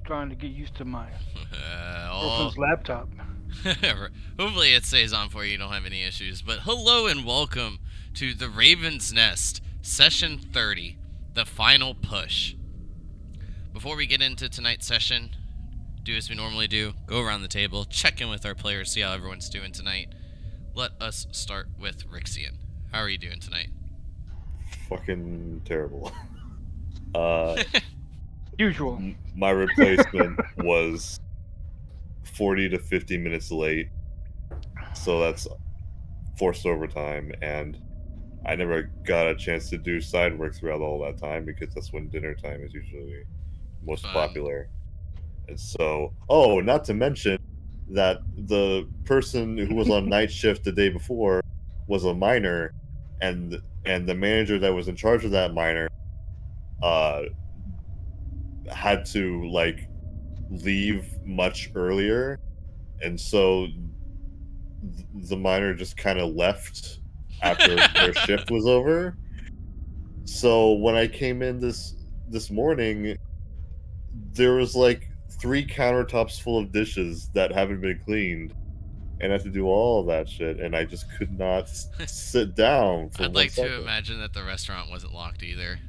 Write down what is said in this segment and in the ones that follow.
trying to get used to my Oh, girlfriend's laptop. hopefully it stays on for you. You don't have any issues. But hello and welcome to the Raven's Nest, Session 30, the final push. Before we get into tonight's session, do as we normally do, go around the table, check in with our players, see how everyone's doing tonight. Let us start with Rixian. How are you doing tonight? Fucking terrible. Uh, Usual. my replacement was 40 to 50 minutes late, so that's forced overtime, and I never got a chance to do side work throughout all that time because that's when dinner time is usually most Fun. popular. And so, not to mention that the person who was on night shift the day before was a minor, and the manager that was in charge of that minor uh had to leave much earlier, and so the miner just kind of left after their shift was over. So when I came in this morning, there was like 3 countertops full of dishes that haven't been cleaned, and I had to do all of that shit, and I just could not sit down for I'd 1 like to second. imagine that the restaurant wasn't locked either.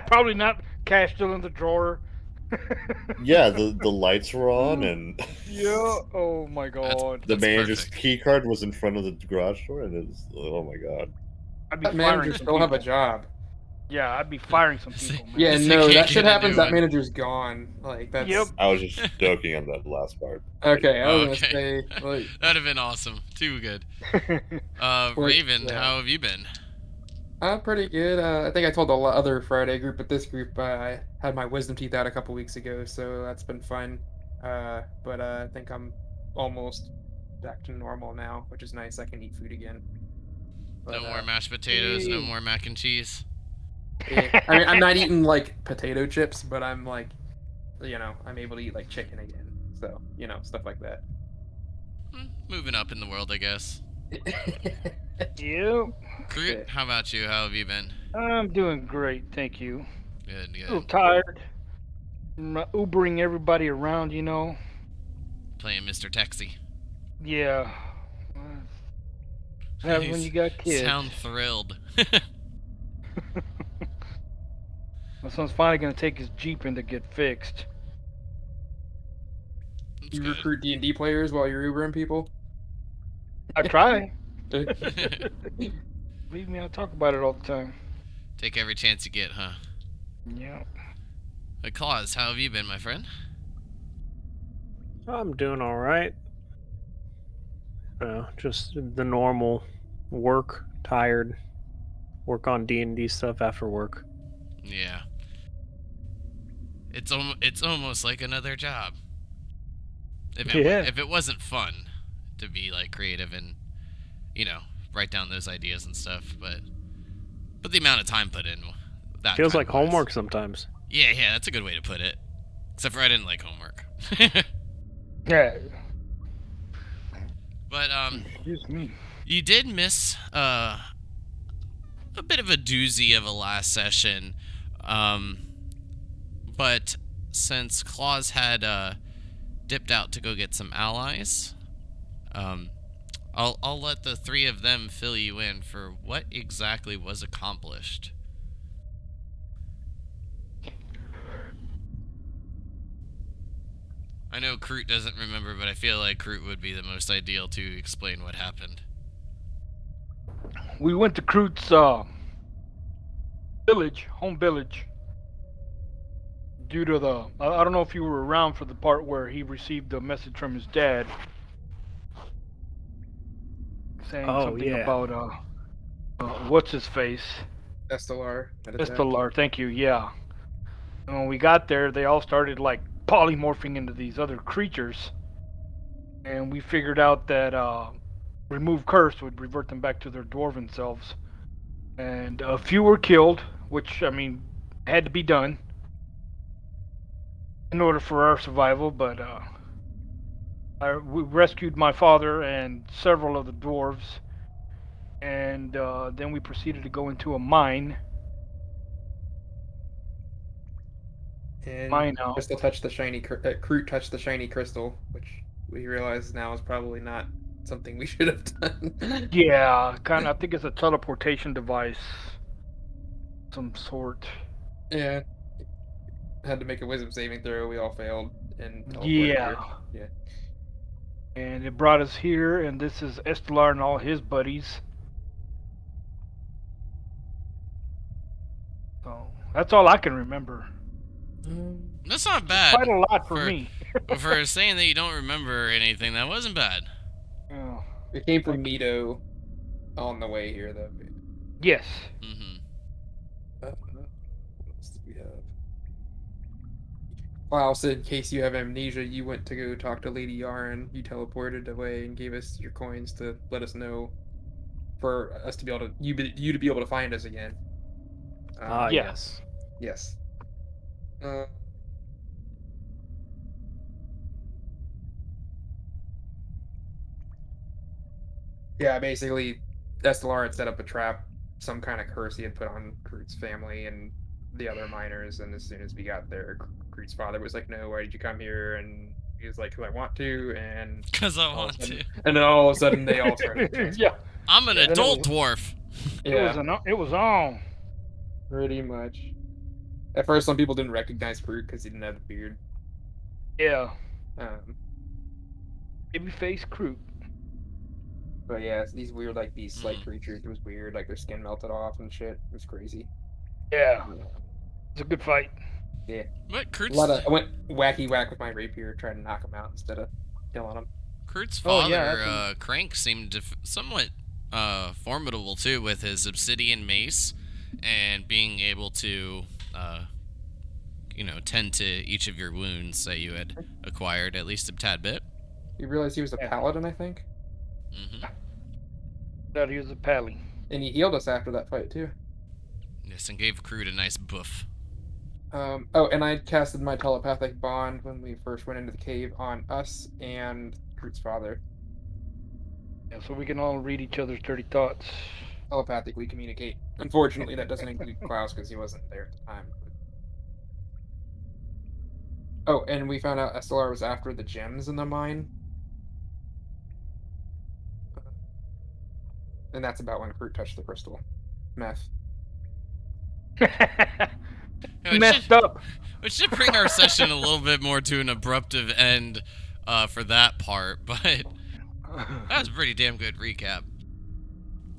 Probably not. Cash still in the drawer. Yeah, the lights were on, and Yeah. Oh my god. the That's manager's perfect. key card was in front of the garage door, and it was, oh my god. I'd be That firing manager some still have a people. job. Yeah, I'd be firing some See- people, man. Yeah, They no, can't that get shit a happens. new That one. manager's gone. Like that's Yep. I was just joking on that last part. okay. I was gonna Okay. say like That'd have been awesome. Too good. Raven, yeah. how have you been? Pretty good. I think I told the other Friday group, but this group I had my wisdom teeth out a couple weeks ago, so that's been fun. But I think I'm almost back to normal now, which is nice. I can eat food again. No But more mashed potatoes, no Hey. more mac and cheese. yeah. I mean, I'm not eating like potato chips, but I'm like, I'm able to eat like chicken again. So stuff like that. Moving up in the world, I guess. Yep. Groot, how about you? How have you been? I'm doing great, thank you. Good, A little good. tired. I'm Ubering everybody around, Playing Mr. Taxi. Yeah. What happens when you got kids? Sound thrilled. My son's finally gonna take his Jeep in to get fixed. That's You good. recruit D&D players while you're Ubering people. I try. Take Believe me, I talk about it all the time. Take every chance you get, huh? Yeah. Claus, how have you been, my friend? I'm doing all right. Just the normal work, tired, work on D&D stuff after work. Yeah. It's almost like another job. If it wasn't fun to be like creative and write down those ideas and stuff, but the amount of time put in, that Feels kind like of wise. homework sometimes. Yeah, that's a good way to put it. Except for I didn't like homework. Yeah. But Excuse me. you did miss a bit of a doozy of a last session, but since Claus had dipped out to go get some allies, I'll let the three of them fill you in for what exactly was accomplished. I know Kroot doesn't remember, but I feel like Kroot would be the most ideal to explain what happened. We went to Kroot's home village. Due to I don't know if you were around for the part where he received a message from his dad saying something yeah. about what's his face? Estelar. Estelar, thank you. Yeah. And when we got there, they all started like polymorphing into these other creatures, and we figured out that remove curse would revert them back to their dwarven selves. And a few were killed, which I mean had to be done in order for our survival. But we rescued my father and several of the dwarves, and then we proceeded to go into a mine. And Mine out. Crystal touched the shiny. Kroot touched the shiny crystal, which we realize now is probably not something we should have done. Yeah, kind of. I think it's a teleportation device, some sort. Yeah. Had to make a wisdom saving throw. We all failed and teleported Yeah. here. Yeah. And it brought us here, and this is Estelar and all his buddies. So that's all I can remember. That's not bad. Quite a lot for me. For saying that you don't remember anything, that wasn't bad. Oh, We came from Mito on the way here, though. yes. Mm-hmm. What else did we have? Wow, so in case you have amnesia, you went to go talk to Lady Yarn. You teleported away and gave us your coins to let us know for us to be able to you to be able to find us again. Ah, yeah. yes. Yes. Yeah, basically, Estelar had set up a trap, some kind of curse he had put on Kroot's family and the other miners. And as soon as we got there, Kroot's father was like, "No, why did you come here?" And he was like, "Because I want to." And Because I all of a want sudden- to. And then all of a sudden, they all started. Yeah. I'm an then it adult was- dwarf. Yeah, It was on. pretty much. At first, some people didn't recognize Kroot because he didn't have a beard. Yeah. Um, Babyface Kroot. but yeah, it's these weird like beast-like Mhm. creatures. It was weird, like their skin melted off and shit. It was crazy. Yeah. Yeah. It's a good fight. Yeah. But I went wacky whack with my rapier, trying to knock him out instead of killing him. Kurt's Oh, father, yeah, that's Crank, seemed somewhat formidable too, with his obsidian mace and being able to, tend to each of your wounds that you had acquired, at least a tad bit. You realize he was a Yeah. paladin, I think, Mm-hmm. Thought he was a pally. and he healed us after that fight too. Yes, and gave Kroot a nice buff. Oh, and I casted my telepathic bond when we first went into the cave on us and Kroot's father. Yeah, so we can all read each other's dirty thoughts. Telepathically communicate. Unfortunately, that doesn't include Klaus because he wasn't there at the time. Oh, and we found out Estelar was after the gems in the mine. And that's about when Kroot touched the crystal. Meth. Messed up. Which should bring our session a little bit more to an abruptive end for that part, but that was a pretty damn good recap.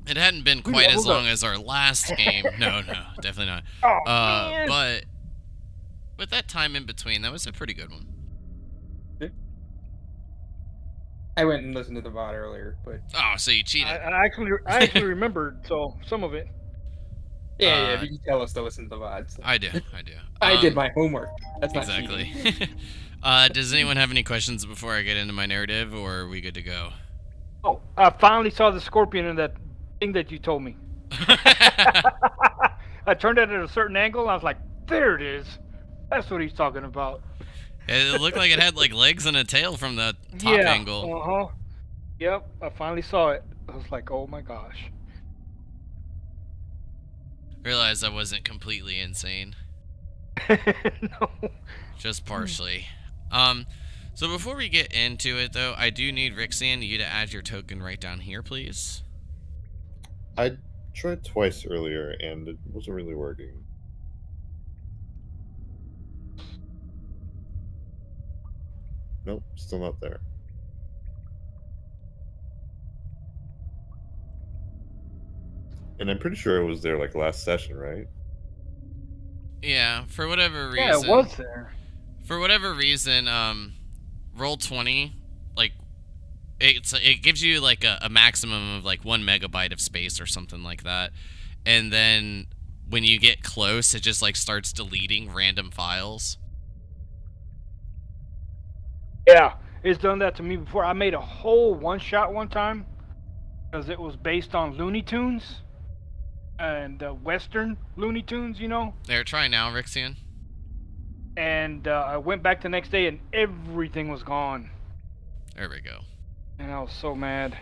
It hadn't been quite as long as our last game. No, definitely not. Oh, man. But with that time in between, that was a pretty good one. I went and listened to the VOD earlier, but Oh, so you cheated. I actually remembered some of it. yeah, if you can tell us to listen to the VOD. So. I do. I did my homework. That's not Exactly. cheating. Does anyone have any questions before I get into my narrative, or are we good to go? Oh, I finally saw the scorpion in that thing that you told me. I turned it at a certain angle, and I was like, there it is. That's what he's talking about. It looked like it had like legs and a tail from the top angle. Uh-huh. Yep, I finally saw it. I was like, oh my gosh. Realized I wasn't completely insane, No. just partially. So before we get into it, though, I do need Rixian, you to add your token right down here, please. I tried twice earlier and it wasn't really working. Nope, still not there. And I'm pretty sure it was there like last session, right? Yeah, for whatever reason. Yeah, it was there. For whatever reason, Roll20, like, it gives you like a maximum of like 1 megabyte of space or something like that, and then when you get close, it just like starts deleting random files. Yeah, it's done that to me before. I made a whole one-shot one time because it was based on Looney Tunes and Western Looney Tunes, you know. There, try now, Rixian. And I went back the next day and everything was gone. There we go. And I was so mad.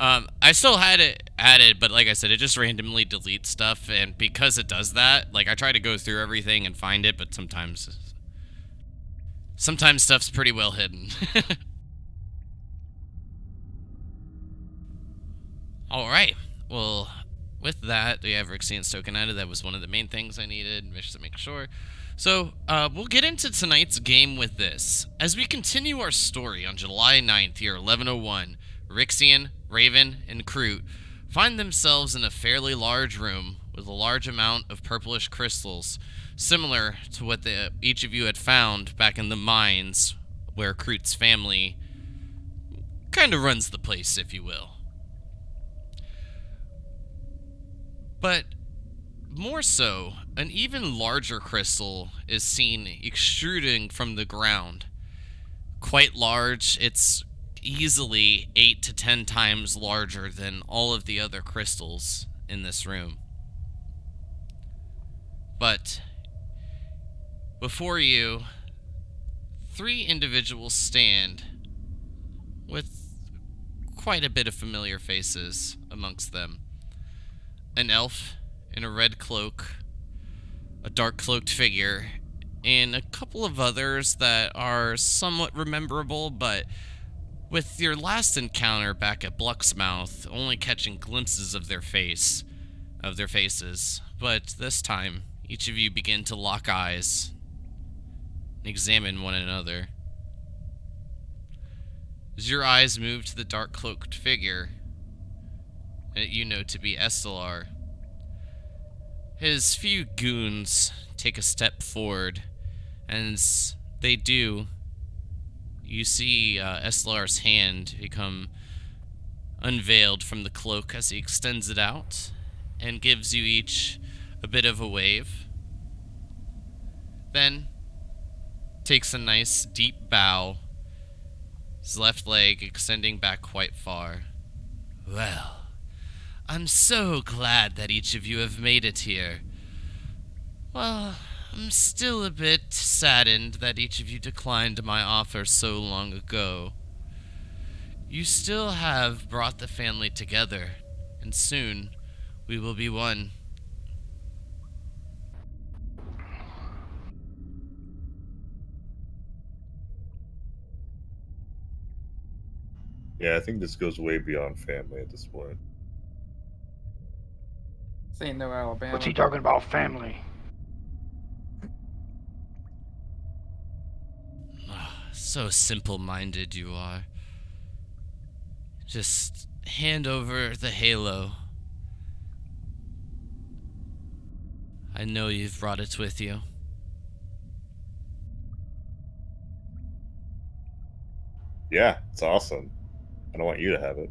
I still had it added, but like I said, it just randomly deletes stuff, and because it does that, like I try to go through everything and find it, but sometimes stuff's pretty well hidden. All right. Well, with that, we have Rixian's token added. That was one of the main things I needed, just to make sure. So, we'll get into tonight's game with this. As we continue our story on July 9th, year 1101, Rixian, Raven, and Kroot find themselves in a fairly large room with a large amount of purplish crystals, similar to what each of you had found back in the mines where Kroot's family kind of runs the place, if you will. But more so, an even larger crystal is seen extruding from the ground. Quite large, it's easily 8 to 10 times larger than all of the other crystals in this room. But before you, 3 individuals stand with quite a bit of familiar faces amongst them. An elf in a red cloak, a dark-cloaked figure, and a couple of others that are somewhat rememberable, but with your last encounter back at Blucksmouth, only catching glimpses of their faces. But this time, each of you begin to lock eyes and examine one another. As your eyes move to the dark-cloaked figure, that you know to be Estelar, his few goons take a step forward, and as they do, you see Estelar's hand become unveiled from the cloak as he extends it out and gives you each a bit of a wave. Then takes a nice deep bow, his left leg extending back quite far. Well, I'm so glad that each of you have made it here. Well, I'm still a bit saddened that each of you declined my offer so long ago. You still have brought the family together, and soon we will be one. Yeah, I think this goes way beyond family at this point. This ain't no Alabama. What's he talking about, family? So simple-minded you are. Just hand over the halo. I know you've brought it with you. Yeah, it's awesome. I don't want you to have it.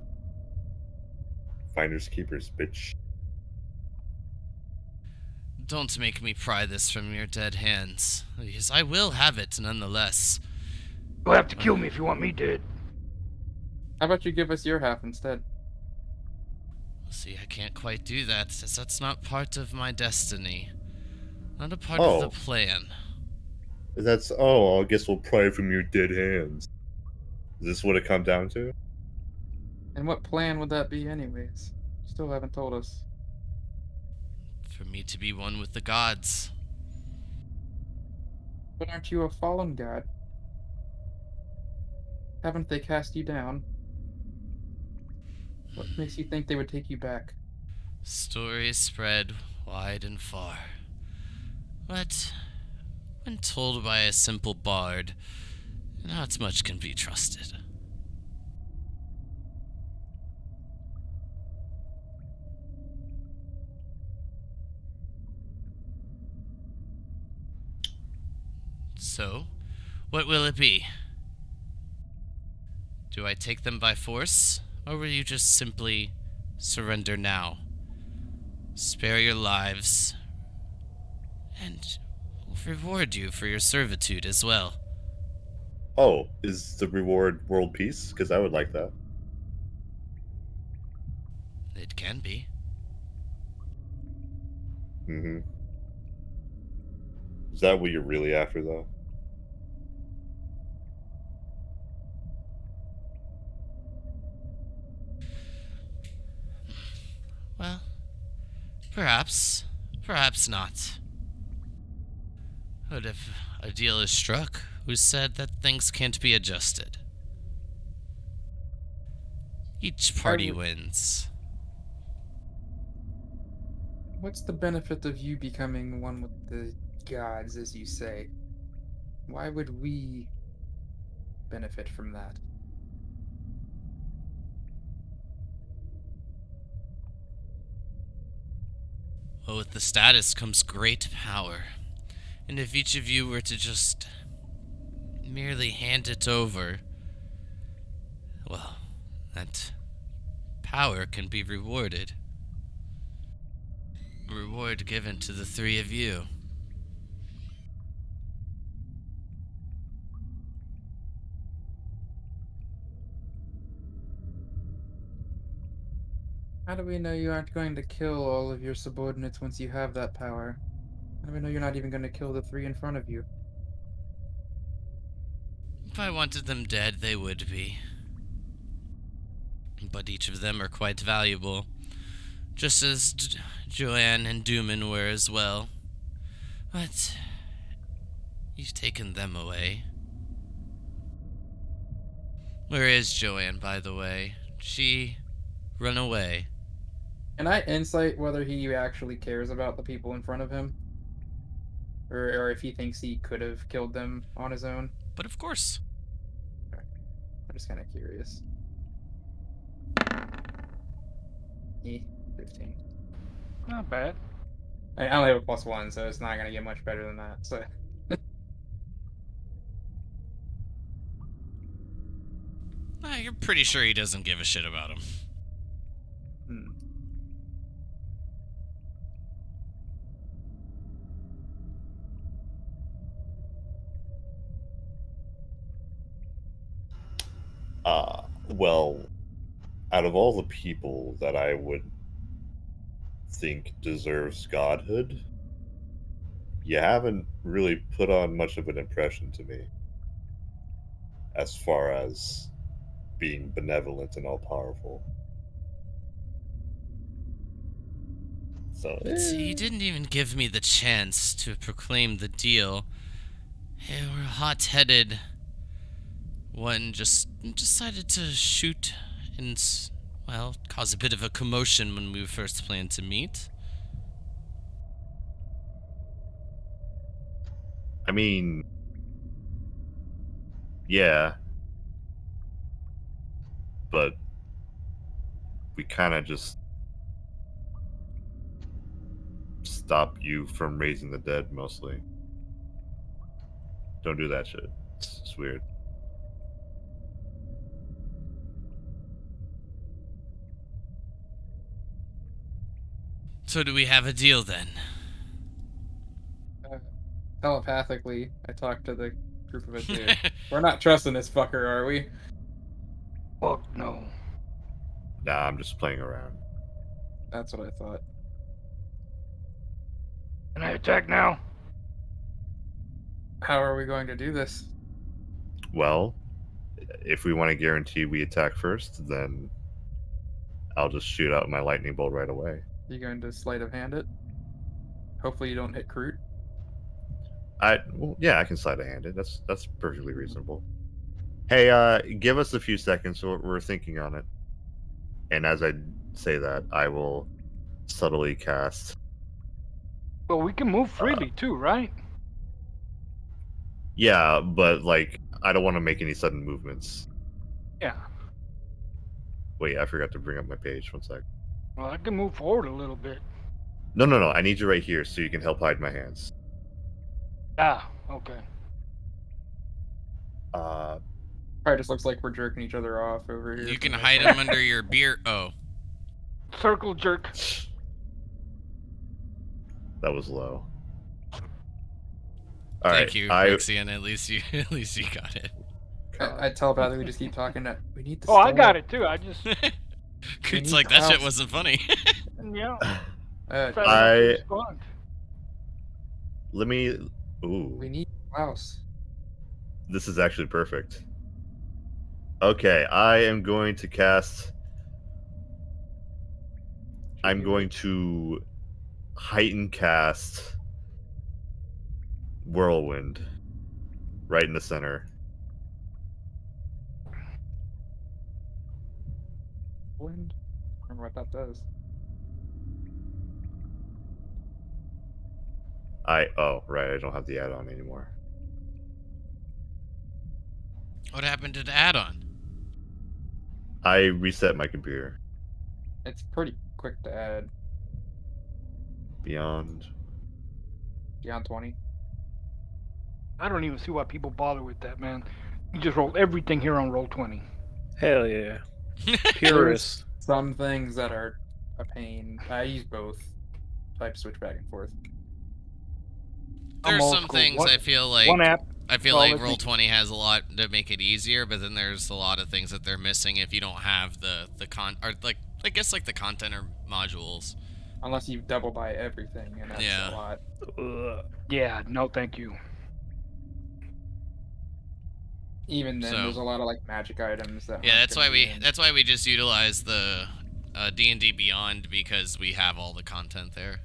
Finders keepers, bitch. Don't make me pry this from your dead hands, because I will have it nonetheless. You'll have to kill me if you want me dead. How about you give us your half instead? See, I can't quite do that, as that's not part of my destiny. Not a part of the plan. That's, I guess we'll pry from your dead hands. Is this what it come down to? And what plan would that be anyways? Still haven't told us. For me to be one with the gods. But aren't you a fallen god? Haven't they cast you down? What makes you think they would take you back? Stories spread wide and far. But when told by a simple bard, not much can be trusted. So, what will it be? Do I take them by force, or will you just simply surrender now? Spare your lives, and reward you for your servitude as well. Oh, is the reward world peace? Because I would like that. It can be. Mm-hmm. Is that what you're really after, though? Perhaps. Perhaps not. But if a deal is struck, who said that things can't be adjusted? Each party wins. What's the benefit of you becoming one with the gods, as you say? Why would we benefit from that? Well, with the status comes great power. And if each of you were to just merely hand it over, well, that power can be rewarded. A reward given to the three of you. How do we know you aren't going to kill all of your subordinates once you have that power? How do we know you're not even going to kill the three in front of you? If I wanted them dead, they would be. But each of them are quite valuable, just as Joanne and Dooman were as well. But you've taken them away. Where is Joanne, by the way? She run away. Can I insight whether he actually cares about the people in front of him? Or if he thinks he could have killed them on his own? But of course. I'm just kind of curious. 15. Not bad. I only have a +1, so it's not going to get much better than that. So You're pretty sure he doesn't give a shit about him. hmm. Well, out of all the people that I would think deserves godhood, you haven't really put on much of an impression to me as far as being benevolent and all powerful. So He didn't even give me the chance to proclaim the deal. They were hot-headed. One just decided to shoot and, well, cause a bit of a commotion when we first planned to meet. I mean, yeah, but we kind of just stop you from raising the dead, mostly. Don't do that shit. It's weird. So do we have a deal then? Telepathically, I talked to the group of us here. We're not trusting this fucker, are we? Fuck no. Nah, I'm just playing around. That's what I thought. Can I attack now? How are we going to do this? Well, if we want to guarantee we attack first, then I'll just shoot out my lightning bolt right away. You going to sleight of hand it? Hopefully you don't hit Kroot. Yeah, I can sleight of hand it. That's perfectly reasonable. Hey, give us a few seconds. We're thinking on it. And as I say that, I will subtly cast. Well, we can move freely too, right? Yeah, but like I don't want to make any sudden movements. Yeah. Wait, I forgot to bring up my page. One sec. Well, I can move forward a little bit. No. I need you right here so you can help hide my hands. Ah, okay. Probably just looks like we're jerking each other off over here. You can hide him under your beer. Oh. Circle jerk. That was low. Thank you, Rixian. At least you got it. I telepathically just keep talking to. We need the. Oh, I got it too. I just It's like that shit wasn't funny. yeah. I let me. Ooh. We need Klaus. This is actually perfect. Okay, I am going to cast. I'm going to heightened cast Whirlwind right in the center. Wind. Remember what that does? Oh, right, I don't have the add-on anymore. What happened to the add-on? I reset my computer. It's pretty quick to add. Beyond. Beyond 20. I don't even see why people bother with that, man. You just roll everything here on roll 20. Hell yeah. There's Purist. some things that are a pain. I use both. Type switch back and forth. There's old some school. things One- I feel like One app. Roll everything. 20 has a lot to make it easier, but then there's a lot of things that they're missing if you don't have the I guess like the content or modules. Unless you double buy everything, and that's Yeah. a lot. Ugh. Yeah, no, thank you. Even then, So- there's a lot of like magic items that. Yeah, aren't that's gonna why be in. that's why we just utilize the D&D Beyond, because we have all the content there.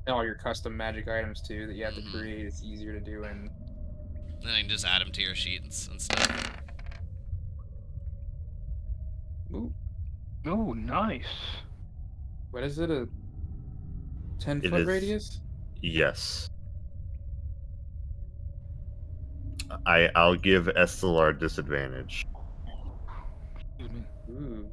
And all your custom magic items too that you have Mhm. to create. It's easier to do in. And then you can just add them to your sheets and stuff. Ooh, Oh, nice. what is it? A 10 It foot is. radius? Yes. I'll give Estelar disadvantage. Excuse me. Ooh.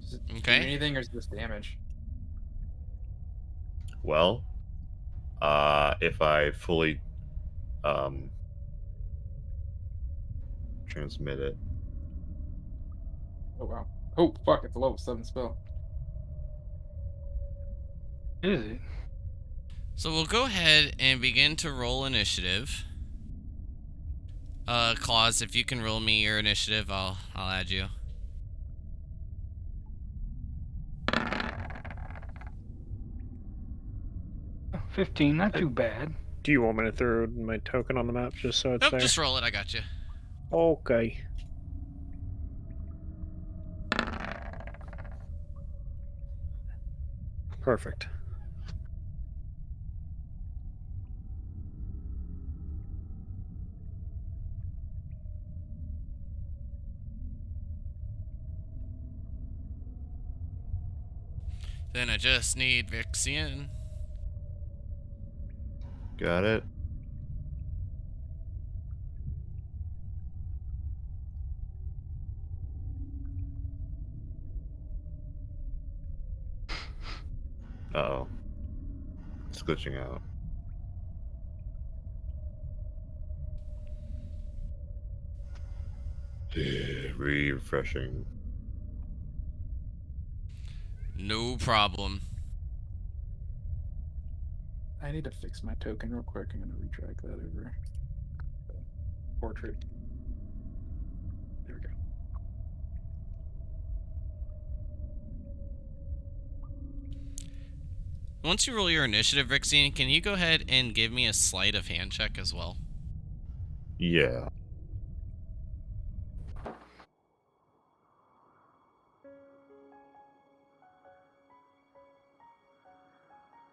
Does it Okay. do anything or is it just damage? Well, if I fully transmit it. Oh wow. Oh fuck! It's a level 7 spell. Is it? So we'll go ahead and begin to roll initiative. Claus, if you can roll me your initiative, I'll add you. Oh, 15, not too bad. Do you want me to throw my token on the map just so it's Nope, there? just roll it. I got you. Okay. Perfect. Then I just need Vixian. Got it. Uh-oh. It's glitching out. Refreshing. No problem. I need to fix my token real quick. I'm gonna retrack that over. Portrait. There we go. Once you roll your initiative, Vixian, can you go ahead and give me a sleight of hand check as well? Yeah.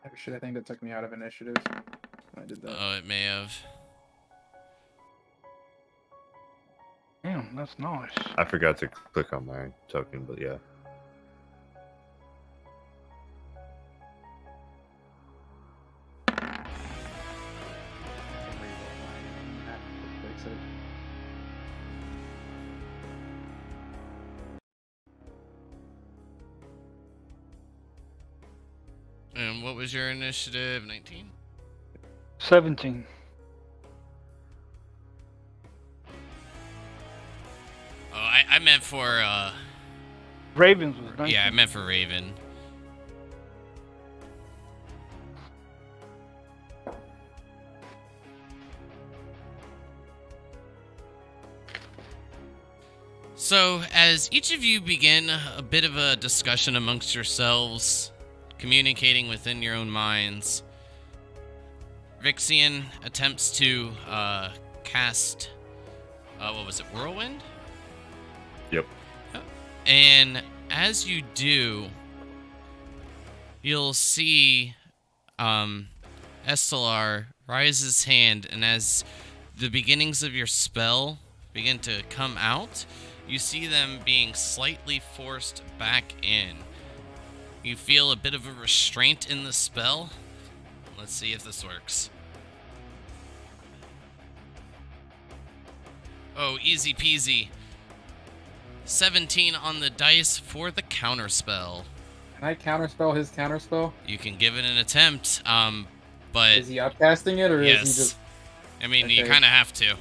Oh shit! I think that took me out of initiative when I did that. Oh, it may have. Damn, that's nice. I forgot to click on my token, but yeah. Fix it. And what was your initiative? 19? 17. Oh, I meant for, Ravens was 19. yeah, I meant for Raven. So, as each of you begin a bit of a discussion amongst yourselves, communicating within your own minds, Vixian attempts to cast, what was it, Whirlwind? Yep. And as you do, you'll see Estelar raise his hand, and as the beginnings of your spell begin to come out, you see them being slightly forced back in. You feel a bit of a restraint in the spell. Let's see if this works. Oh, easy peasy. 17 on the dice for the counterspell. Can I counterspell his counterspell? You can give it an attempt, but Is he upcasting it, or yes. is he just... I mean, you Okay. kind of have to.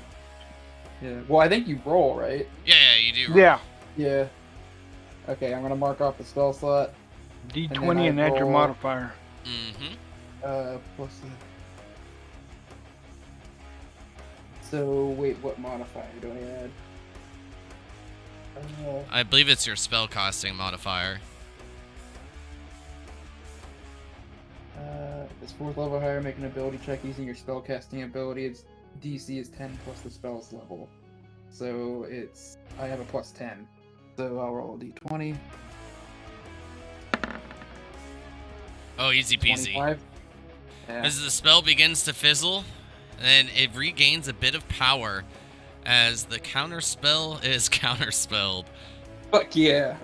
Yeah. Well, I think you roll, right? Yeah, you do. Roll. Yeah. Yeah. Okay, I'm going to mark off the spell slot. D20 and I add your roll- modifier. Mm-hmm. Plus the... So, wait, what modifier do I add? I believe it's your spell costing modifier. If it's 4th level or higher, make an ability check using your spell casting ability. Its DC is 10 plus the spell's level. So I have a plus 10. So I'll roll a d20. Oh, easy peasy. 25. Yeah. As the spell begins to fizzle, then it regains a bit of power as the counterspell is counterspelled. Fuck yeah.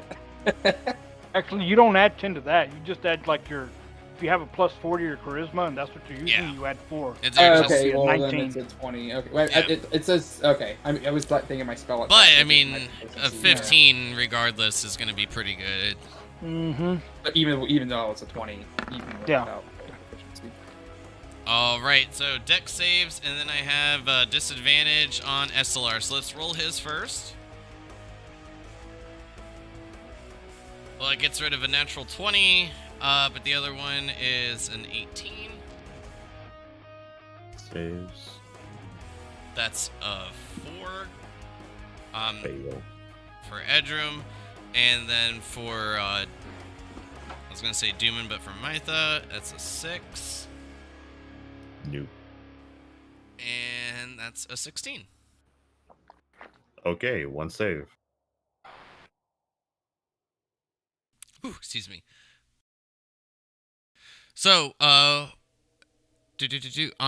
Actually, you don't add 10 to that. You just add like if you have a plus 40 or charisma, and that's what you're using, Yeah. you add 4. It's Okay, a well 19. then it's a 20. Okay, well, Yeah. it says okay. I mean, I was thinking my spell. But attack, I which mean, is my a 15 regardless is going to be pretty good. Mm-hmm. But even though it's a 20, even Yeah. without proficiency. All right, so deck saves, and then I have disadvantage on Estelar. So let's roll his first. Well, it gets rid of a natural 20, but the other one is an 18. Saves. That's a 4 Fail. for Edrum, and then for I was gonna say Dooman, but for Mytha, that's a 6, Nope. and that's a 16. Okay, one save. Ooh, excuse me. So, on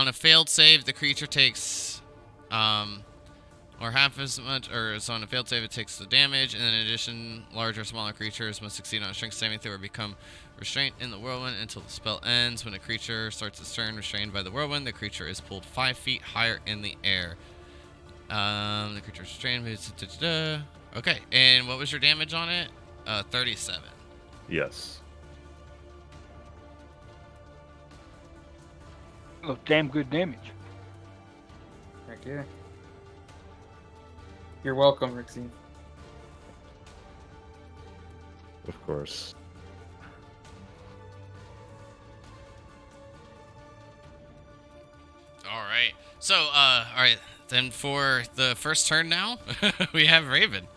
a failed save, the creature takes, or half as much, or so on a failed save, it takes the damage, and in addition, larger or smaller creatures must succeed on a strength saving throw or become restrained in the whirlwind until the spell ends. When a creature starts its turn restrained by the whirlwind, the creature is pulled 5 feet higher in the air. The creature is restrained. Okay, and what was your damage on it? 37. Yes. Oh, damn good damage. Heck yeah. You're welcome, Rixie. Of course. All right. So, all right. Then for the first turn now, we have Raven.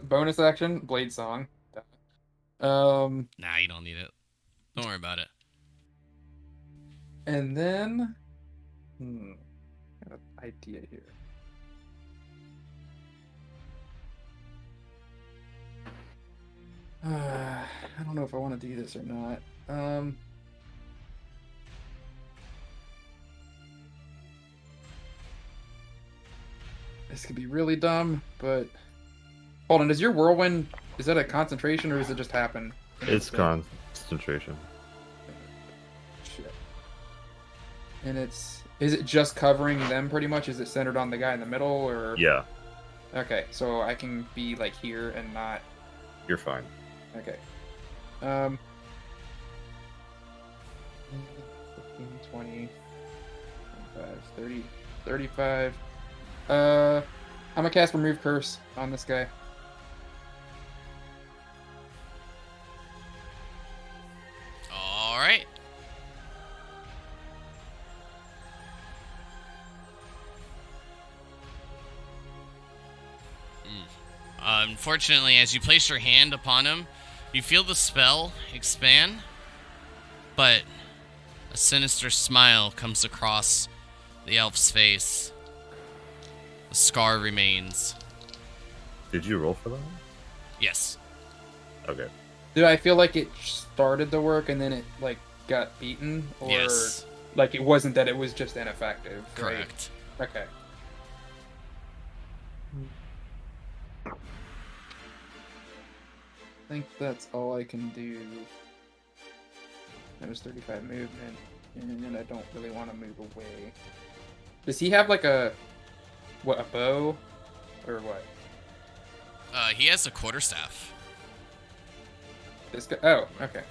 Bonus action, Blade Song. Nah, you don't need it. Don't worry about it. And then, I have an idea here. I don't know if I want to do this or not. This could be really dumb, but hold on. Does your whirlwind, is that a concentration or does it just happen? It's concentration. Shit. And is it just covering them pretty much? Is it centered on the guy in the middle or? Yeah, Okay, so I can be like here and not. you're fine. Okay. 15, 20, 25, 30, 35. I'm gonna cast Remove Curse on this guy. All right. Unfortunately, as you place your hand upon him, you feel the spell expand, but a sinister smile comes across the elf's face. The scar remains. Did you roll for that? Yes. Okay. Did I feel like it started to work and then it like got beaten, or Yes. like it wasn't that it was just ineffective? Right? Correct. Okay. I think that's all I can do. That was 35 movement, and I don't really want to move away. Does he have like a bow, or what? He has a quarterstaff. This guy? Oh, okay.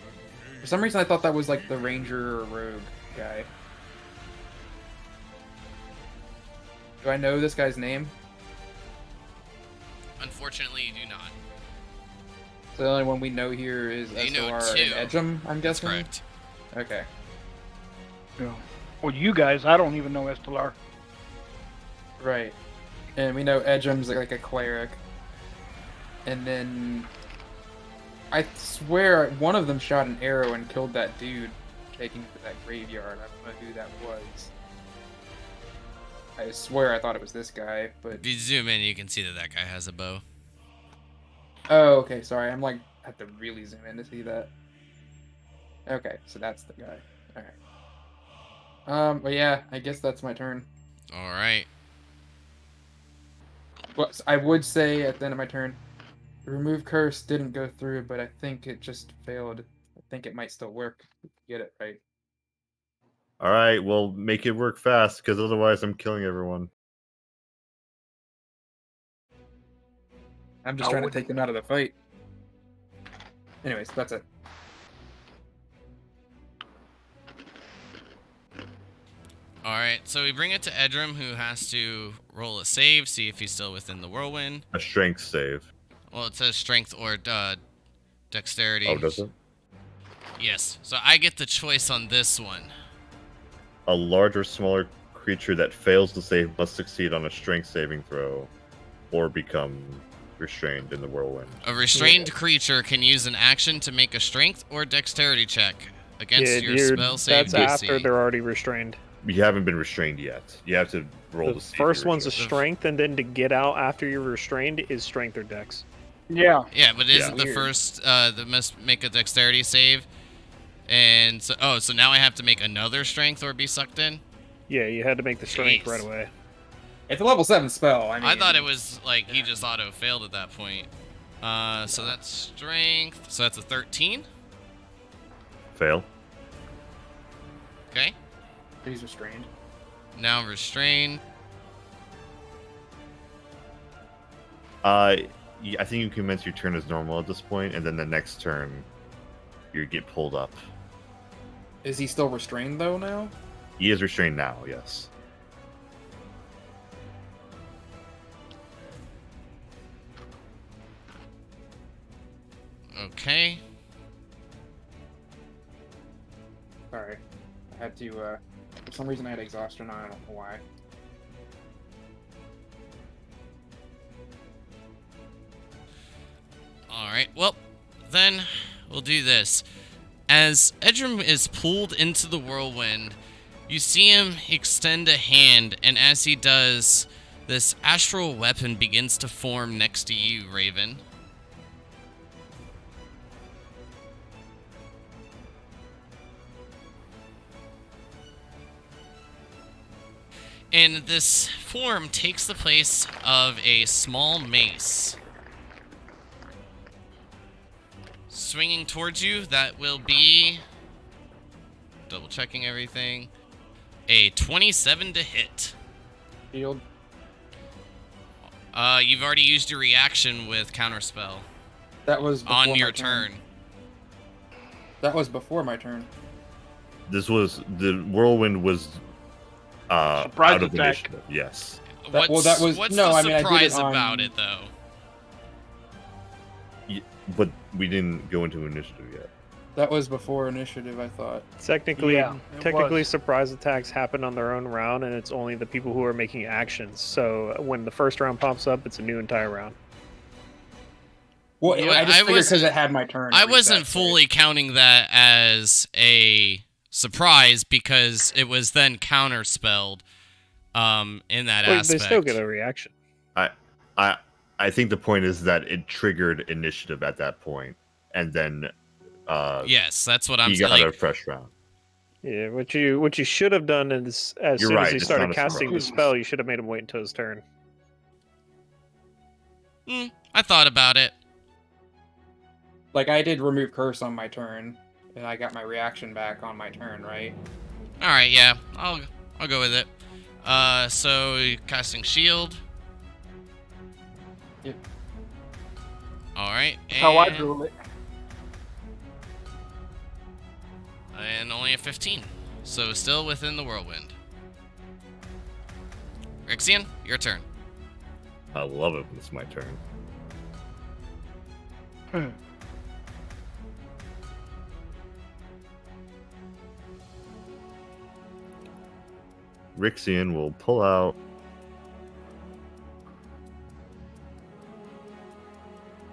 For some reason, I thought that was like the ranger or rogue guy. Do I know this guy's name? Unfortunately, you do not. So the only one we know here is You know SOR two. and Edgem, I'm That's guessing? correct. Okay. Yeah. Well, you guys, I don't even know Estelar. Right. And we know Edgem's like a cleric. And then I swear one of them shot an arrow and killed that dude taking to that graveyard. I don't know who that was. I swear I thought it was this guy, but If you zoom in, you can see that that guy has a bow. oh, okay, sorry. I'm like have to really zoom in to see that. Okay, so that's the guy. Alright. But yeah, I guess that's my turn. All right. Well, I would say at the end of my turn, remove curse didn't go through, but I think it just failed. I think it might still work if you get it right. All right, well, make it work fast, because otherwise I'm killing everyone. I'm just trying to take them out of the fight. Anyways, that's it. All right. So we bring it to Edrim, who has to roll a save, see if he's still within the whirlwind. A strength save. Well, it says strength or dexterity. Oh, does it? Yes. So I get the choice on this one. A large or smaller creature that fails to save must succeed on a strength saving throw, or become restrained in the whirlwind. A restrained creature can use an action to make a strength or dexterity check against your spell save That's DC. after they're already restrained. You haven't been restrained yet. You have to roll The to see if first you're one's a restrained. strength, and then to get out after you're restrained is strength or dex. Yeah. Yeah, but isn't the Weird. first the must make a dexterity save? And so so now I have to make another strength or be sucked in? Yeah, you had to make the strength Jeez. right away. It's a level 7 spell. I mean, I thought it was like he just auto failed at that point. So that's strength. So that's a 13. Fail. Okay. he's restrained. Now restrained. Yeah, I think you commence your turn as normal at this point, and then the next turn, you get pulled up. Is he still restrained though now? He is restrained now, yes. Okay. Sorry. I had to, for some reason I had exhaustion on, I don't know why. Alright, well, then we'll do this. As Edrim is pulled into the whirlwind, you see him extend a hand, and as he does, this astral weapon begins to form next to you, Raven. And this form takes the place of a small mace. Swinging towards you, that will be, double checking everything, a 27 to hit. Shield. You've already used your reaction with counterspell That was before on my your turn. That was before my turn. This was the whirlwind was Surprise out of attack. initiative. Yes. That- well, that was- what's no, the I mean, I did it surprise on- about it though? But we didn't go into initiative yet. That was before initiative, I thought. Technically, Yeah, it was. surprise attacks happen on their own round, and it's only the people who are making actions. So when the first round pops up, it's a new entire round. Well, Yeah, I just I figured because wasn't- it had my turn. I it wasn't reset, fully counting that as a surprise because it was then counterspelled in that Well, aspect. they still get a reaction. I think the point is that it triggered initiative at that point, and then Yes, that's what I'm he saying. got Like, a fresh round. Yeah, what you should have done is as You're soon right, as he it's started not a casting the surprise. spell, you should have made him wait until his turn. I thought about it. Like I did remove curse on my turn, and I got my reaction back on my turn, right? All right, yeah, I'll go with it. So casting shield. Yep. All right, That's how I and, drew it. and only a 15, so still within the whirlwind. Rixian, your turn. I love it when it's my turn. Rixian will pull out.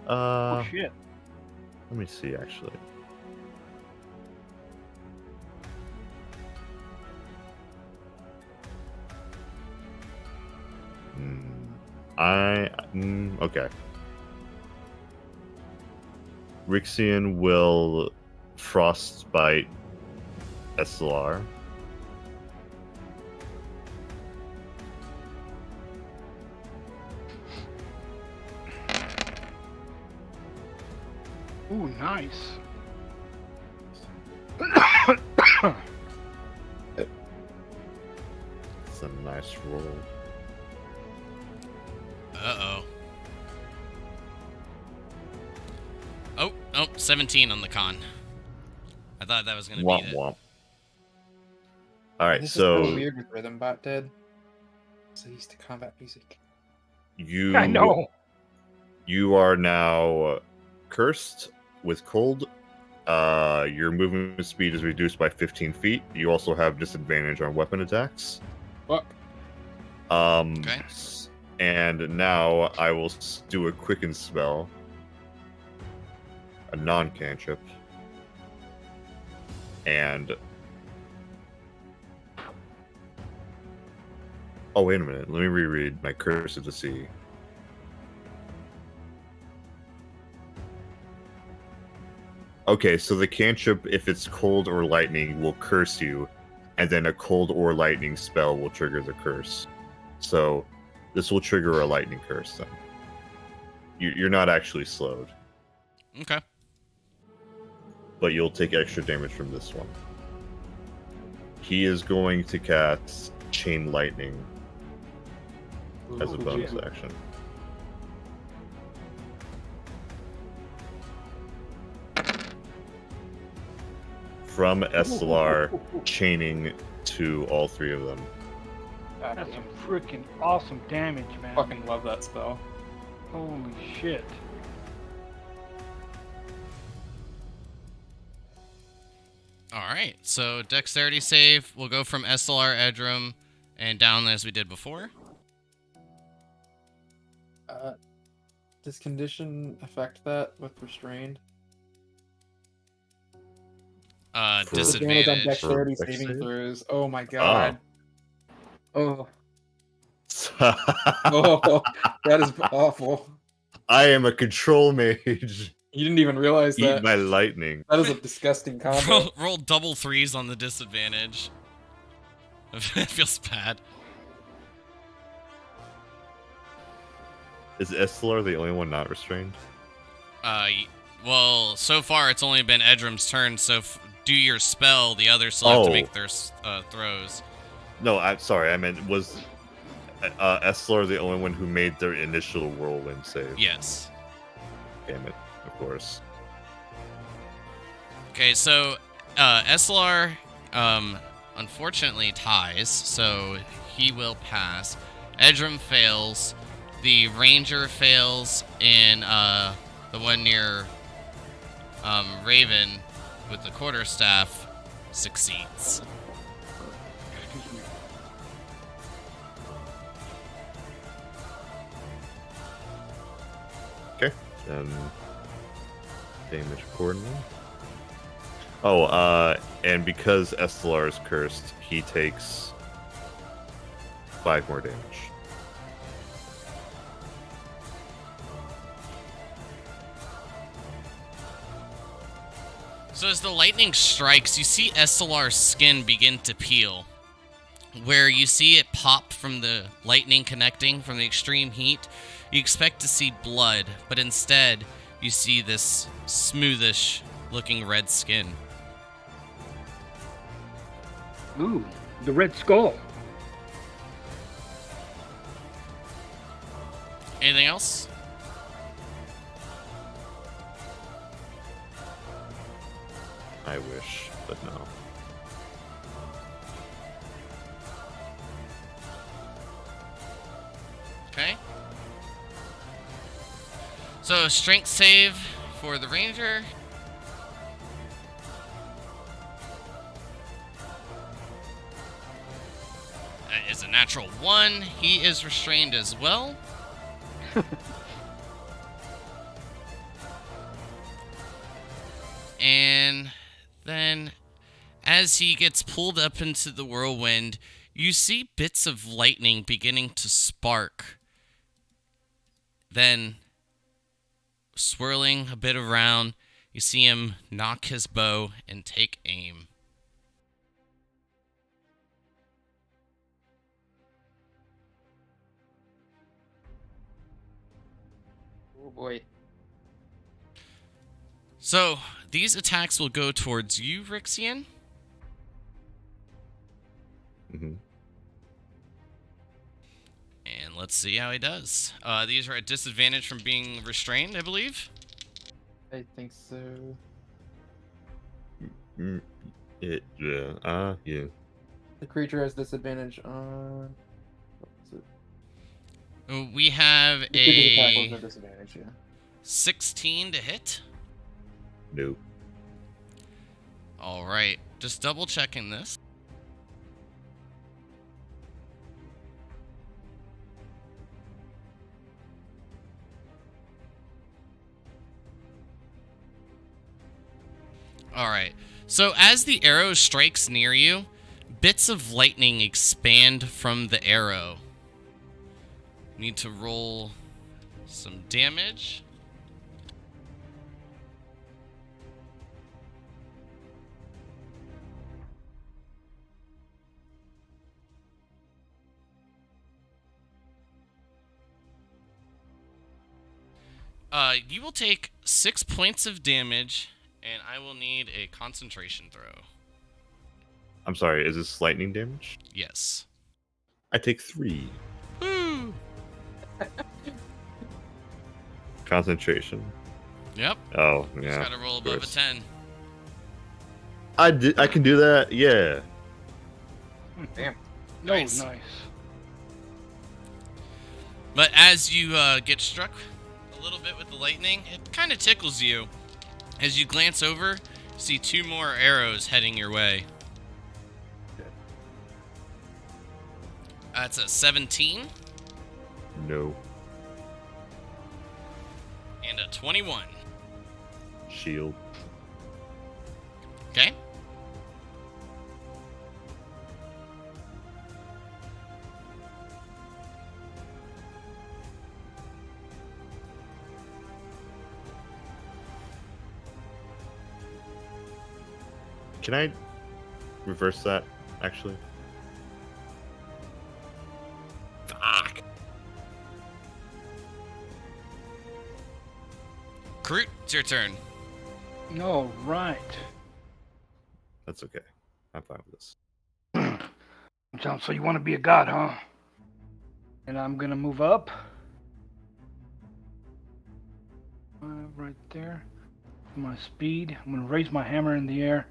Oh shit. Let me see, actually. Okay. Rixian will frostbite SLR. Ooh, nice. It's a nice roll. Uh-oh. Oh, 17 on the con. I thought that was going to beat Womp it. womp. Alright, This is so so weird with Rhythm Bot dead. So used to combat music. I know. You are now cursed with cold. Your movement speed is reduced by 15 feet. You also have disadvantage on weapon attacks. Fuck. Okay. And now I will do a quicken spell. A non-cantrip. And... Oh, wait a minute. Let me reread my Curse of the Sea. Okay, so the cantrip, if it's cold or lightning, will curse you, and then a cold or lightning spell will trigger the curse. So, this will trigger a lightning curse then. You're not actually slowed, Okay. but you'll take extra damage from this one. He is going to cast Chain Lightning as a bonus action. From SLR, chaining to all three of them. God That's damn. some freaking awesome damage, man. Fucking love that spell. Holy shit. All right. So dexterity save. We'll go from SLR Edrum and down as we did before. Does condition affect that with restrained? For- Disadvantage on Disadvantage. dexterity For dex saving save? throws. Oh my god. Oh, I oh, that is awful. am a control mage. You didn't even realize Eat that. my lightning. That is a disgusting combo. Roll double threes on the disadvantage. It feels bad. Is Estlar the only one not restrained? Well, so far it's only been Edrum's turn, so do your spell, the others still have to Oh. make their throws. No, I'm sorry. I meant, was Estlar the only one who made their initial whirlwind save? Yes. Damn it. Of course. Okay, so Eslar unfortunately ties, so he will pass. Edrum fails. The Ranger fails, and the one near Raven with the quarterstaff succeeds. Excuse me. Okay. Then damage accordingly. Oh, and because Estelar is cursed, he takes 5 more damage. So as the lightning strikes, you see Estelar's skin begin to peel. Where you see it pop from the lightning connecting from the extreme heat, you expect to see blood, but instead you see this smoothish looking red skin. Ooh, the Red Skull. Anything else? I wish, but no. Okay. So, strength save for the ranger. That is a natural 1. He is restrained as well. And then, as he gets pulled up into the whirlwind, you see bits of lightning beginning to spark. Then, swirling a bit around, you see him knock his bow and take aim. Oh boy. So, these attacks will go towards you, Rixian. Mm-hmm. And let's see how he does. These are at disadvantage from being restrained, I believe. I think so. Yeah. The creature has disadvantage on. What was it? We have The creature's attack was a a disadvantage, yeah. 16 to hit. Nope. All right, just double checking this. All right. So as the arrow strikes near you, bits of lightning expand from the arrow. Need to roll some damage. You will take 6 points of damage, and I will need a concentration throw. I'm sorry, is this lightning damage? Yes. I take 3. Woo! Concentration. Yep. Oh, Just yeah. gotta roll above a course. 10. I can do that, yeah. Damn. Nice. Nice. But as you get struck a little bit with the lightning, it kind of tickles you. As you glance over, see 2 more arrows heading your way. That's a 17 No. and a 21. Shield. Okay. Can I reverse that, actually? Fuck. Kroot, it's your turn. All right. That's okay. I'm fine with this. John, so you want to be a god, huh? And I'm gonna move up. Right there. My speed. I'm gonna raise my hammer in the air.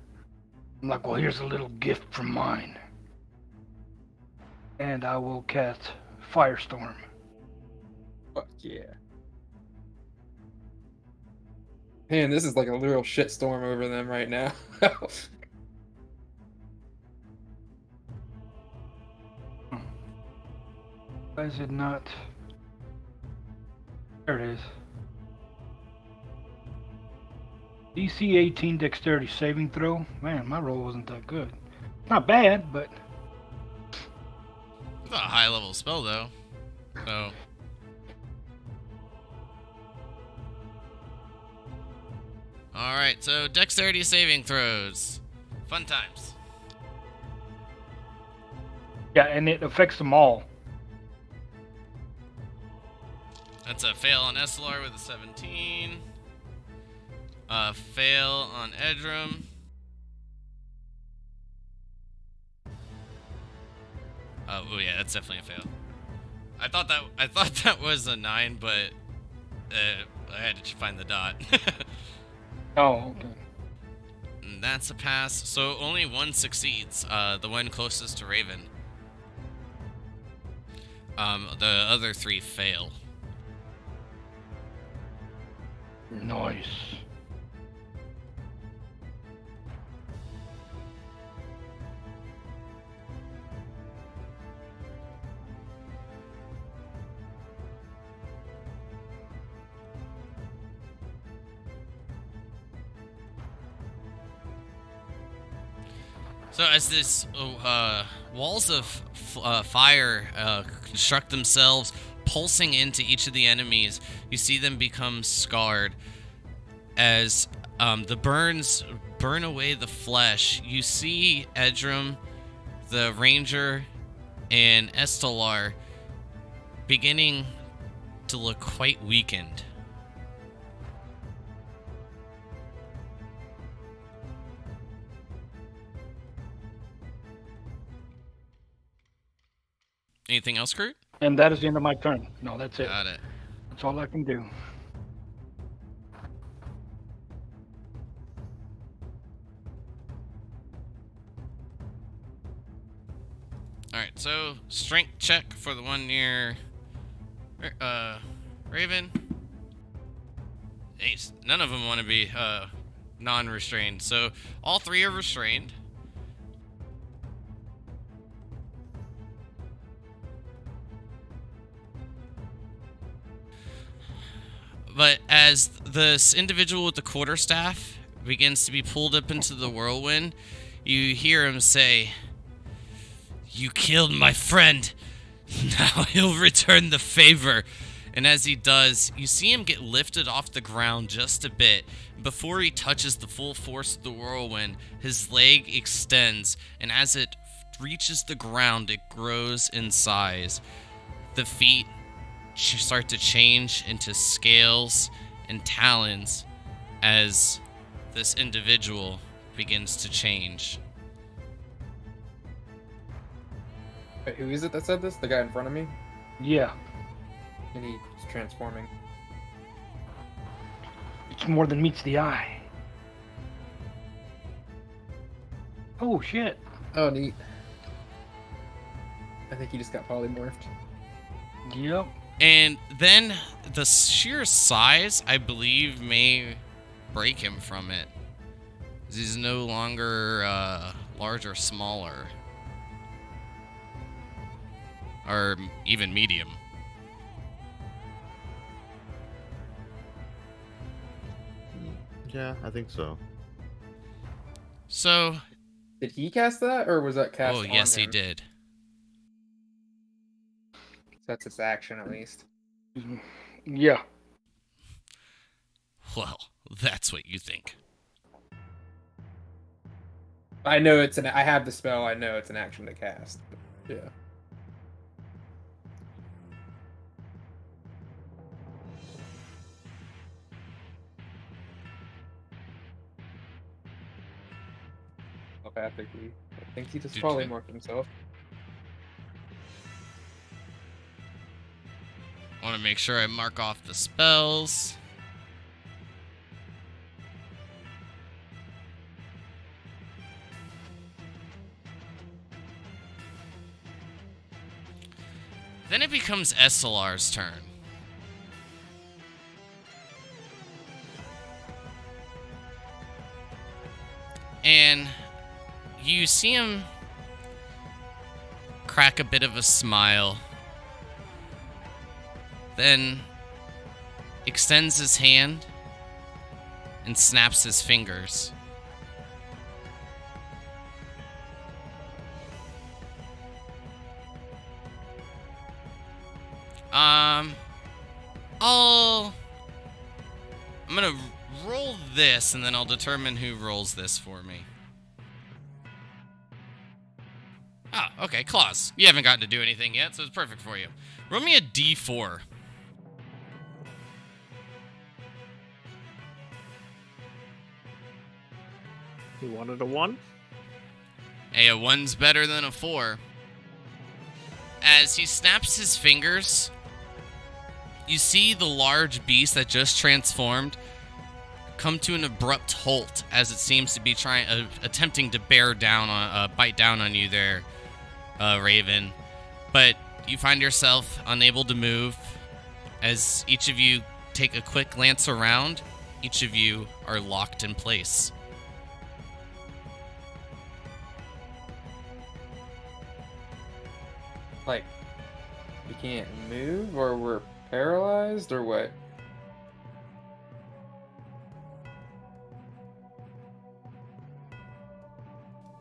I'm like, well, here's a little gift from mine. And I will cast Firestorm. Fuck yeah. Man, this is like a literal shitstorm over them right now. Why is it not? There it is. DC 18 Dexterity saving throw. Man, my roll wasn't that good. Not bad, but It's a high level spell, though. So. Alright, so dexterity saving throws. Fun times. Yeah, and it affects them all. That's a fail on Eslar with a 17. Fail on Edrum. Oh yeah, that's definitely a fail. I thought that was a 9, but I had to find the dot. Oh, okay. And that's a pass. So only one succeeds. The one closest to Raven. The other 3 fail. Nice. So as this walls of fire construct themselves, pulsing into each of the enemies, you see them become scarred. As the burns burn away the flesh, you see Edrum, the Ranger, and Estelar beginning to look quite weakened. Anything else, Kurt? And that is the end of my turn. No, that's it. Got it. That's all I can do. Alright, so strength check for the one near Raven. Ace. None of them want to be non-restrained, so all 3 are restrained. But as this individual with the quarterstaff begins to be pulled up into the whirlwind, you hear him say, "You killed my friend. Now he'll return the favor." And as he does, you see him get lifted off the ground just a bit. Before he touches the full force of the whirlwind, his leg extends, and as it reaches the ground, it grows in size. The feet start to change into scales and talons as this individual begins to change. Wait, who is it that said this? The guy in front of me? Yeah, And he's transforming. it's more than meets the eye. Oh, shit. Oh, neat. I think he just got polymorphed. Yep. And then the sheer size, I believe, may break him from it. He's no longer large or smaller. Or even medium. Yeah, I think so. So, Did he cast that, or was that cast oh on yes, he him? did. That's its action, at least. Yeah. Well, that's what you think. I know it's an. I have the spell. I know it's an action to cast. But yeah. Telepathically, I think he just Did you- polymorphed himself. I want to make sure I mark off the spells. Then it becomes Estelar's turn. And you see him crack a bit of a smile, then extends his hand and snaps his fingers. I'm roll this, and then I'll determine who rolls this for me. Ah, okay, Claws. You haven't gotten to do anything yet, so it's perfect for you. Roll me a D4. You wanted a 1? Hey, a 1's better than a 4. As he snaps his fingers, you see the large beast that just transformed come to an abrupt halt as it seems to be attempting to bite down on you there, Raven. But you find yourself unable to move. As each of you take a quick glance around, each of you are locked in place. Like, we can't move, or we're paralyzed, or what?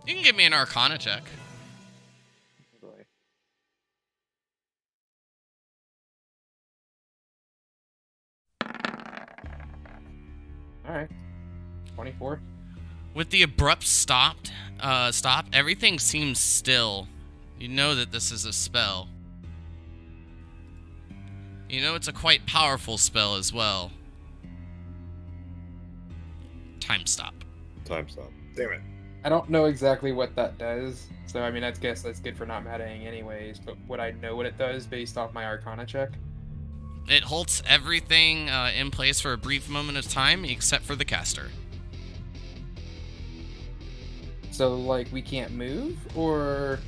You can give me an Arcana check. Boy. Alright. 24. With the abrupt stop, everything seems still. You know that this is a spell. You know it's a quite powerful spell as well. Time stop. Time stop. Damn it. I don't know exactly what that does, so I mean, I guess that's good for not metaing anyways, but would I know what it does based off my Arcana check? It halts everything in place for a brief moment of time except for the caster. So, like, we can't move, or...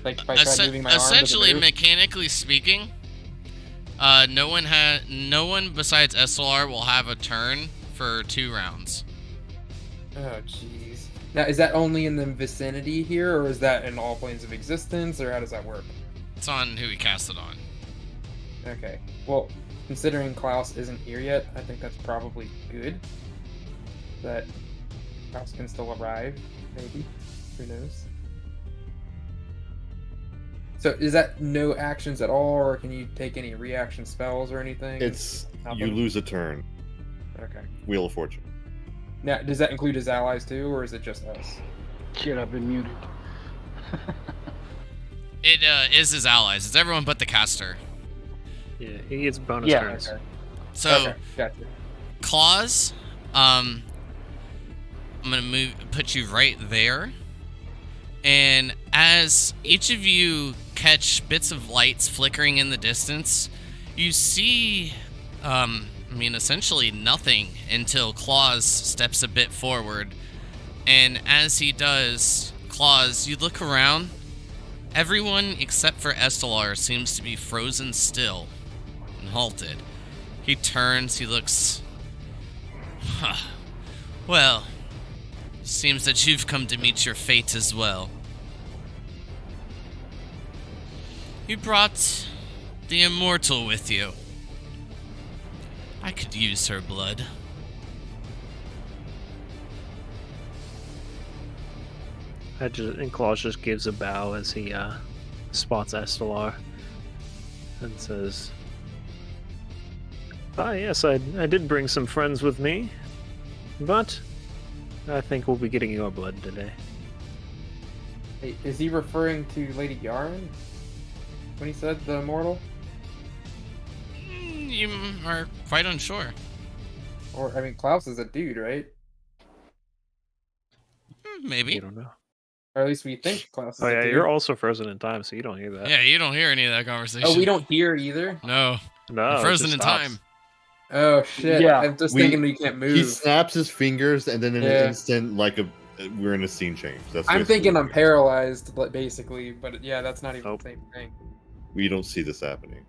Like, if I try moving my arm, does it Essentially, move? mechanically speaking, no one besides SLR will have a turn for 2 rounds. Oh, jeez. Now, is that only in the vicinity here, or is that in all planes of existence, or how does that work? It's on who he cast it on. Okay. Well, considering Klaus isn't here yet, I think that's probably good. That Klaus can still arrive, maybe. Who knows? So, is that no actions at all, or can you take any reaction spells or anything? It's Nothing? you lose a turn. Okay. Wheel of Fortune. Now, does that include his allies too, or is it just us? Shit, I've been muted. It is his allies. It's everyone but the caster. Yeah, he gets bonus Yeah. turns. Okay. So, Okay, gotcha. Claws, I'm gonna put you right there. And as each of you catch bits of lights flickering in the distance, you see, essentially nothing until Claws steps a bit forward. And as he does, Claws, you look around. Everyone except for Estelar seems to be frozen still and halted. He turns, he looks... Well, seems that you've come to meet your fate as well. You brought the immortal with you. I could use her blood. And Claus just gives a bow as he spots Estelar and says, "Ah, yes, I did bring some friends with me, but I think we'll be getting your blood today." Hey, is he referring to Lady Yaren when he said the immortal? You are quite unsure. Or, I mean, Klaus is a dude, right? Maybe. You don't know. Or at least we think Klaus is Oh a yeah, dude. you're also frozen in time, so you don't hear that. Yeah, you don't hear any of that conversation. Oh, we don't hear either? No. No, You're it frozen just in stops. time. Oh, shit. Yeah, I'm just we- thinking we can't move. He snaps his fingers, and then in Yeah. an instant, we're in a scene change. That's I'm basically thinking what I'm we- basically, but yeah, that's not even Nope. the same thing. We don't see this happening.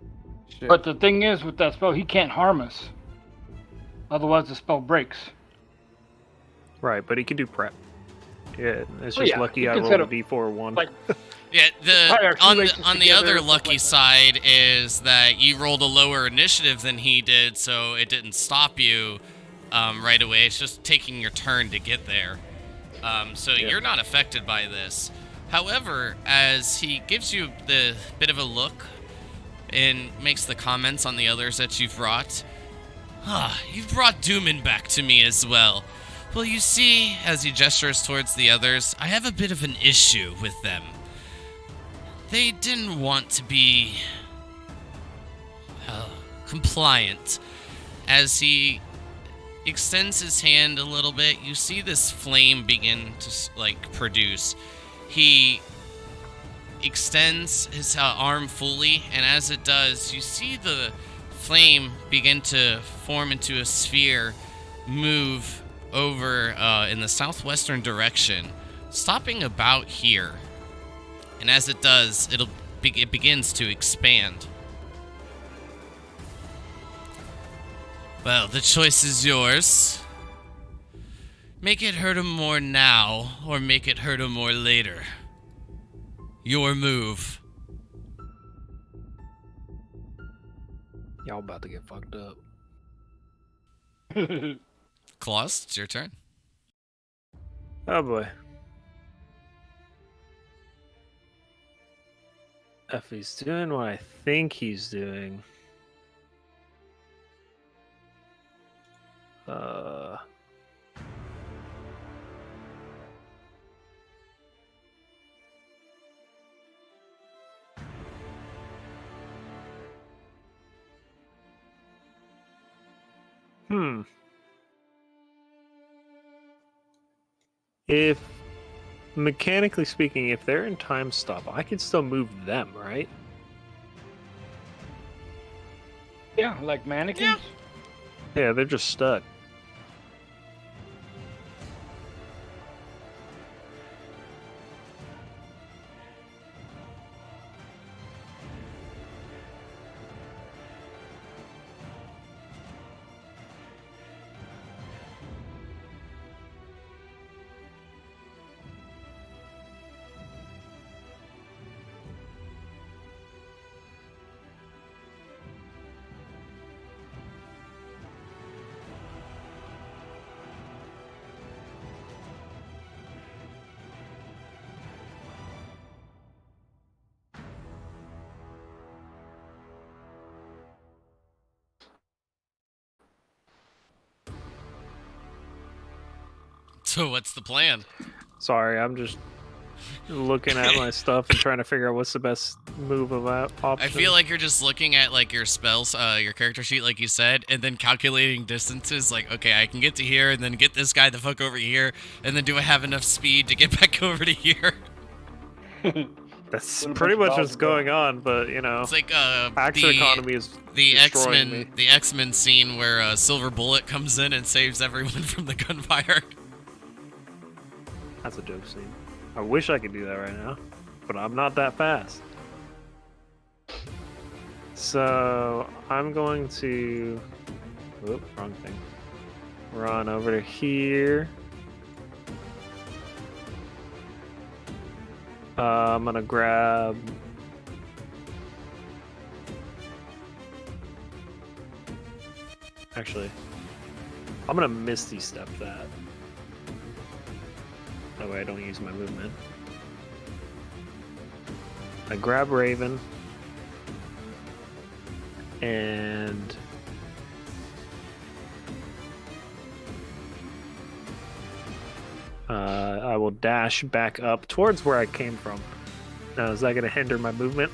Shit. But the thing is, with that spell, he can't harm us. Otherwise, the spell breaks. Right, but he can do prep. Yeah, it's Oh, just yeah, lucky he I can rolled set a up, D4 1. like- Yeah, Tie our on shoelaces the together other and stuff lucky like that. side is that you rolled a lower initiative than he did, so it didn't stop you right away. It's just taking your turn to get there. So you're not affected by this. However, as he gives you the bit of a look, and makes the comments on the others that you've brought. Ah, you've brought Doomin back to me as well. Well, you see, as he gestures towards the others, I have a bit of an issue with them. They didn't want to be compliant. As he extends his hand a little bit, you see this flame begin to produce. He extends his arm fully, and as it does, you see the flame begin to form into a sphere, move over in the southwestern direction, stopping about here. And as it does, it begins to expand. Well, the choice is yours. Make it hurt him more now, or make it hurt him more later. Your move. Y'all about to get fucked up. Claus, it's your turn. Oh boy. If he's doing what I think he's doing. If, mechanically speaking, if they're in time stop, I can still move them, right? Yeah, like mannequins. Yeah, they're just stuck. So what's the plan? Sorry, I'm just looking at my stuff and trying to figure out what's the best move of that option. I feel like you're just looking at like your spells, your character sheet, like you said, and then calculating distances. Like, okay, I can get to here, and then get this guy the fuck over here, and then do I have enough speed to get back over to here? That's pretty much what's going on, but you know, It's like action economy is the destroying me. X-Men scene where Silver Bullet comes in and saves everyone from the gunfire. That's a joke scene. I wish I could do that right now, but I'm not that fast. So I'm going to, whoop, wrong thing. Run over to here. I'm gonna grab. Actually, I'm gonna Misty Step that. That way I don't use my movement. I grab Raven. And I will dash back up towards where I came from. Now, is that going to hinder my movement?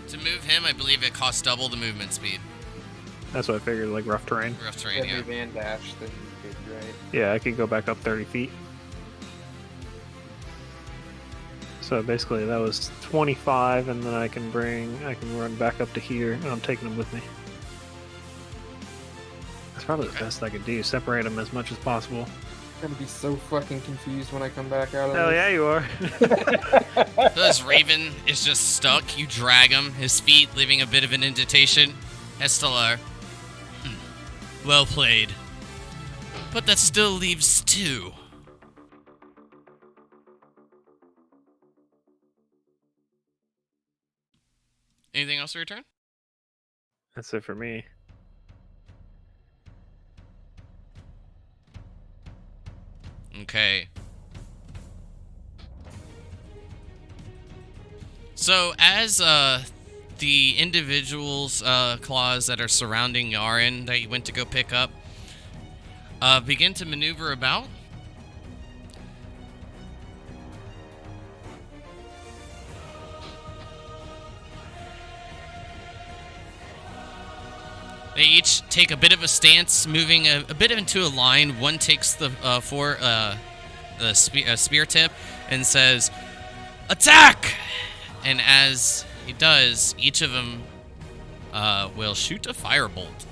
To move him, I believe it costs double the movement speed. That's what I figured, like rough terrain. Rough terrain, yeah. Move and dash, then you could, right? Yeah, I could go back up 30 feet. So basically that was 25, and then I can run back up to here, and I'm taking them with me. That's probably the best I could do, separate them as much as possible. I'm gonna be so fucking confused when I come back out of Hell this. yeah, you are. So this Raven is just stuck. You drag him, his feet leaving a bit of an indentation. Estelar. Well played. But that still leaves two. Anything else for your turn? That's it for me. Okay. So as the individuals claws that are surrounding Yaren that you went to go pick up begin to maneuver about. They each take a bit of a stance, moving a bit into a line. One takes the spear tip and says, "Attack!" And as he does, each of them will shoot a firebolt.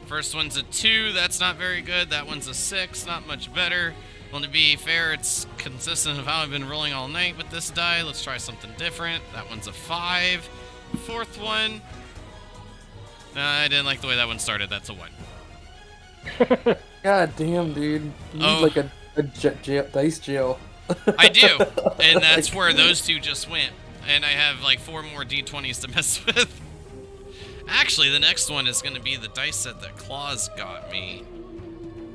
First one's a 2, that's not very good. That one's a 6, not much better. Well, to be fair, it's consistent of how I've been rolling all night with this die. Let's try something different. That one's a 5. Fourth one. I didn't like the way that one started. That's a 1. God damn, dude. You need like a dice jail. I do. And that's where those two just went. And I have like 4 more d20s to mess with. Actually, the next one is going to be the dice set that Claws got me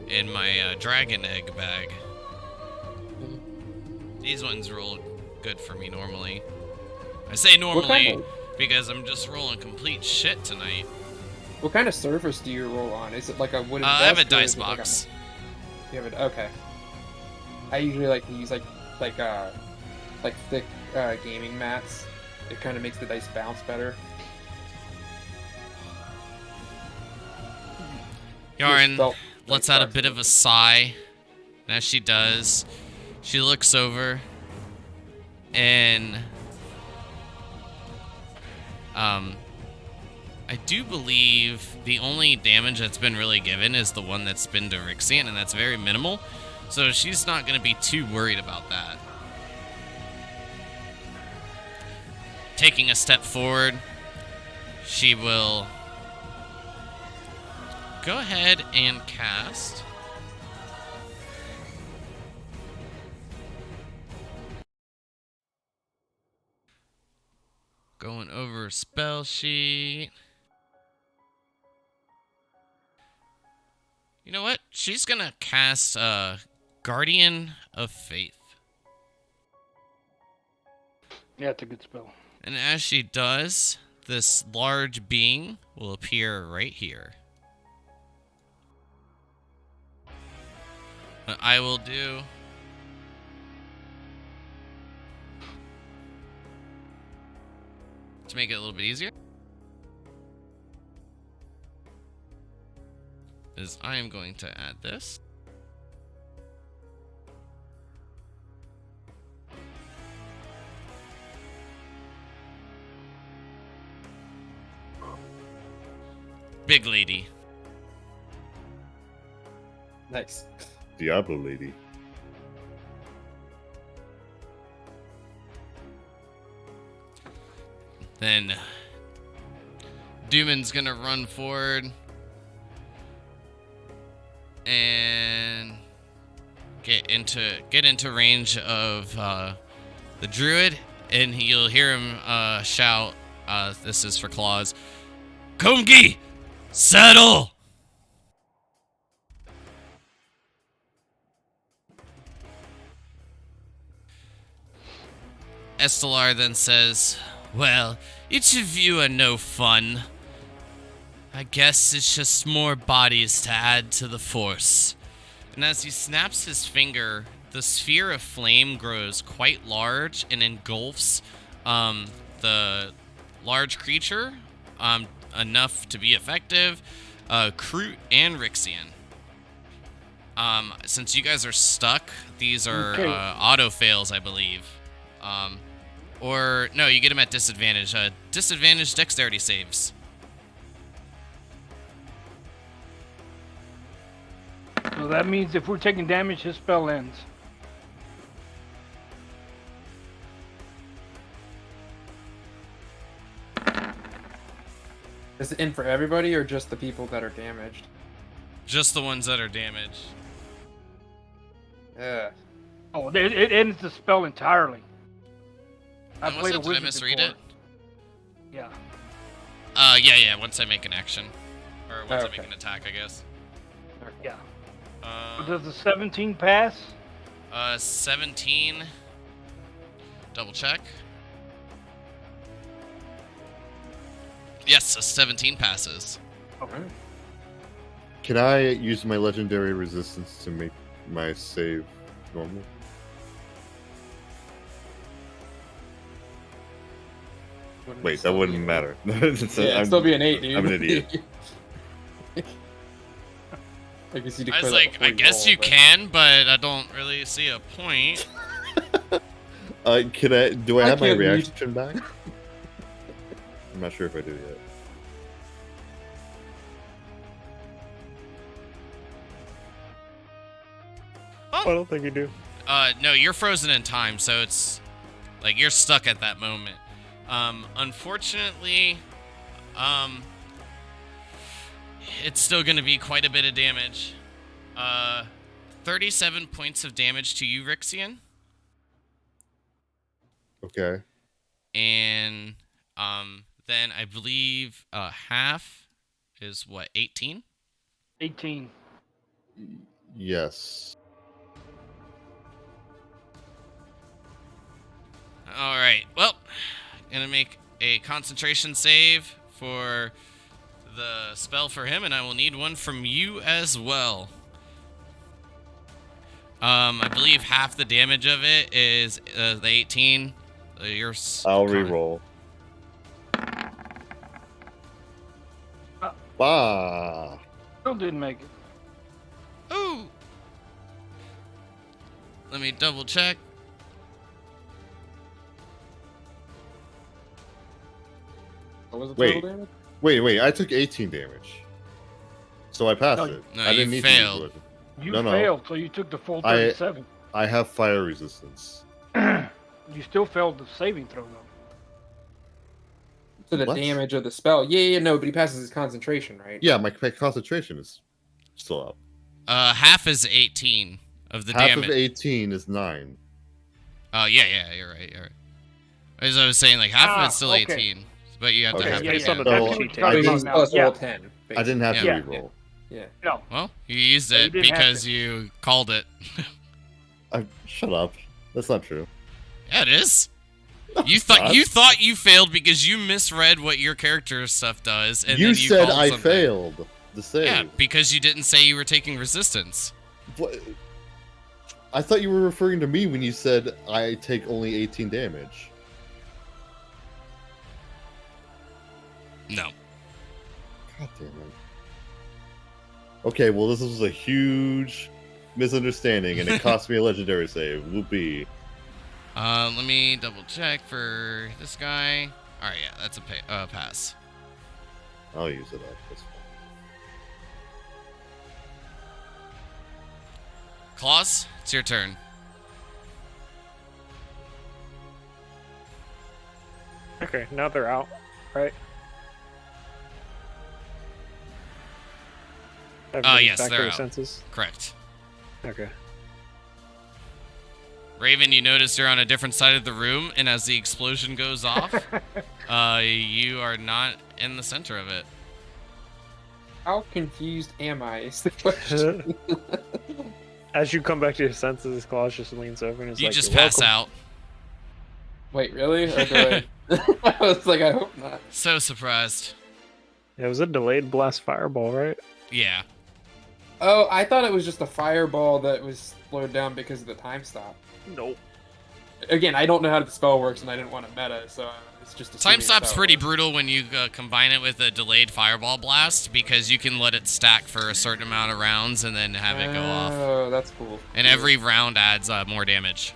in my dragon egg bag. These ones roll good for me normally. I say normally because I'm just rolling complete shit tonight. What kind of surface do you roll on? Is it like a wooden I have a desk, or dice is it like box. You have it. Okay. I usually like to use like thick gaming mats. It kind of makes the dice bounce better. Yaren lets out a bit of a sigh. And as she does, she looks over and I do believe the only damage that's been really given is the one that's been to Rixian, and that's very minimal. So she's not going to be too worried about that. Taking a step forward, she will go ahead and cast going over spell sheet. You know what? She's gonna cast Guardian of Faith. Yeah, it's a good spell. And as she does, this large being will appear right here. What I will do to make it a little bit easier is I am going to add this. Big lady. Nice. Diablo lady. Then Dooman's gonna run forward and get into range of the druid, and you'll hear him shout. This is for Claws. Komgi, settle. Estelar then says, "Well, each of you are no fun. I guess it's just more bodies to add to the force." And as he snaps his finger, the sphere of flame grows quite large and engulfs the large creature enough to be effective, Kroot and Rixian. Since you guys are stuck, these are auto fails, I believe. Or, no, you get them at disadvantage. Disadvantage dexterity saves. So that means if we're taking damage, his spell ends. Is it in for everybody or just the people that are damaged? Just the ones that are damaged. Yeah. Oh, it ends the spell entirely. I And played a did I wizard misread before. it? Yeah. Yeah, once I make an action. Or once I make Okay. an attack, I guess. Yeah. Does the 17 pass? 17. Double check. Yes, a 17 passes. Okay. Can I use my legendary resistance to make my save normal? Wait, that wouldn't matter. It'd still be an 8, dude. I'm an idiot. I guess you I was declare that like, before I guess roll, you but- can, but I don't really see a point. Can I? Do I have my can't read. reaction back? I'm not sure if I do yet. I don't think you do. No, you're frozen in time, so it's like you're stuck at that moment. Unfortunately, it's still going to be quite a bit of damage. 37 points of damage to you, Rixian, Okay. and then I believe half is what, 18? 18. Yes. All right. Well, gonna make a concentration save for the spell for him, and I will need one from you as well. I believe half the damage of it is the 18. I'll re-roll. Bah. Still didn't make it. Ooh. Let me double check. What was the Wait. total damage? Wait. I took 18 damage. So I passed No, it. no, I you didn't need failed. to use it. You No. failed, so you took the full 37. I have fire resistance. You still failed the saving throw, though. So the What? damage of the spell. Yeah, no, but he passes his concentration, right? Yeah, my concentration is still up. Half is 18 of the Half damage. of 18 is 9. Oh, yeah, you're right. As I was saying, like half of it's still okay. 18, but you have Okay, to have yeah, it. yeah. on the So, deck That's sheet what too. you're I talking didn't- about Plus now. roll Yeah. 10. I didn't have Yeah. to re-roll. Yeah. No. Well, you used No, you it didn't have because to. you called it. Shut up. That's not true. Yeah, it is. You It's thought not. you failed because you misread what your character stuff does, and You then said called I something. failed the save. Yeah, because you didn't say you were taking resistance. What? I thought you were referring to me when you said I take only 18 damage. No. God damn it. Okay, well, this was a huge misunderstanding, and it cost me a legendary save. Whoopee. Let me double check for this guy. All right, yeah, that's a pass. I'll use it up. That's fine. Claus, it's your turn. Okay, now they're out, right? Everybody's yes, back to they're their out. senses. Correct. Okay. Raven, you notice you're on a different side of the room, and as the explosion goes off, you are not in the center of it. How confused am I? Is the question. As you come back to your senses, Claus just leans over and is You like, just "You're pass welcome." out. Wait, really? Or do I? I was like, I hope not. So surprised. It was a delayed blast fireball, right? Yeah. Oh, I thought it was just a fireball that was slowed down because of the time stop. Nope. Again, I don't know how the spell works, and I didn't want to meta, so it's just assuming Time that's stop's how it pretty works. brutal when you combine it with a delayed fireball blast because you can let it stack for a certain amount of rounds and then have it go off. Oh, that's cool. And every round adds more damage.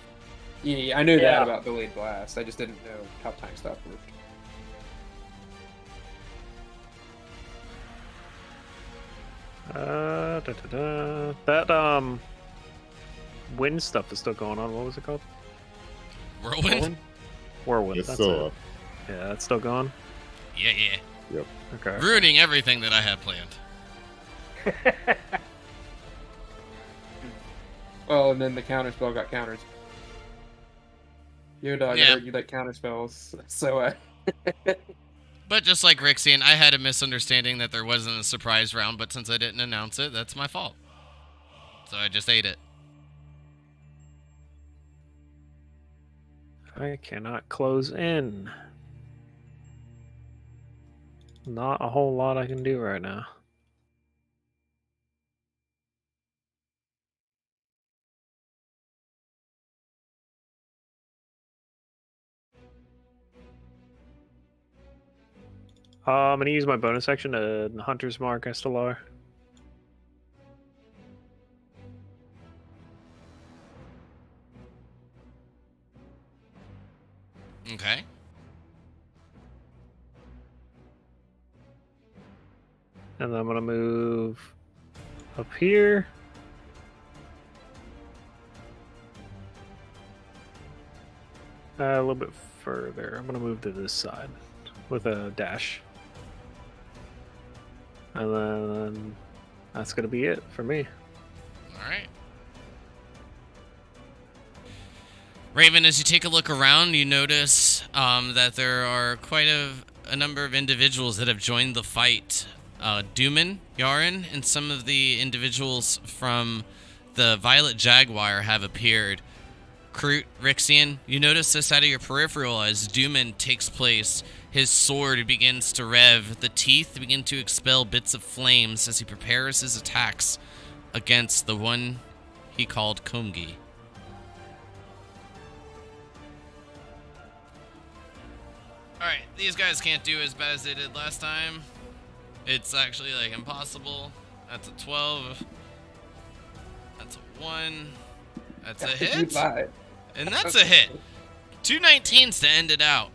Yeah, I knew Yeah. that about delayed blast. I just didn't know how time stop worked. That wind stuff is still going on. What was it called? Whirlwind? Whirlwind. It's that's still it. up. Yeah, that's still going. Yeah. Okay. Ruining everything that I had planned. Well, and then the counter spell got countered. Yo, dog, Yeah. I heard you like counter spells, so But just like Rixian, I had a misunderstanding that there wasn't a surprise round, but since I didn't announce it, that's my fault. So I just ate it. I cannot close in. Not a whole lot I can do right now. I'm gonna use my bonus action to Hunter's Mark Estelar. Okay. And then I'm gonna move up here. A little bit further. I'm gonna move to this side with a dash. And then that's gonna be it for me. All right. Raven, as you take a look around, you notice that there are quite a number of individuals that have joined the fight. Dooman, Yaren, and some of the individuals from the Violet Jaguar have appeared. Kroot, Rixian, you notice this out of your peripheral as Dooman takes place. His sword begins to rev. The teeth begin to expel bits of flames as he prepares his attacks against the one he called Komgi. Alright, these guys can't do as bad as they did last time. It's actually like impossible. That's a 12. That's a 1. That's a hit. And that's a hit. 2 19s to end it out.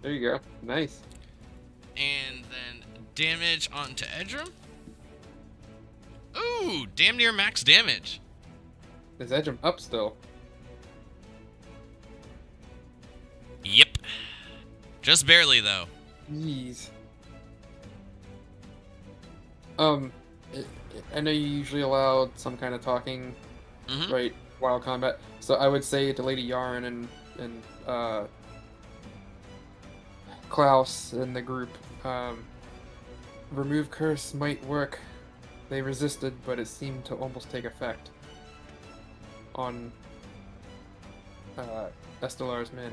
There you go. Nice. And then damage onto Edrum. Ooh, damn near max damage. Is Edrum up still? Yep. Just barely, though. Jeez. I know you usually allow some kind of talking, right, while combat. So I would say to Lady Yaren and Klaus in the group, remove curse might work. They resisted, but it seemed to almost take effect on Estelar's men.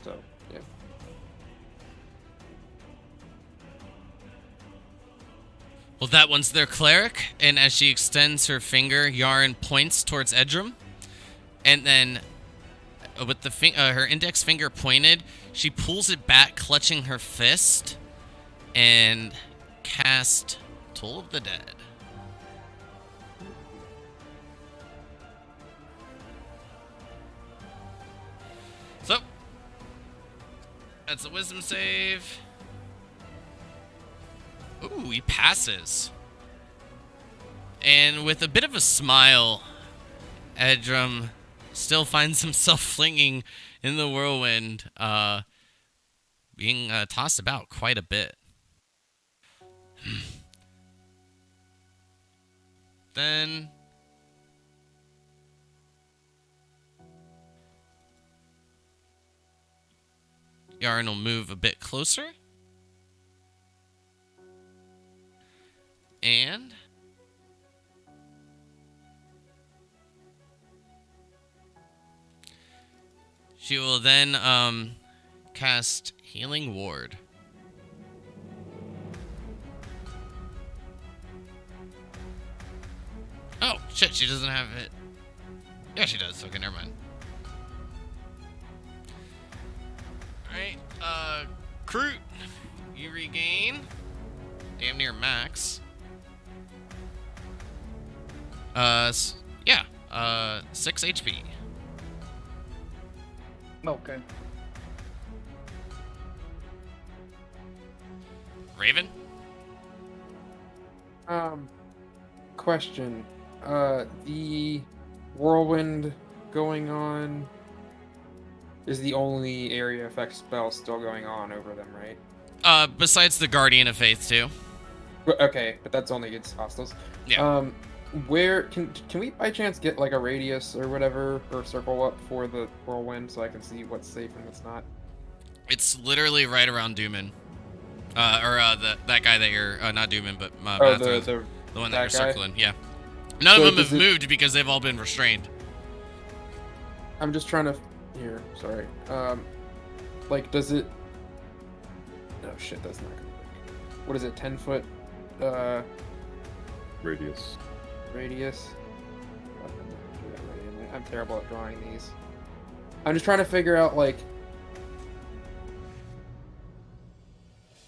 So, yeah. Well, that one's their cleric, and as she extends her finger, Yaren points towards Edrum, and then with the her index finger pointed, she pulls it back, clutching her fist, and cast Toll of the Dead. So, that's a wisdom save. Ooh, he passes. And with a bit of a smile, Edrum still finds himself flinging in the whirlwind, being tossed about quite a bit. Then Yaren will move a bit closer. And she will then cast Healing Ward. Oh, shit, she doesn't have it. Yeah, she does. Okay, never mind. Alright, Kroot, you regain damn near max. 6 HP. Okay. Raven? Question. The whirlwind going on is the only area effect spell still going on over them, right? Besides the Guardian of Faith, too. Okay, but that's only against hostiles. Yeah. Where can we by chance get like a radius or whatever, or circle up for the whirlwind so I can see what's safe and what's not? It's literally right around Dooman. That guy that you're not Dooman, but Oh, Mathra, the the one that that you're guy? circling. Yeah. None So of them does have it- moved because they've all been restrained. I'm just trying to here. Sorry. Like, does it? Oh shit, that's not gonna work. What is it? 10-foot Radius. radius. I'm terrible at drawing these. I'm just trying to figure out like.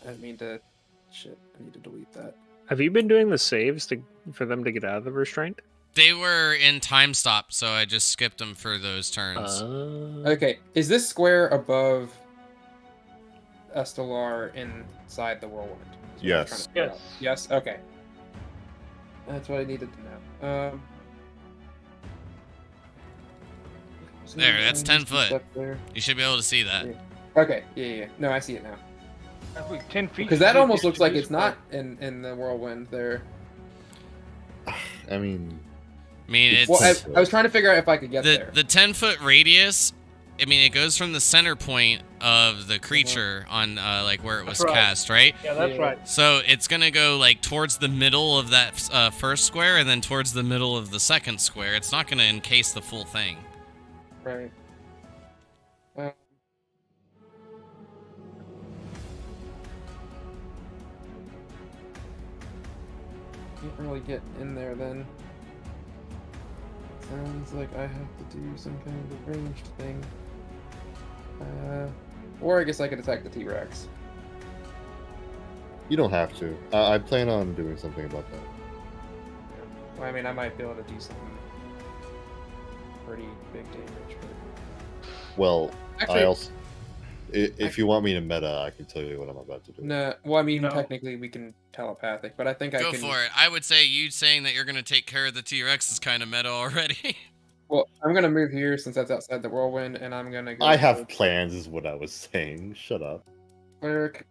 I didn't mean to. Shit, I need to delete that. Have you been doing the saves for them to get out of the restraint? They were in time stop, so I just skipped them for those turns. Okay, is this square above Estelar inside the whirlwind? That's what I'm Yes. trying to figure out. Yes. Yes. Okay. That's what I needed to know. There, that's 10 some foot. stuff there. You should be able to see that. Yeah. Okay. Yeah. No, I see it now. That's like 10 feet. Because that should be- almost looks should like be it's square. not in the whirlwind there. I mean, I mean, it's Well, I was trying to figure out if I could get there. the 10-foot radius. I mean, it goes from the center point of the creature on like where it was That's right. cast, right? Yeah, that's Yeah. right. So it's gonna go like towards the middle of that first square, and then towards the middle of the second square. It's not gonna encase the full thing. Right. Can't really get in there then. Sounds like I have to do some kind of ranged thing. Or I guess I could attack the T-Rex. you don't have to. I plan on doing something about that. Well, I mean, I might be able to do some pretty big damage. Well, But... Actually, I also, if you want me to meta, I can tell you what I'm about to do. no. Well, I mean, No. technically we can telepathic, but I think I Go can. for it. I would say you saying that you're gonna take care of the T-Rex is kind of meta already. Well, I'm gonna move here since that's outside the whirlwind, and I'm gonna go. I have plans, is what I was saying. Shut up. Cleric.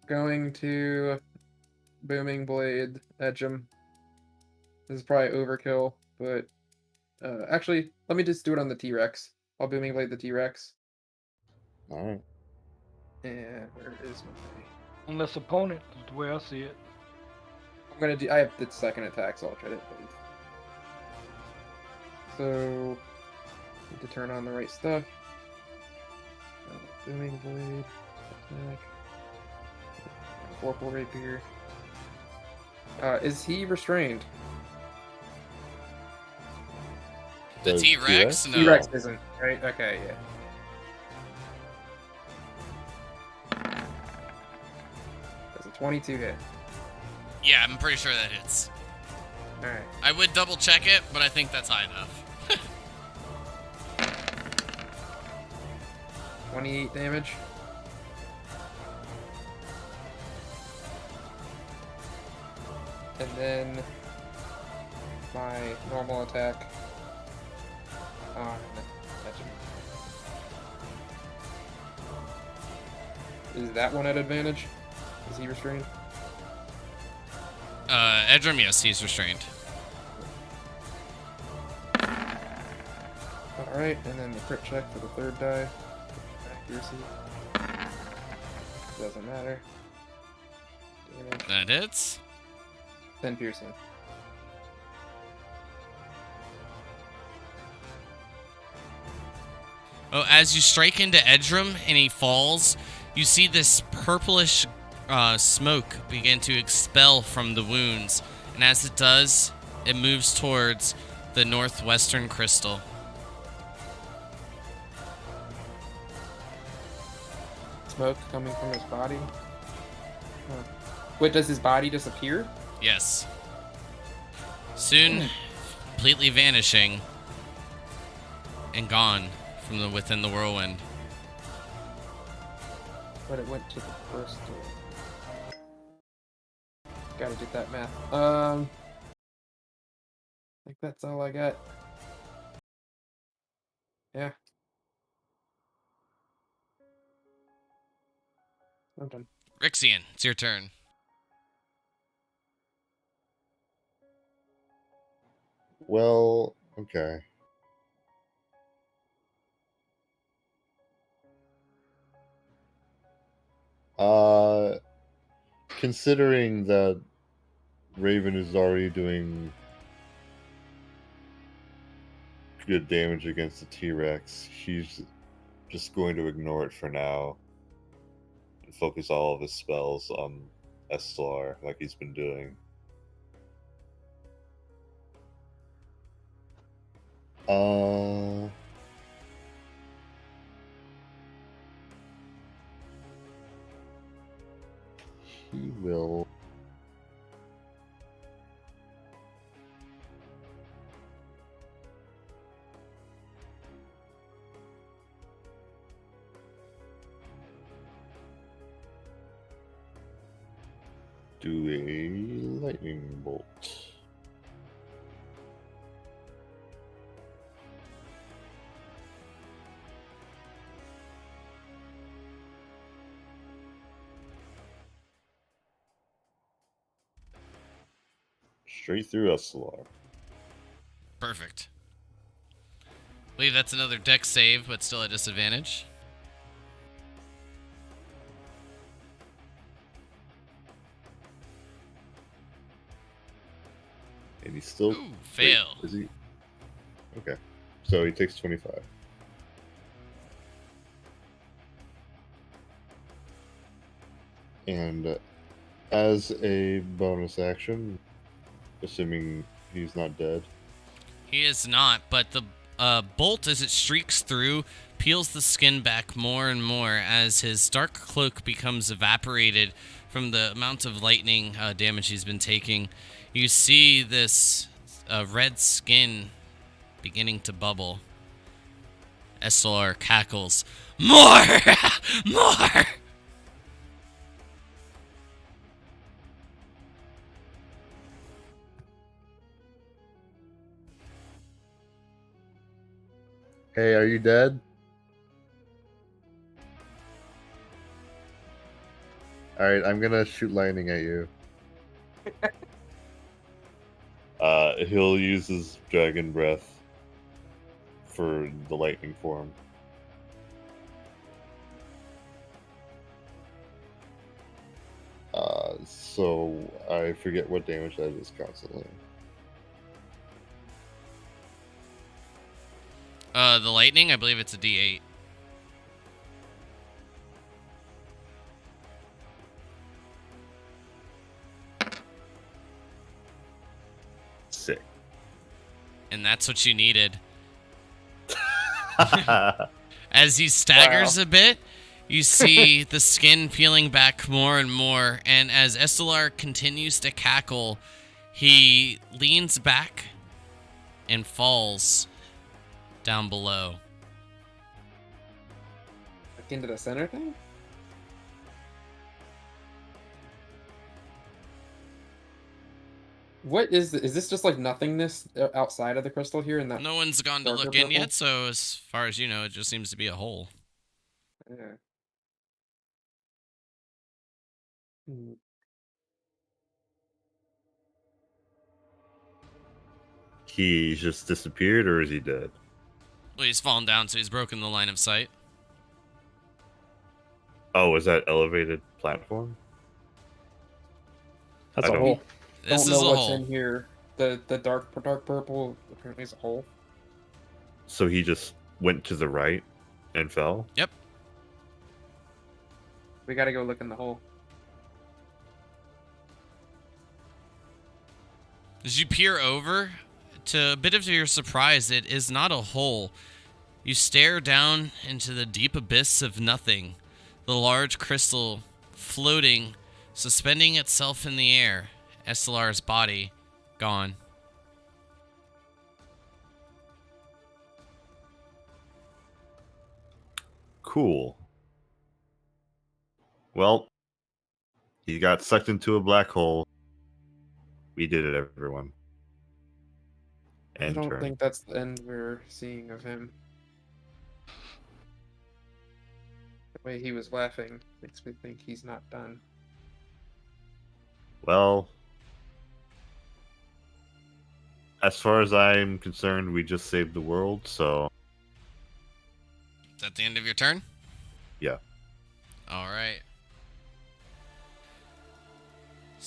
Going to booming blade edge him. This is probably overkill, but actually, let me just do it on the T-Rex. I'll booming blade the T-Rex. All right. And where is my? Unless opponent is the way I see it. I'm gonna do. I have the second attack, so I'll try to. So need to turn on the right stuff. Booming blade attack. Vorpal rapier. Is he restrained? The The T-Rex? T-Rex? No. T-Rex isn't, right? Okay, yeah. That's a 22 hit. Yeah, I'm pretty sure that hits. Alright. I would double check it, but I think that's high enough. 28 damage. And then my normal attack on Edgem. Is that one at advantage? Is he restrained? Edrum, yes, he's restrained. Alright, and then the crit check for the third die. Accuracy. Doesn't matter. Damage. That hits. 10 piercing. Oh, as you strike into Edrum and he falls, you see this purplish smoke begin to expel from the wounds. And as it does, it moves towards the northwestern crystal. Smoke coming from his body. Huh. Wait, does his body disappear? Yes. Soon, completely vanishing and gone from within the whirlwind. But it went to the first door. Gotta do that math. I think that's all I got. Yeah. I'm done. Rixian, it's your turn. Well, okay. Considering that Raven is already doing good damage against the T-Rex, he's just going to ignore it for now and focus all of his spells on Estelar like he's been doing. He will do a lightning bolt. Straight through Estelar. Perfect. I believe that's another dex save, but still at disadvantage. And he's still... Ooh, fail. Wait, is he? Okay. So he takes 25. And as a bonus action, assuming he's not dead, He is not, but the bolt, as it streaks through, peels the skin back more and more as his dark cloak becomes evaporated from the amount of lightning damage he's been taking. You see this red skin beginning to bubble. Estelar cackles. More! More! hey, are you dead? Alright, I'm gonna shoot lightning at you. He'll use his dragon breath for the lightning form. So I forget what damage that is constantly. The lightning, I believe it's a D8. Sick. And that's what you needed. As he staggers a bit, you see the skin peeling back more and more, and as Estelar continues to cackle, he leans back and falls down below. Like into the center thing? What is this just like nothingness outside of the crystal here in that? No one's gone to darker look in purple? yet, so as far as you know, it just seems to be a hole. Yeah. Hmm. He just disappeared, or is he dead? Well, he's fallen down, so he's broken the line of sight. Oh, is that elevated platform? That's I a don't- hole. This Don't is know a what's hole. in here. The dark purple apparently is a hole. So he just went to the right and fell? Yep. We gotta go look in the hole. As you peer over, to a bit of your surprise, it is not a hole. You stare down into the deep abyss of nothing, the large crystal floating, suspending itself in the air, Estelar's body gone. Cool. Well, he got sucked into a black hole. We did it, everyone. I don't Turn. think that's the end we're seeing of him. The way he was laughing makes me think he's not done. Well, as far as I'm concerned, we just saved the world, so Is that the end of your turn? yeah. All right.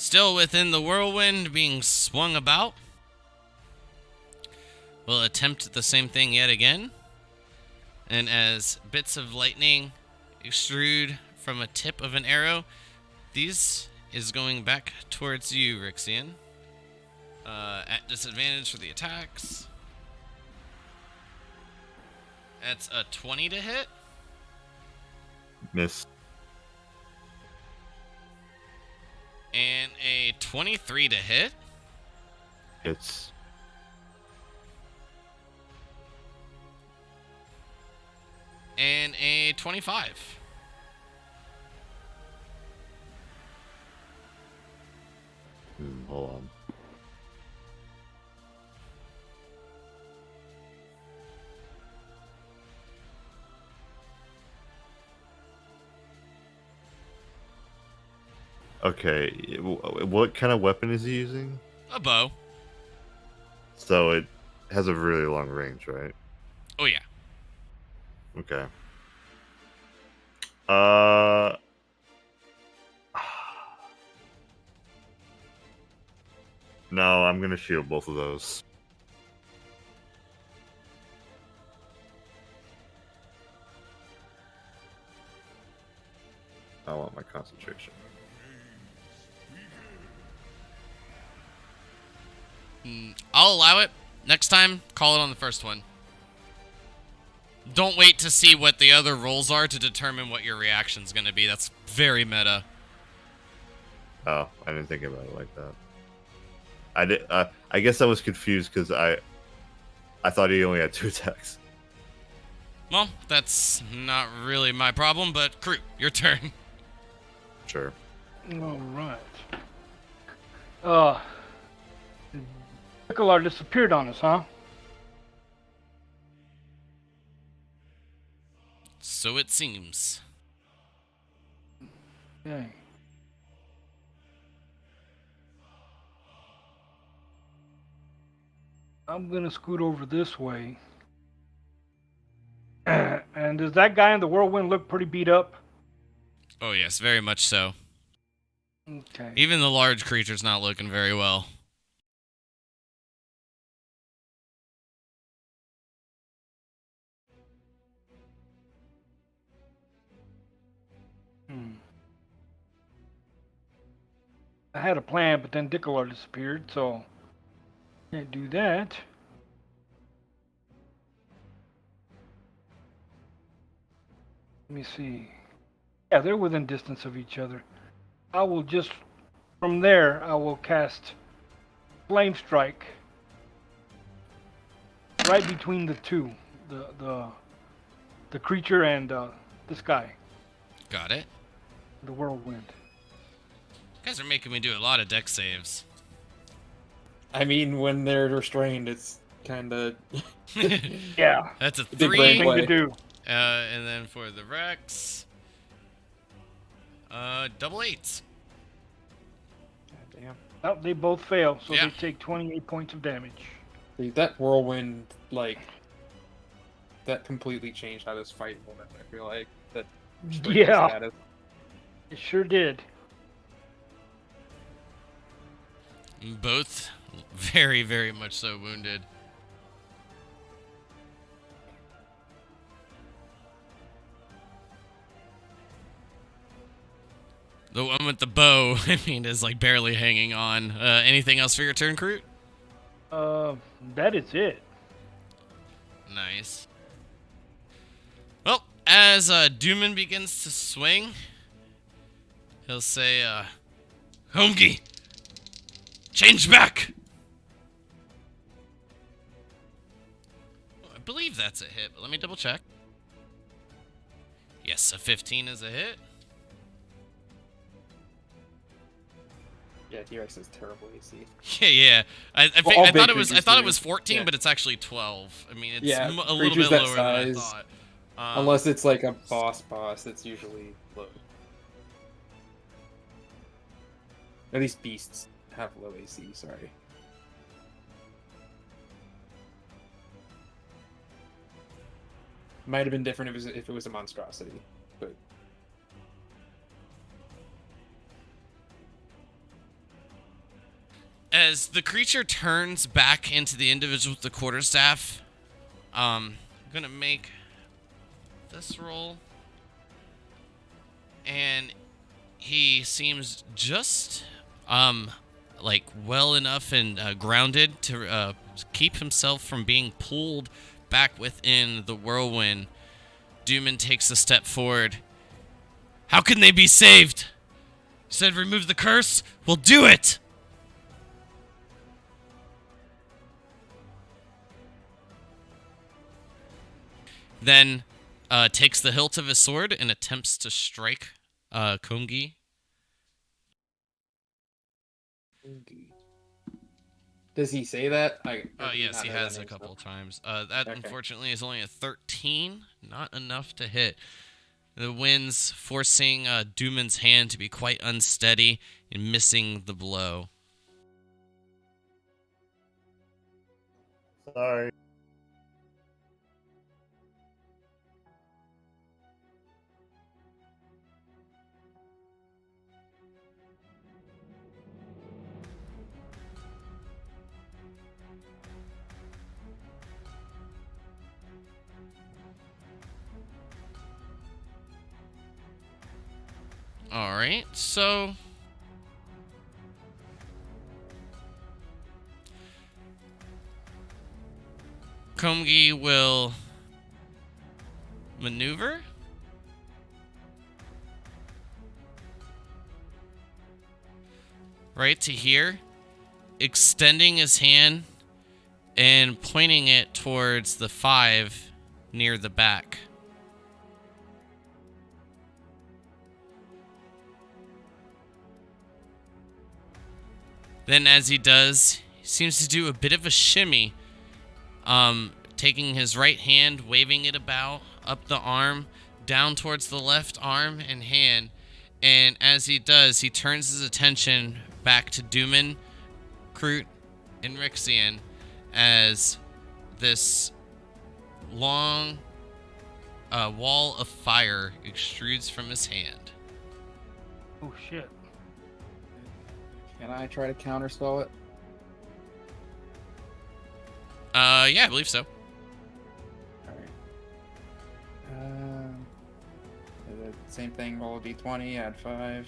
still within the whirlwind being swung about, will attempt the same thing yet again. And as bits of lightning extrude from a tip of an arrow, these is going back towards you, Rixian. At disadvantage for the attacks. That's a 20 to hit. Miss. And a 23 to hit. It's And a 25. hold on. Okay, what kind of weapon is he using? A bow. So it has a really long range, right? Oh, yeah. Okay. No, I'm gonna shield both of those. I want my concentration. I'll allow it. Next time, call it on the first one. Don't wait to see what the other rolls are to determine what your reaction's going to be. That's very meta. Oh, I didn't think about it like that. I did. I guess I was confused because I thought he only had 2 attacks. Well, that's not really my problem, but Crew, your turn. Sure. All right. Nicolar disappeared on us, huh? So it seems. Okay. I'm gonna scoot over this way. And does that guy in the whirlwind look pretty beat up? Oh, yes, very much so. Okay. Even the large creature's not looking very well. I had a plan, but then Nicolar disappeared, so can't do that. Let me see. Yeah, they're within distance of each other. I will just, from there, I will cast Flame Strike right between the two, the creature and this guy, Got it. the whirlwind. You guys are making me do a lot of deck saves. I mean, when they're restrained, it's kind of Yeah, That's a Big brain 3. thing play. to do. And then for the Rex, double 8s. damn. Oh, they both fail, so Yeah. they take 28 points of damage. Dude, that whirlwind, like, that completely changed how this fight went. I feel like that. restraining Yeah. status. It sure did. Both very, very much so wounded. The one with the bow, I mean, is like barely hanging on. Anything else for your turn, Crew? That is it. Nice. Well, as Dooman begins to swing, he'll say, Homegi, change back! I believe that's a hit, but let me double check. Yes, a 15 is a hit. Yeah, T-Rex is terrible AC. Yeah. I Well, all thought big it was creatures it do. was 14, Yeah. but it's actually 12. I mean, it's Yeah, a little creatures bit that lower than I size, thought. Unless it's like a boss, it's usually low. At least beasts have low AC, sorry. Might have been different if it was a monstrosity, but As the creature turns back into the individual with the quarterstaff, I'm gonna make this roll, and he seems just like well enough and grounded to keep himself from being pulled back within the whirlwind. Dooman takes a step forward. How can they be saved? You said remove the curse? We'll do it! Then takes the hilt of his sword and attempts to strike Kongi. Does he say that? Yes, he has a couple times. That Okay. unfortunately is only a 13, not enough to hit. The winds forcing Dooman's hand to be quite unsteady and missing the blow. Sorry. Alright, so Komgi will maneuver. Right to here, extending his hand and pointing it towards the 5 near the back. Then as he does, he seems to do a bit of a shimmy, taking his right hand, waving it about, up the arm, down towards the left arm and hand. And as he does, he turns his attention back to Dooman, Kroot, and Rixian as this long wall of fire extrudes from his hand. Oh shit. Can I try to counterspell it? Yeah, I believe so. Alright. Same thing, roll a d20, add 5.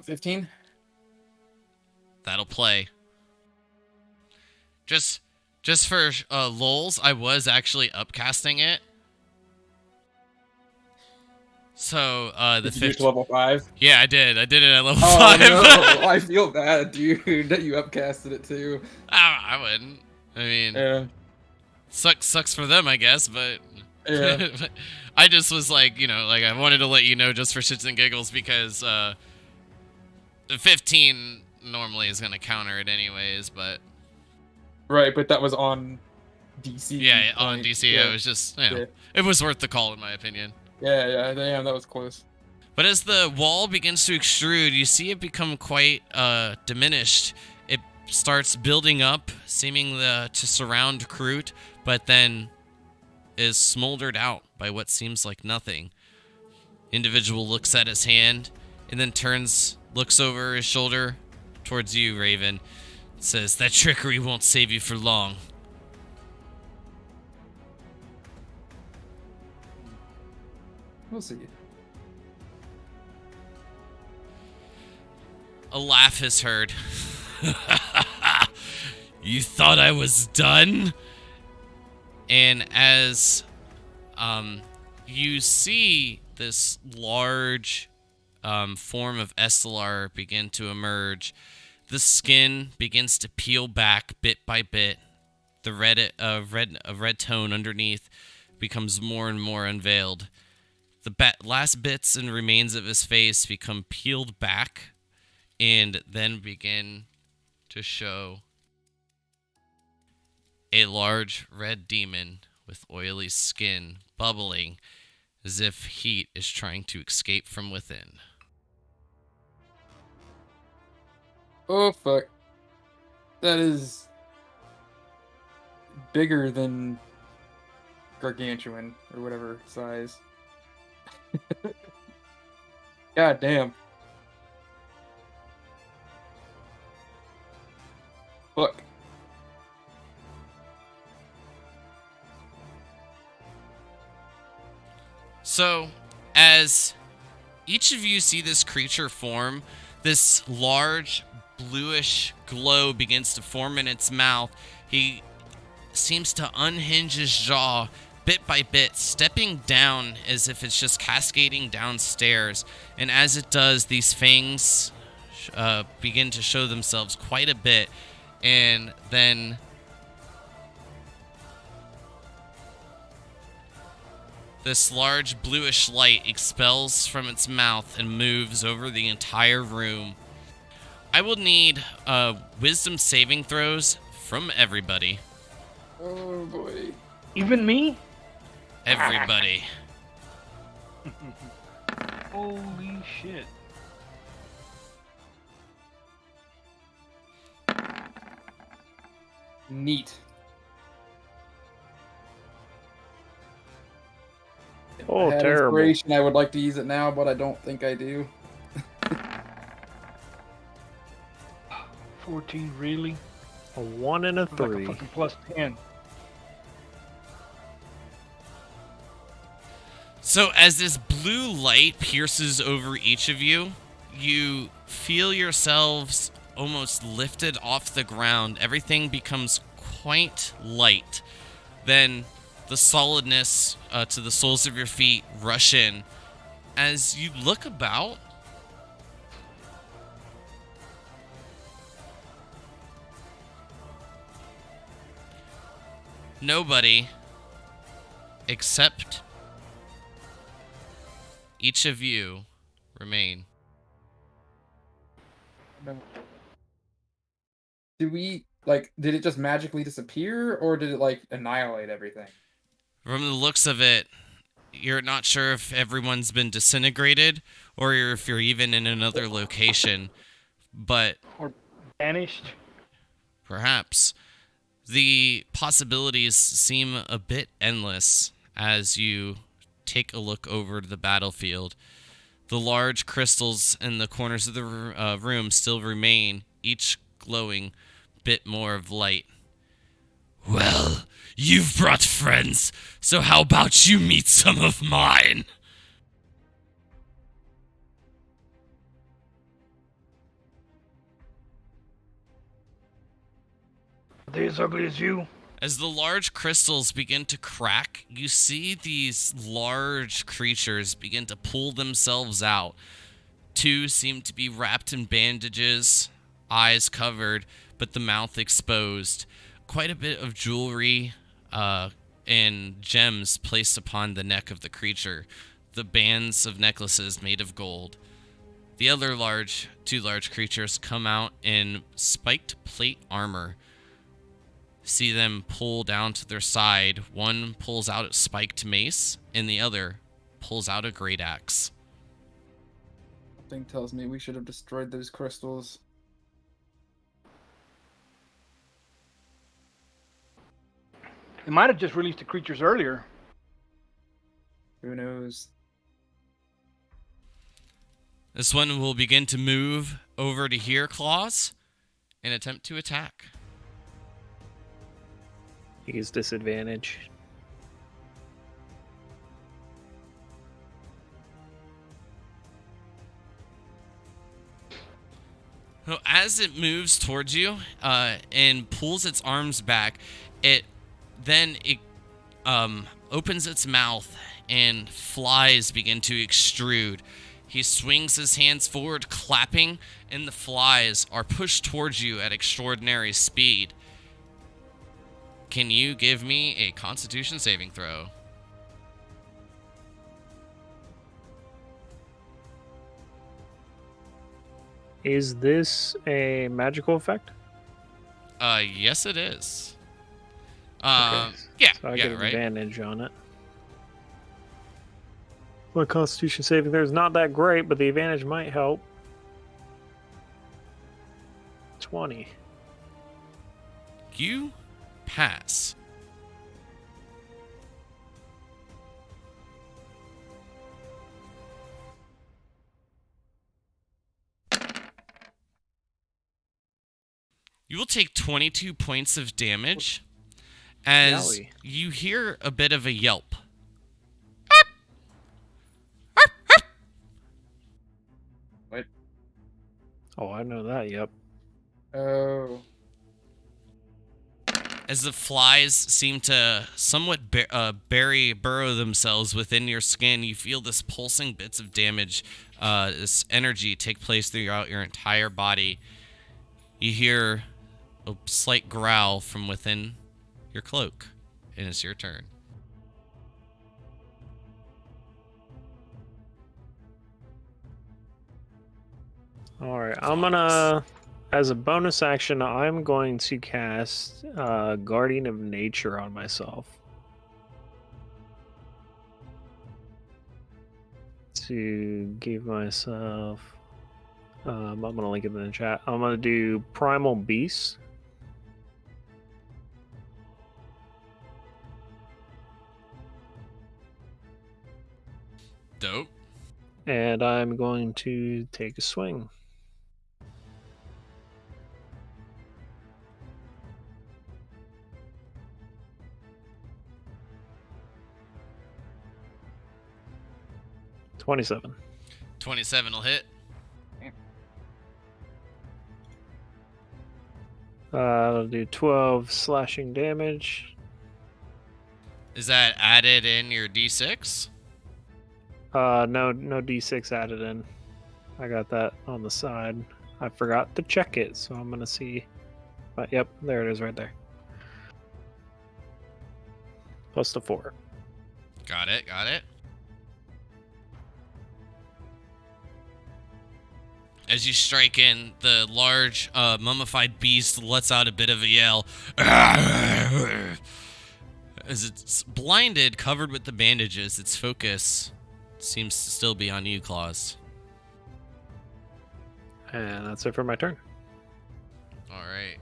15? That'll play. Just for lulz, I was actually upcasting it. So the Did you do it to level 5? Yeah, I did. I did it at level Oh 5. no, I feel bad, dude, that you upcasted it too. I wouldn't. I mean, Yeah. sucks for them, I guess, but Yeah. I just was like, like I wanted to let you know just for shits and giggles because the 15 normally is gonna counter it anyways, but Right, but that was on DC. yeah, on right? DC, Yeah. it was just Yeah. it was worth the call in my opinion. Yeah, damn, that was close. But as the wall begins to extrude, you see it become quite diminished. It starts building up, seeming to surround Kroot, but then is smoldered out by what seems like nothing. Individual looks at his hand, and then looks over his shoulder towards you, Raven. Says, that trickery won't save you for long. We'll see. A laugh is heard. You thought I was done? And as you see this large form of Estelar begin to emerge, the skin begins to peel back bit by bit. The red tone underneath becomes more and more unveiled. The last bits and remains of his face become peeled back and then begin to show a large red demon with oily skin bubbling as if heat is trying to escape from within. Oh fuck. That is bigger than gargantuan or whatever size. God damn. So, as each of you see this creature form, this large bluish glow begins to form in its mouth. He seems to unhinge his jaw bit by bit, stepping down as if it's just cascading downstairs. And as it does, these fangs begin to show themselves quite a bit. And then this large bluish light expels from its mouth and moves over the entire room. I will need wisdom saving throws from everybody. Oh boy. Even me? Everybody. Holy shit. Neat. If Oh, I had terrible. inspiration, I would like to use it now, but I don't think I do. 14, really? A 1 and a Sounds like 3. a fucking plus 10. So as this blue light pierces over each of you, you feel yourselves almost lifted off the ground. Everything becomes quite light. Then the solidness to the soles of your feet rush in. As you look about, nobody except each of you remain. Did it just magically disappear, or did it, like, annihilate everything? From the looks of it, you're not sure if everyone's been disintegrated or if you're even in another location, but Or vanished. perhaps the possibilities seem a bit endless as you take a look over the battlefield. The large crystals in the corners of the room still remain, each glowing bit more of light. Well, you've brought friends, so how about you meet some of mine? Are they as ugly as you? As the large crystals begin to crack, you see these large creatures begin to pull themselves out. Two seem to be wrapped in bandages, eyes covered, but the mouth exposed. Quite a bit of jewelry and gems placed upon the neck of the creature. The bands of necklaces made of gold. The other two large creatures come out in spiked plate armor. See them pull down to their side. One pulls out a spiked mace, and the other pulls out a great axe. Something tells me we should have destroyed those crystals. They might have just released the creatures earlier. Who knows? This one will begin to move over to here, Claws, and attempt to attack. Use disadvantage. So as it moves towards you and pulls its arms back, it opens its mouth and flies begin to extrude. He swings his hands forward, clapping, and the flies are pushed towards you at extraordinary speed. Can you give me a Constitution saving throw? Is this a magical effect? Yes, it is. Okay. Yeah, So I yeah, get right. advantage on it. My Constitution saving throw is not that great, but the advantage might help. 20. You pass. You will take 22 points of damage as Yowie. you hear a bit of a yelp. Wait. Oh, I know that. Yep. Oh. As the flies seem to somewhat burrow themselves within your skin, you feel this pulsing bits of damage, this energy take place throughout your entire body. You hear a slight growl from within your cloak, and it's your turn. All right, I'm gonna, as a bonus action, I'm going to cast Guardian of Nature on myself to give myself. I'm gonna link it in the chat. I'm gonna do Primal Beast. Dope. And I'm going to take a swing. $27. 27 will hit. I'll do 12 slashing damage. Is that added in your d6? No d6 added in. I got that on the side. I forgot to check it, so I'm gonna see. But yep, there it is right there. Plus the 4. Got it, got it. As you strike in, the large, mummified beast lets out a bit of a yell. As it's blinded, covered with the bandages, its focus seems to still be on you, Claus. And that's it for my turn. All right.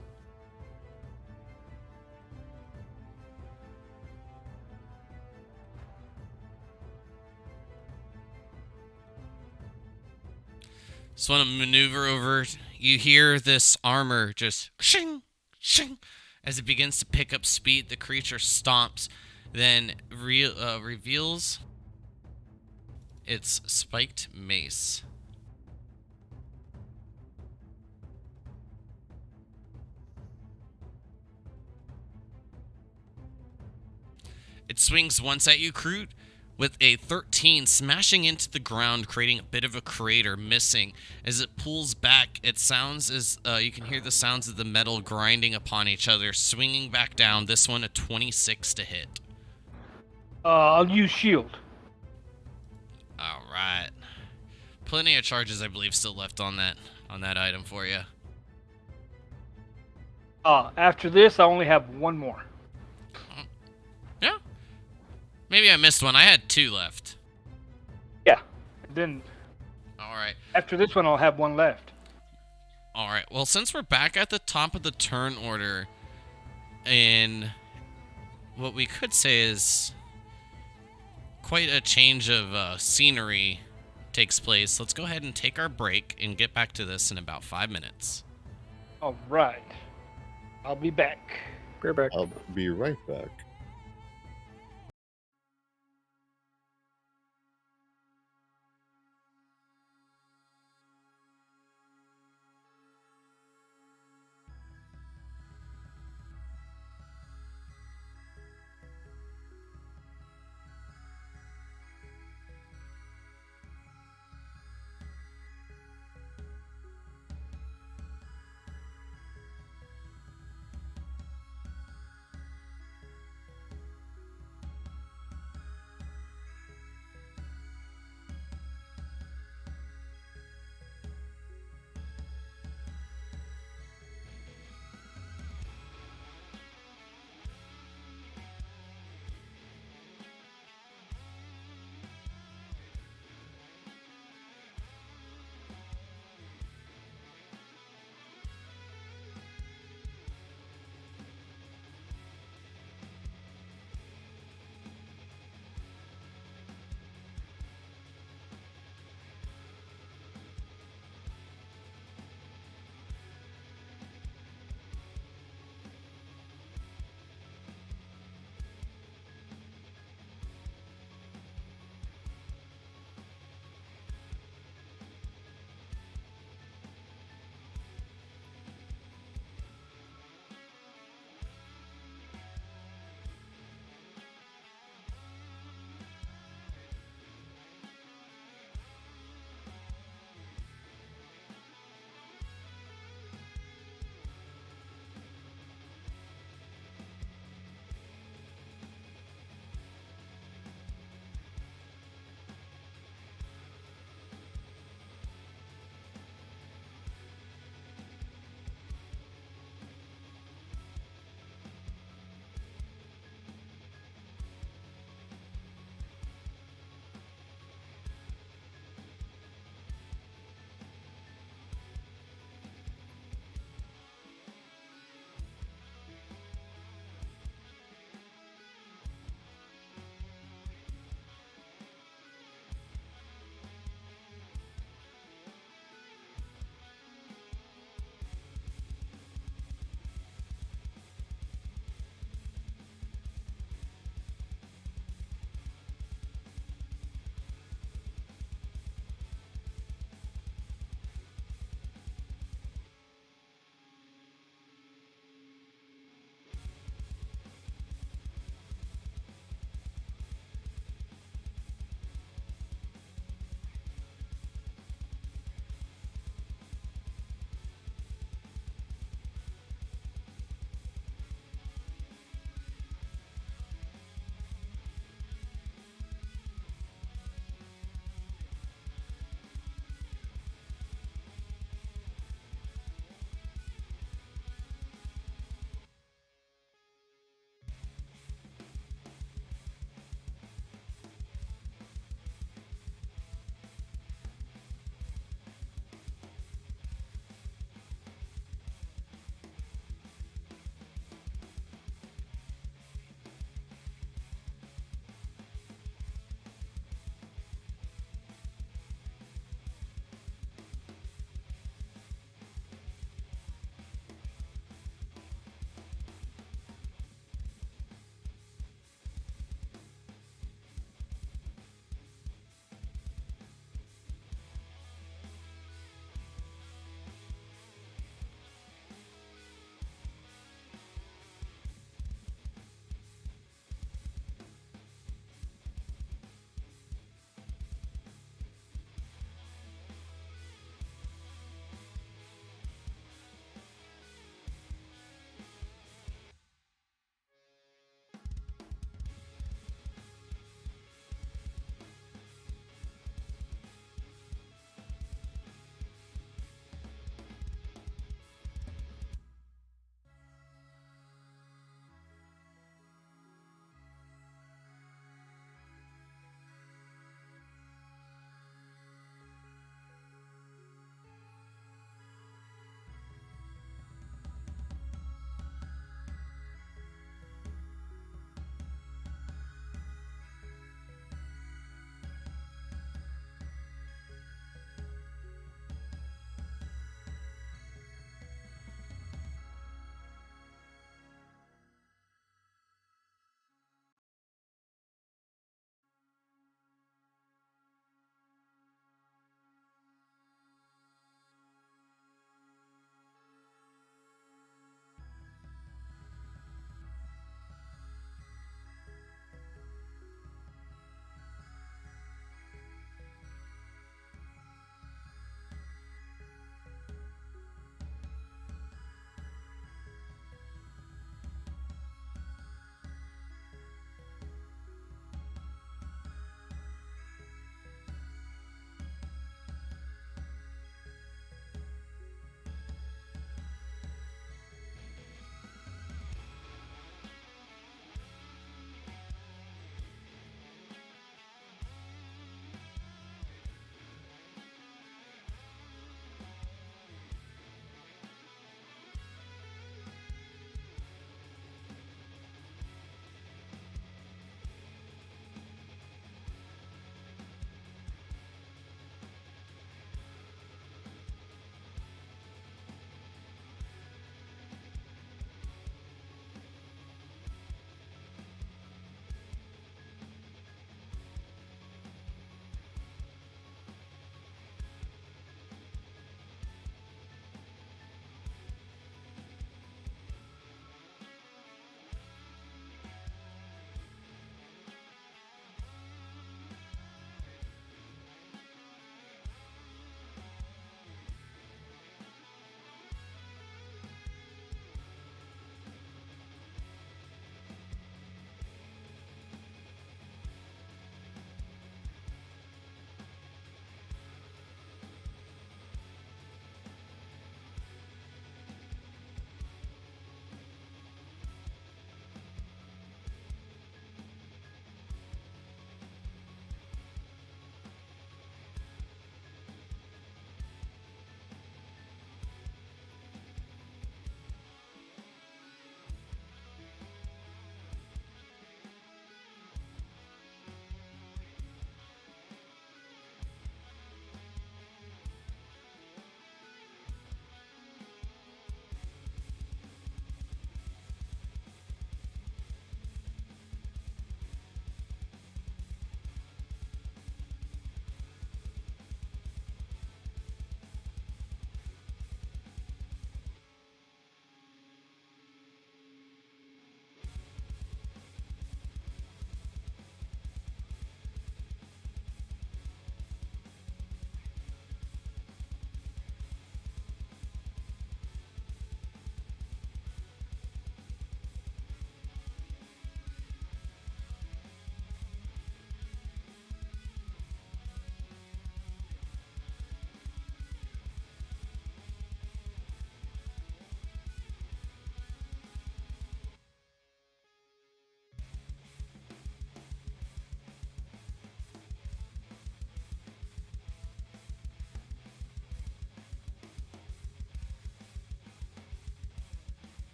Just want to maneuver over. You hear this armor just shing, shing. As it begins to pick up speed, the creature stomps, then reveals its spiked mace. It swings once at you, Kroot, with a 13 smashing into the ground, creating a bit of a crater, missing. As it pulls back, it sounds as you can hear the sounds of the metal grinding upon each other, swinging back down. This one a 26 to hit. I'll use shield. All right. Plenty of charges, I believe, still left on that item for you. After this, I only have one more. Yeah. Maybe I missed one. I had 2 left. Yeah. And then All right. after this one, I'll have one left. All right. Well, since we're back at the top of the turn order, and what we could say is quite a change of scenery takes place, let's go ahead and take our break and get back to this in about 5 minutes. All right. I'll be back. We're back. I'll be right back.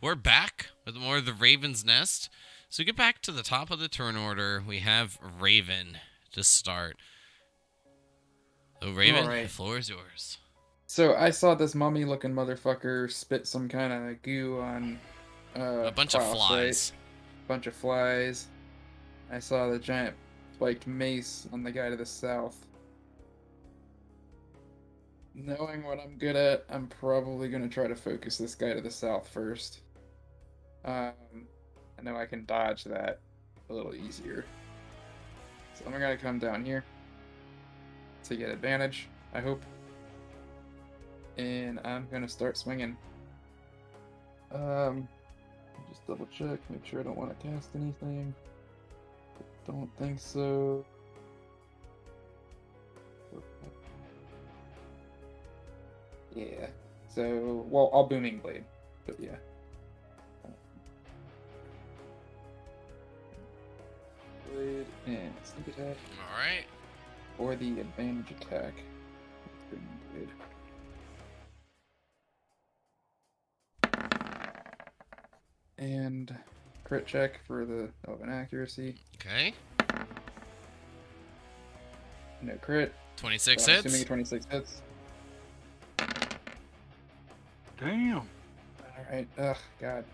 We're back with more of the Raven's Nest. So get back to the top of the turn order. We have Raven to start. So Raven, Alright. the floor is yours. So I saw this mummy-looking motherfucker spit some kind of goo on A bunch of Klaus, flies. right? Bunch of flies. I saw the giant spiked mace on the guy to the south. Knowing what I'm good at, I'm probably gonna try to focus this guy to the south first. I know I can dodge that a little easier. So I'm gonna come down here to get advantage, I hope. And I'm gonna start swinging. Just double check, make sure I don't want to cast anything. Don't think so. Yeah. So, well, I'll booming blade, but yeah. Blade and sneak attack, All right. or the advantage attack. Booming blade. And crit check for the elven accuracy. Okay. No crit. 26 So I'm hits. assuming 26 hits. Damn. Alright, ugh, god.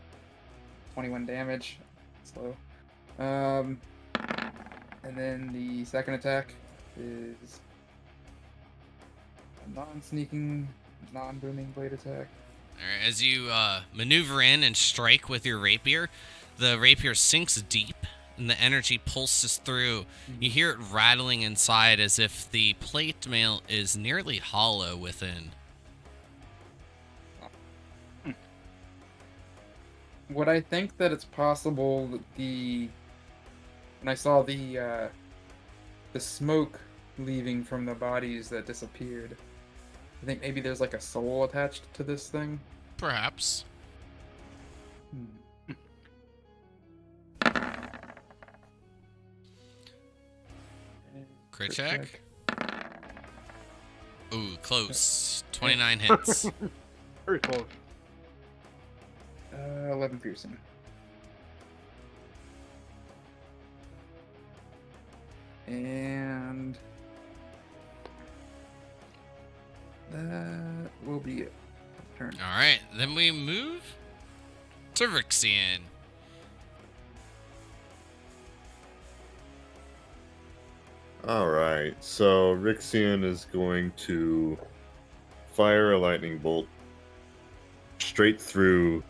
21 damage. Slow. And then the second attack is a non-sneaking, non-booming blade attack. All right, as you maneuver in and strike with your rapier, the rapier sinks deep and the energy pulses through. You hear it rattling inside as if the plate mail is nearly hollow within. Would I think that it's possible that when I saw the smoke leaving from the bodies that disappeared, I think maybe there's like a soul attached to this thing? Perhaps. Crit check. Ooh, close. 29 hits. Very close. 11 piercing. And that will be it. Turn. All right, then we move to Rixian. All right, so Rixian is going to fire a lightning bolt straight through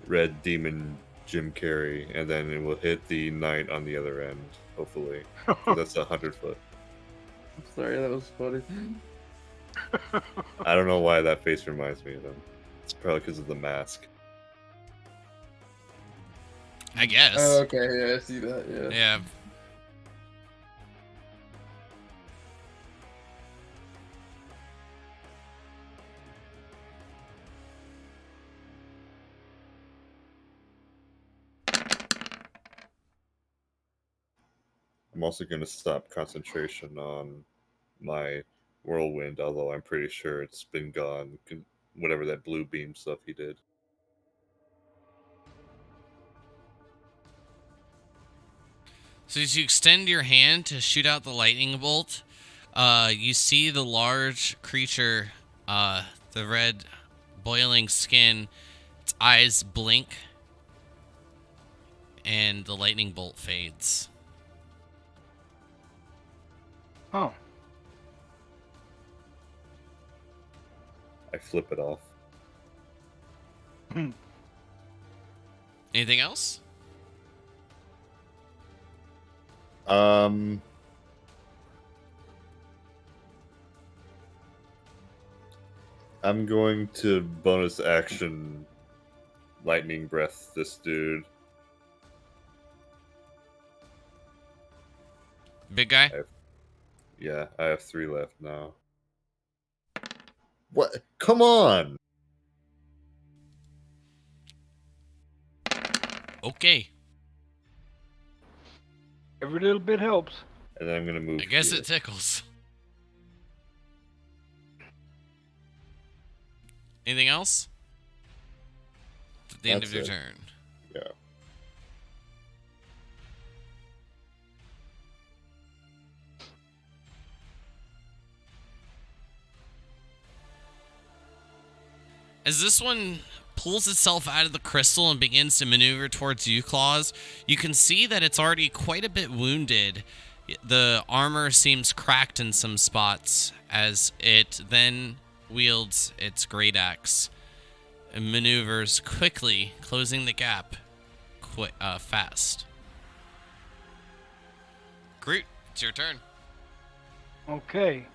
Red Demon Jim Carrey, and then it will hit the knight on the other end, hopefully. 'Cause that's 100 foot. I'm sorry, that was funny. I don't know why that face reminds me of him. It's probably because of the mask. I guess. Oh, okay, yeah, I see that, yeah. Yeah. I'm also going to stop concentration on my whirlwind, although I'm pretty sure it's been gone. Whatever that blue beam stuff he did. So as you extend your hand to shoot out the lightning bolt, you see the large creature, the red boiling skin, its eyes blink, and the lightning bolt fades. Oh. I flip it off. Anything else? I'm going to bonus action lightning breath this dude. Big guy? Yeah, I have 3 left now. What? Come on! Okay. Every little bit helps. And then I'm gonna move. I guess here. it tickles. Anything else? the end That's of your it. turn. Yeah. As this one pulls itself out of the crystal and begins to maneuver towards you, Claws, you can see that it's already quite a bit wounded. The armor seems cracked in some spots as it then wields its great axe and maneuvers quickly, closing the gap fast. Groot, it's your turn. Okay.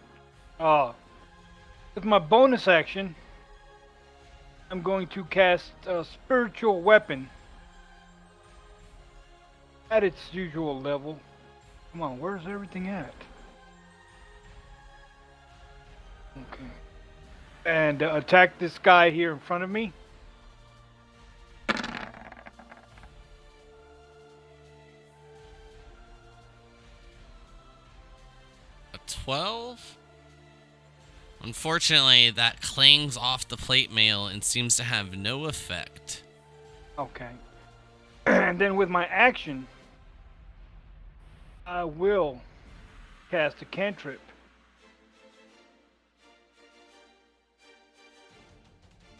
With my bonus action, I'm going to cast a spiritual weapon at its usual level. Come on, where's everything at? Okay. And attack this guy here in front of me. A 12? Unfortunately, that clings off the plate mail and seems to have no effect. Okay. And then with my action, I will cast a cantrip.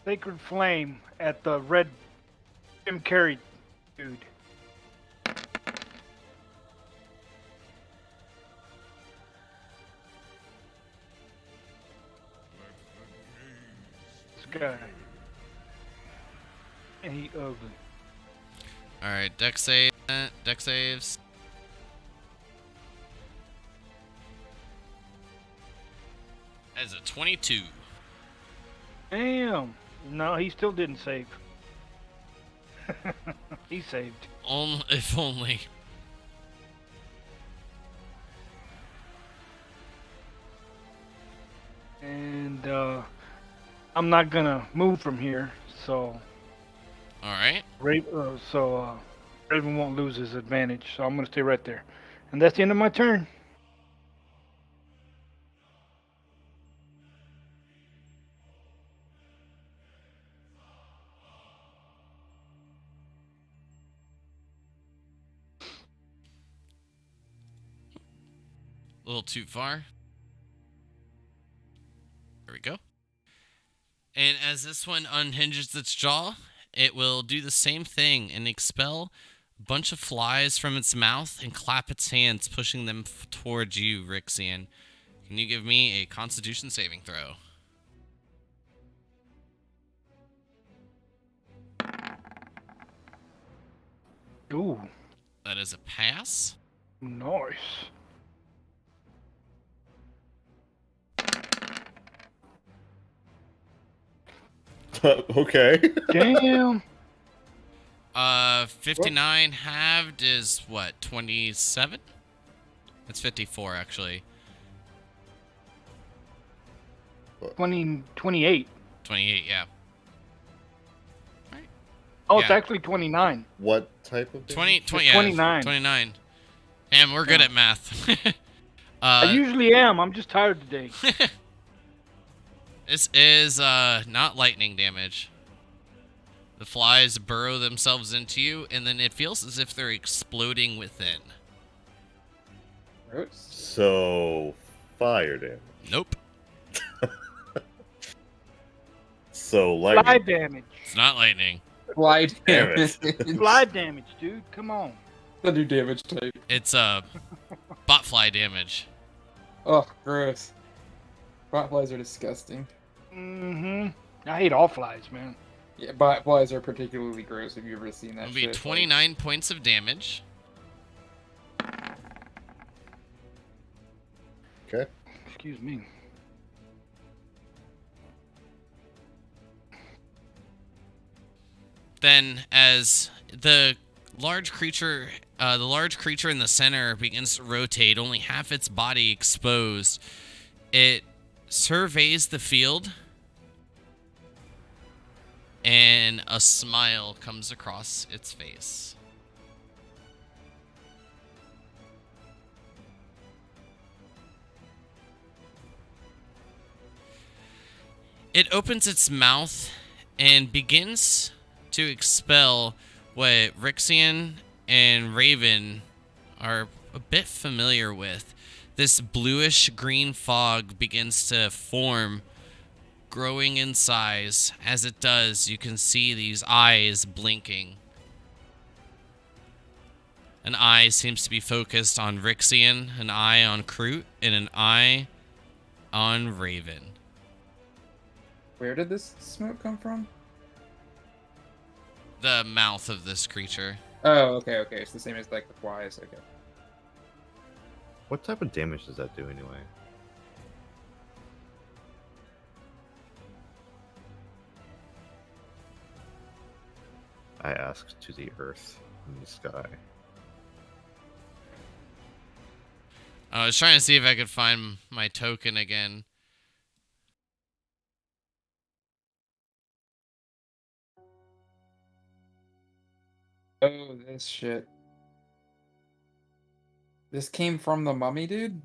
Sacred Flame at the red Jim Carrey dude. This guy. And he ugly. Alright, dex saves. As a 22. Damn. No, he still didn't save. He saved. If only. And I'm not gonna move from here, so Alright. Raven won't lose his advantage. So I'm gonna stay right there, and that's the end of my turn. A little too far. There we go. And as this one unhinges its jaw, it will do the same thing and expel a bunch of flies from its mouth and clap its hands, pushing them towards you, Rixian. Can you give me a Constitution saving throw? Ooh, That is a pass. nice. Okay. Damn. 59 halved is what, 27? That's 54, actually. 28. 28, yeah. Oh, it's Yeah. actually 29. What type of 20, damage? 20 yeah, 29. 29. Damn, we're good at math. I usually am. I'm just tired today. This is not lightning damage. The flies burrow themselves into you, and then it feels as if they're exploding within. Gross. So, fire damage. Nope, So, Fly lightning. damage. it's not lightning. Fly Damn damage. it. Fly damage, dude. Come on. The new damage type. It's botfly damage. Oh, gross. Botflies are disgusting. Mm-hmm. I hate all flies, man. Yeah, botflies are particularly gross. Have you ever seen that It'll be shit? 29 points of damage. Okay. Excuse me. Then, as the large creature in the center begins to rotate, only half its body exposed, it surveys the field, and a smile comes across its face. It opens its mouth and begins to expel what Rixian and Raven are a bit familiar with. This bluish green fog begins to form, growing in size. As it does, you can see these eyes blinking. An eye seems to be focused on Rixian, an eye on Kroot, and an eye on Raven. Where did this smoke come from? The mouth of this creature. Oh, okay. It's the same as like the flies. Okay. What type of damage does that do anyway? I asked to the earth and the sky. I was trying to see if I could find my token again. Oh, this shit. This came from the mummy, dude?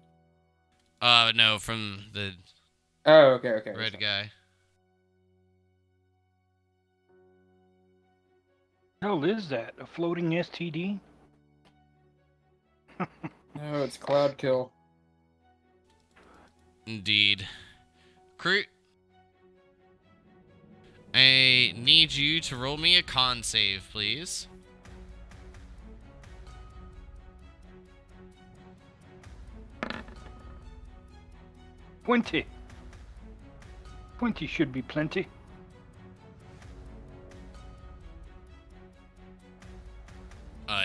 No, from the Oh, okay. red guy. Hell is that? A floating STD? No, it's Cloud Kill. Indeed. Kroot, I need you to roll me a con save, please. Twenty should be plenty.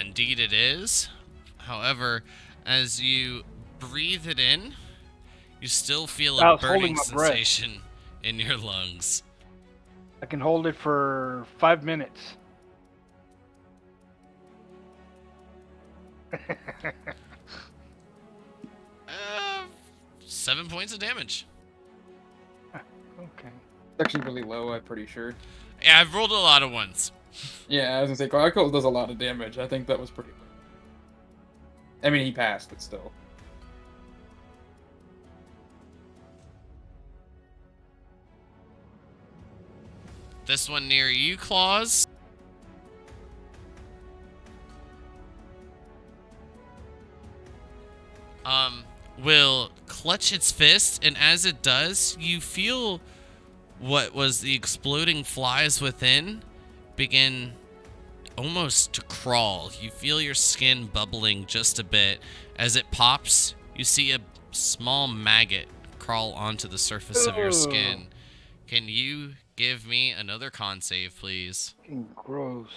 Indeed it is. However, as you breathe it in, you still feel I a was holding burning my breath. sensation in your lungs. I can hold it for 5 minutes. 7 points of damage. Okay. It's actually really low, I'm pretty sure. Yeah, I've rolled a lot of ones. Yeah, I was gonna say, Cloud Kill does a lot of damage. I think that was pretty low. I mean, he passed, but still. This one near you, Claws. Will clutch its fist, and as it does, you feel what was the exploding flies within begin almost to crawl. You feel your skin bubbling just a bit. As it pops, you see a small maggot crawl onto the surface of your skin. Can you give me another con save, please? Fucking gross.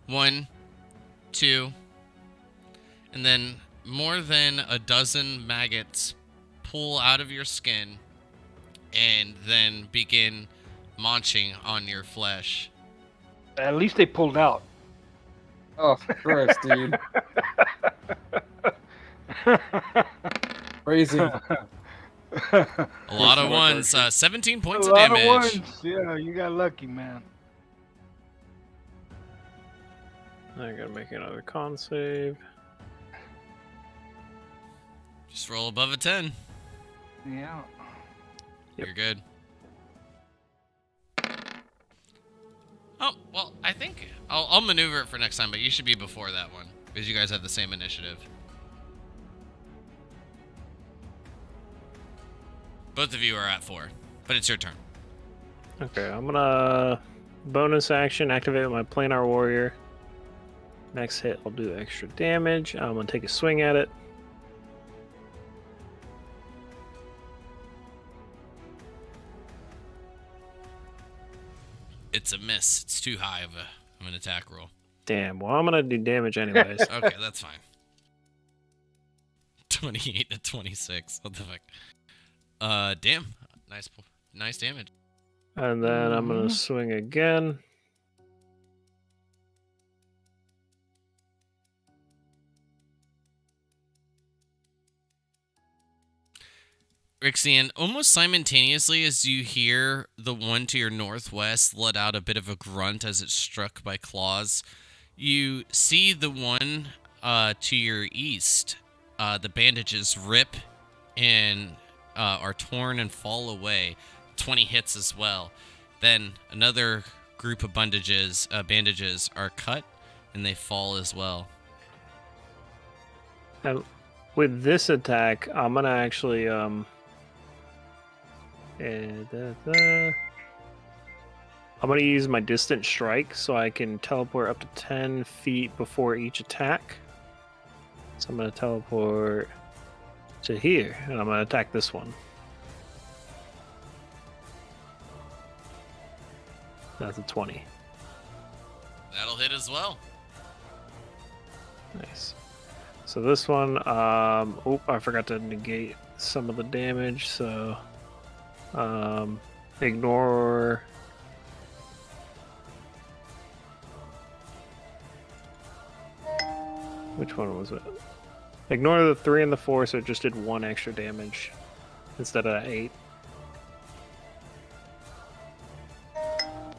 One, two, and then more than a dozen maggots pull out of your skin and then begin munching on your flesh. At least they pulled out. Oh, gross, dude. Crazy. A lot of ones. 17 points A of lot damage. of ones. Yeah, you got lucky, man. I gotta make another con save. Just roll above a 10. Yeah. Yep. You're good. Oh, well, I think I'll maneuver it for next time, but you should be before that one because you guys have the same initiative. Both of you are at 4, but it's your turn. Okay, I'm gonna bonus action activate my planar warrior. Next hit, I'll do extra damage. I'm gonna take a swing at it. It's a miss. It's too high of an attack roll. Damn. Well, I'm gonna do damage anyways. Okay, that's fine. 28 to 26. What the fuck? Damn. Nice damage. And then I'm gonna Mhm. swing again. Rixian, almost simultaneously as you hear the one to your northwest let out a bit of a grunt as it's struck by claws, you see the one to your east, the bandages rip and are torn and fall away. 20 hits as well. Then another group of bandages are cut and they fall as well. And with this attack, I'm gonna actually I'm gonna use my distant strike so I can teleport up to 10 feet before each attack. So I'm gonna teleport to here, and I'm gonna attack this one. That's a 20. That'll hit as well. Nice. So this one, I forgot to negate some of the damage, so ignore. Which one was it? Ignore the 3 and the 4, so it just did 1 extra damage instead of 8.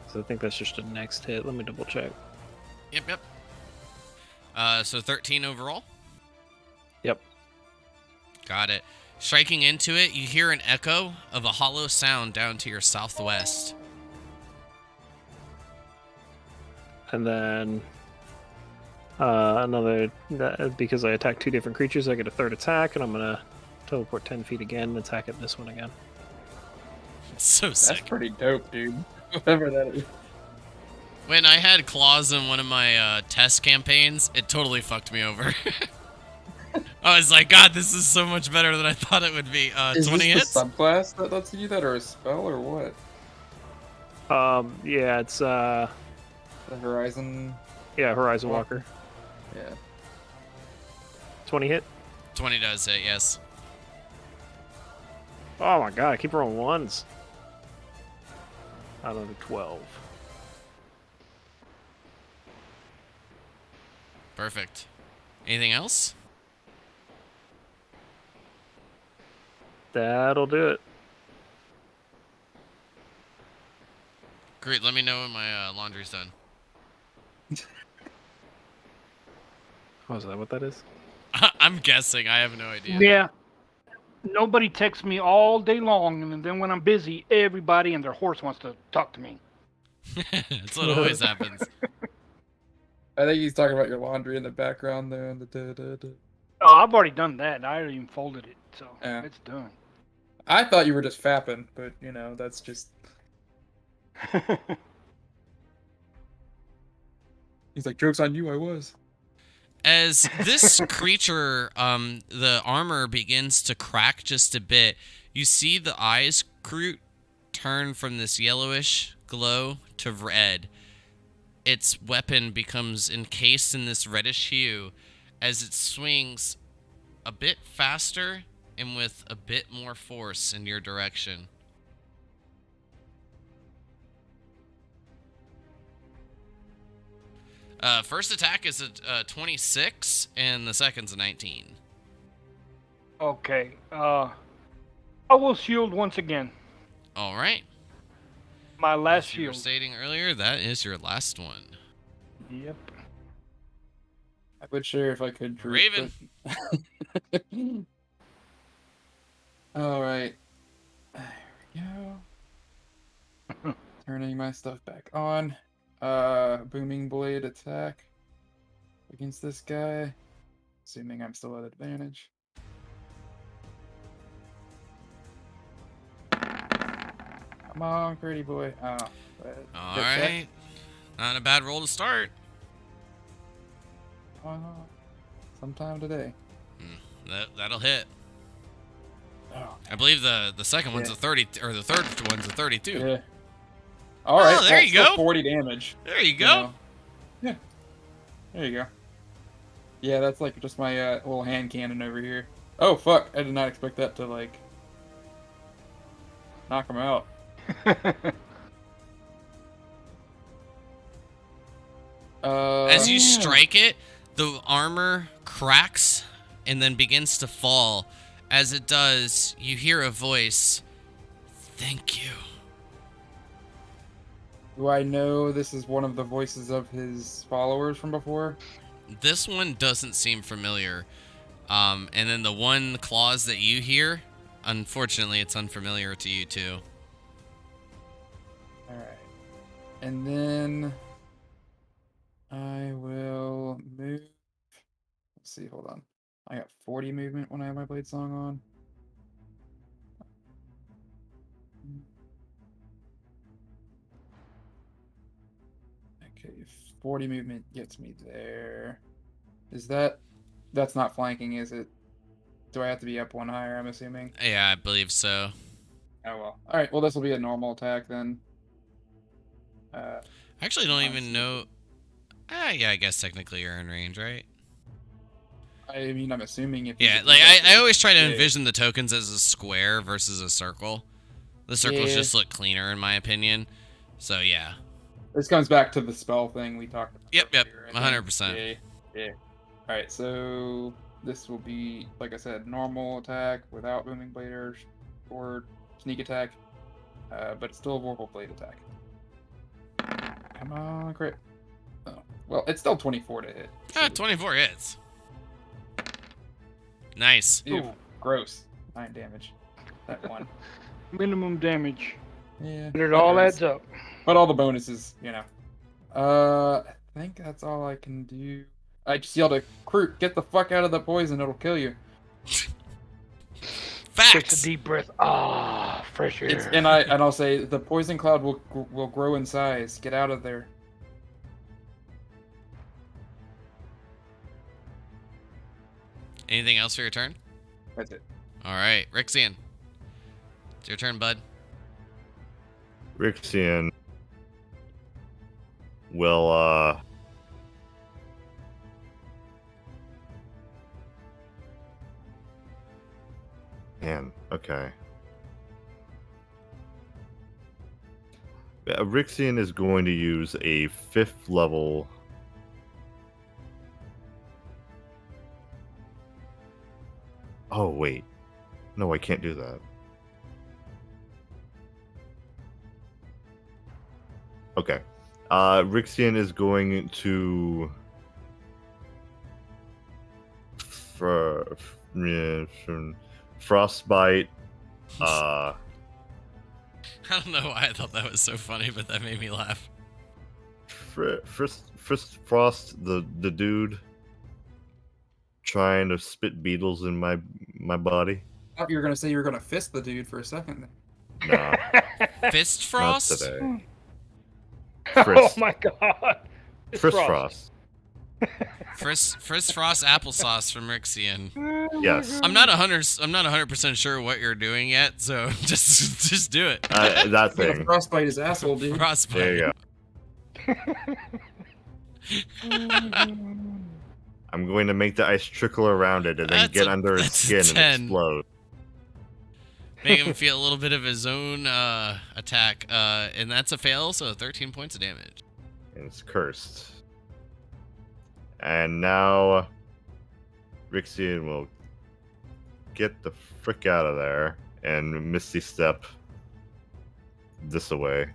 So I think that's just a next hit. Let me double check. Yep. So 13 overall? Yep. Got it. Striking into it, you hear an echo of a hollow sound down to your southwest. And then another, because I attacked 2 different creatures, I get a 3rd attack, and I'm going to teleport 10 feet again and attack at this one again. It's so sick. That's pretty dope, dude. Whatever that is. When I had claws in one of my test campaigns, it totally fucked me over. I was like, God, this is so much better than I thought it would be. Is 20 this hits? the subclass that lets you do that, or a spell, or what? Yeah, it's The Horizon. Horizon Walker. Yeah. 20 hit. 20 does hit, yes. Oh my god, I keep rolling 1s. Out of the 12. Perfect. Anything else? That'll do it. Great, let me know when my laundry's done. Oh, is that what that is? I'm guessing, I have no idea. Yeah. Nobody texts me all day long, and then when I'm busy, everybody and their horse wants to talk to me. That's what always happens. I think he's talking about your laundry in the background there. And the Oh, I've already done that. I already even folded it, so Yeah. it's done. I thought you were just fapping, but that's just. He's like, joke's on you, I was. As this creature, the armor begins to crack just a bit, you see the eyes, Groot, turn from this yellowish glow to red. Its weapon becomes encased in this reddish hue as it swings a bit faster and with a bit more force in your direction. First attack is a 26, and the second's a 19. Okay. I will shield once again. All right. My last As you were shield. stating earlier, that is your last one. Yep. I would share if I could. Drew, Raven. but- All right. There we go. Turning my stuff back on. Booming blade attack against this guy. Assuming I'm still at advantage. Come on, pretty boy. Oh. All right. Not a bad roll to start. Sometime today. That'll hit. Oh. I believe the second one's Yeah. a 30, or the third one's a 32. Yeah. All right. there you still go. 40 damage. There you go. Yeah. There you go. Yeah, that's like just my little hand cannon over here. Oh fuck! I did not expect that to like knock him out. As you Yeah. strike it, the armor cracks and then begins to fall. As it does, you hear a voice. Thank you. Do I know this is one of the voices of his followers from before? This one doesn't seem familiar. And then the one clause that you hear, unfortunately, it's unfamiliar to you too. All right. And then I will move. Let's see. Hold on. I got 40 movement when I have my blade song on. Okay, 40 movement gets me there. Is that's not flanking, is it? Do I have to be up one higher, I'm assuming? Yeah, I believe so. Oh well. Alright, well this will be a normal attack then. I actually don't Honestly, even know. Yeah, I guess technically you're in range, right? I mean, I'm assuming if Yeah, you like I exactly- always try to Yeah. envision the tokens as a square versus a circle. The circles Yeah. just look cleaner in my opinion. So yeah. This comes back to the spell thing we talked about. Yep, earlier, I think. 100%. Yeah, yeah. Alright, so this will be, like I said, normal attack without booming blade or sneak attack. But it's still a vorpal blade attack. Come on, crit. Oh. Well, it's still 24 to hit. Ah, 24 hits. Nice. Ew, Ooh. gross. 9 damage. That one. Minimum damage. Yeah. And it all that adds up. But all the bonuses, you know. I think that's all I can do. I just yelled at Kroot, get the fuck out of the poison, it'll kill you. Facts. Take a deep breath. Ah, fresh air. And I'll say the poison cloud will grow in size. Get out of there. Anything else for your turn? That's it. All right, Rixian. It's your turn, bud. Rixian will man, okay. Rixian is going to use a 5th level Oh wait. No, I can't do that. Okay. Rixian is going to frostbite. I don't know why I thought that was so funny, but that made me laugh. Frost the dude trying to spit beetles in my body. I thought you were gonna say you were gonna fist the dude for a second. Nah, Fist not frost? today. Oh Frisk. my god. Frisk Frost. Frizz frost applesauce from Rixian. Yes. I'm not 100% sure what you're doing yet, so just do it. That I'm gonna thing. frostbite his asshole, dude. Frostbite. There you go. I'm going to make the ice trickle around it and then That's get a- under its that's a skin 10. and explode. Make him feel a little bit of his own attack, and that's a fail, so 13 points of damage. And it's cursed. And now Rixian will get the frick out of there and Misty Step this away.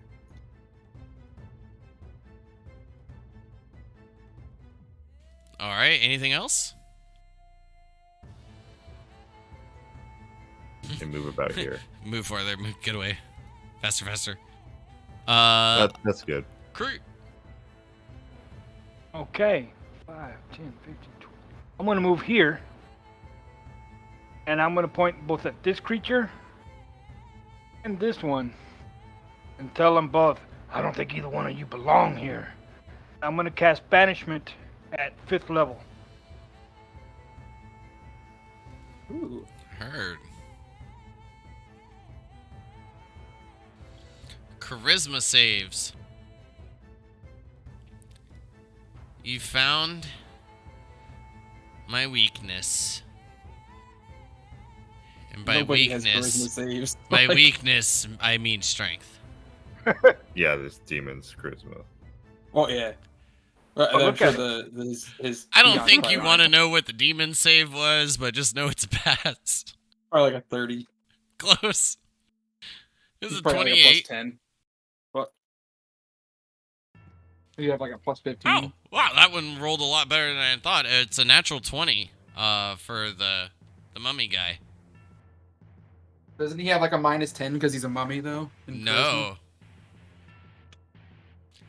All right, anything else? And move about here. Move farther, get away. Faster, faster. That's good. Creep. Okay. 5, 10, 15, 20. I'm going to move here. And I'm going to point both at this creature and this one. And tell them both, I don't think either one of you belong here. I'm going to cast Banishment at 5th level. Ooh. Heard. Charisma saves. You found my weakness. And by Nobody has charisma weakness, saves. by Like, weakness, I mean strength. Yeah, this demon's charisma. Well, yeah. But Oh, I'm look sure at his I don't Eon's think probably you like- want to know what the demon save was, but just know it's a pass. Probably like a 30. Close. This He's is a probably like a 28. +10. What? You have like a plus 15. Oh, wow, that one rolled a lot better than I thought. It's a natural 20 for the mummy guy. Doesn't he have like a minus 10 because he's a mummy though? in charisma? No.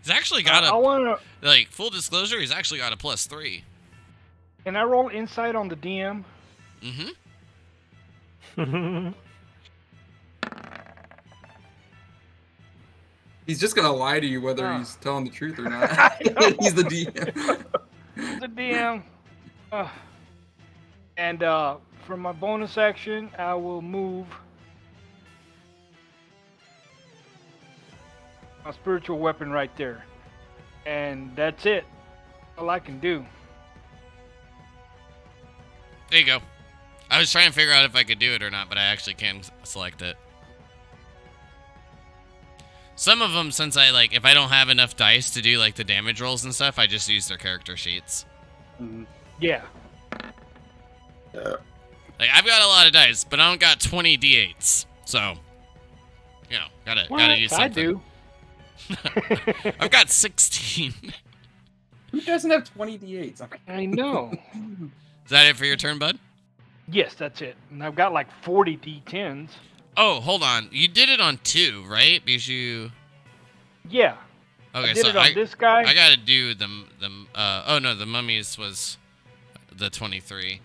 He's actually got I wanna. like, full disclosure, he's actually got a +3. Can I roll insight on the DM? Mm-hmm. He's just gonna lie to you whether he's telling the truth or not. He's the DM. The DM. And for my bonus action, I will move my spiritual weapon right there. And that's it. All I can do. There you go. I was trying to figure out if I could do it or not, but I actually can select it. Some of them, since if I don't have enough dice to do, like, the damage rolls and stuff, I just use their character sheets. Mhm. Yeah. Like, I've got a lot of dice, but I don't got 20 d8s. So, gotta use something. I do. I've got 16. Who doesn't have 20 d8s? I know. Is that it for your turn, bud? Yes, that's it. And I've got like 40 D10s. Oh, hold on. You did it on 2, right? Because you... Yeah. Okay, I did so it on this guy. I gotta do the mummies was the 23.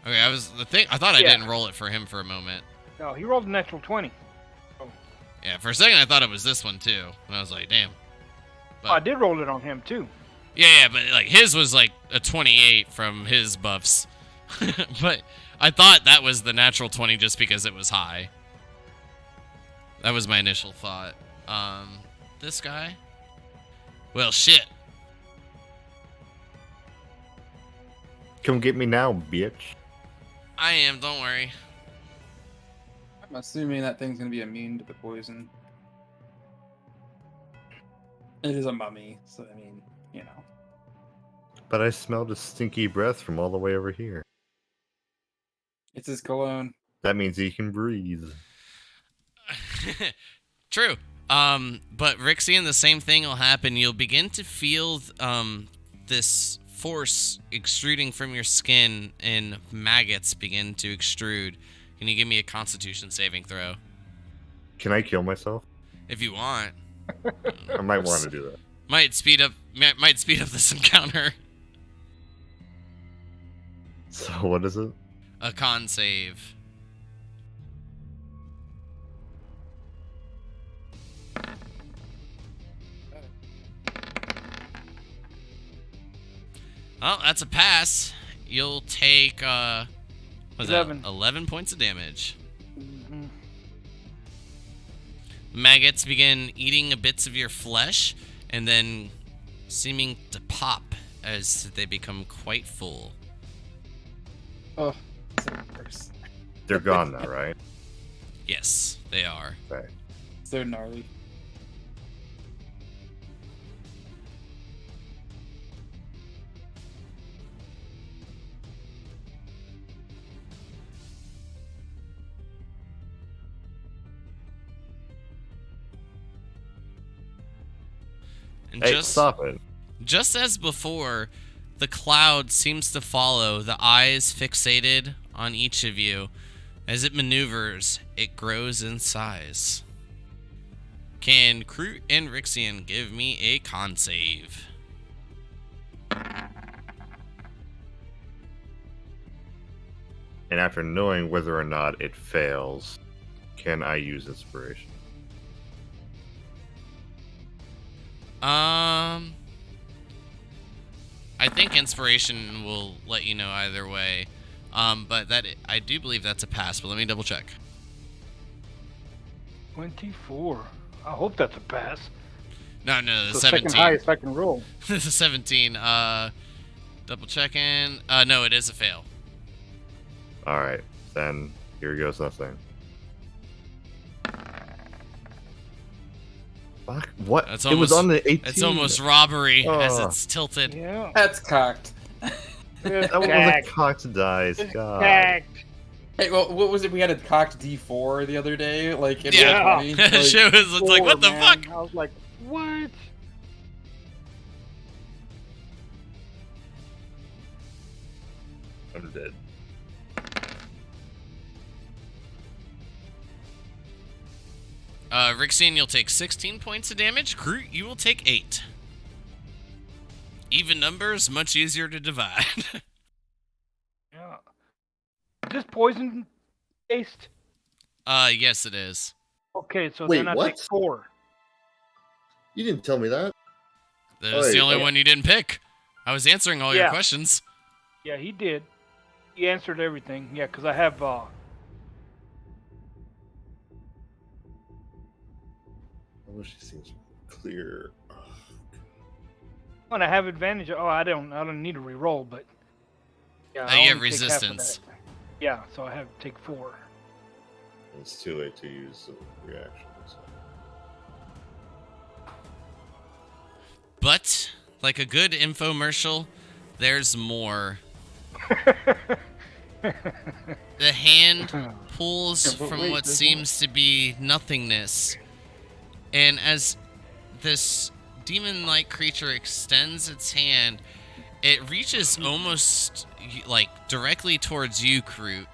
Okay, I thought I didn't roll it for him for a moment. No, he rolled an natural 20. Yeah, for a second I thought it was this one too, and I was like, damn. But, I did roll it on him too. Yeah, but like his was like a 28 from his buffs, but I thought that was the natural 20 just because it was high. That was my initial thought. This guy? Well, shit. Come get me now, bitch. I am, don't worry. I'm assuming that thing's gonna be immune to the poison. It is a mummy, so I mean, But I smelled a stinky breath from all the way over here. It's his cologne. That means he can breathe. True. But Rixian, the same thing will happen. You'll begin to feel this force extruding from your skin, and maggots begin to extrude. Can you give me a Constitution saving throw? Can I kill myself? If you want. I might want to do that. Might speed up this encounter. So what is it? A con save. Well, that's a pass. You'll take 11 points of damage. Mm-hmm. Maggots begin eating bits of your flesh and then seeming to pop as they become quite full. Oh, so gross. They're gone now, right? Yes, they are. Okay. So gnarly. And Hey, stop it. Just as before, the cloud seems to follow, the eyes fixated on each of you. As it maneuvers, it grows in size. Can Kroot and Rixian give me a con save? And after knowing whether or not it fails, can I use inspiration? I think inspiration will let you know either way. But I do believe that's a pass, but let me double check. 24. I hope that's a pass. No, the The 17. second highest I can roll. The 17. Double checking. No, it is a fail. Alright, then here goes nothing. Fuck, what? That's It was almost- on the 18. It's almost robbery as Oh. it's tilted. Yeah. That's cocked. That was a cocked dice, God. Tagged. Hey, well, what was it? We had a cocked D4 the other day. Like, in Yeah. roll 20, like, Shit was, it's like, what the Man, fuck? I was like, what? I'm dead. Rixian, you'll take 16 points of damage. Groot, you will take 8. Even numbers, much easier to divide. Yeah. Is this poison based? Yes, it is. Okay, so Wait, then I what? take 4. You didn't tell me that. That was the Wait, only one you didn't pick. I was answering all your Yeah. questions. Yeah, he did. He answered everything. Yeah, because I have Oh, she seems clear. and I have advantage. Oh, I don't need to re-roll, but yeah, I You have only take half of resistance. that. Yeah, so I have to take 4. It's too late to use the reaction. So. But, like a good infomercial, there's more. The hand pulls Yeah, but from wait, what there's seems to be nothingness. And as this demon-like creature extends its hand, it reaches almost like directly towards you, Kroot.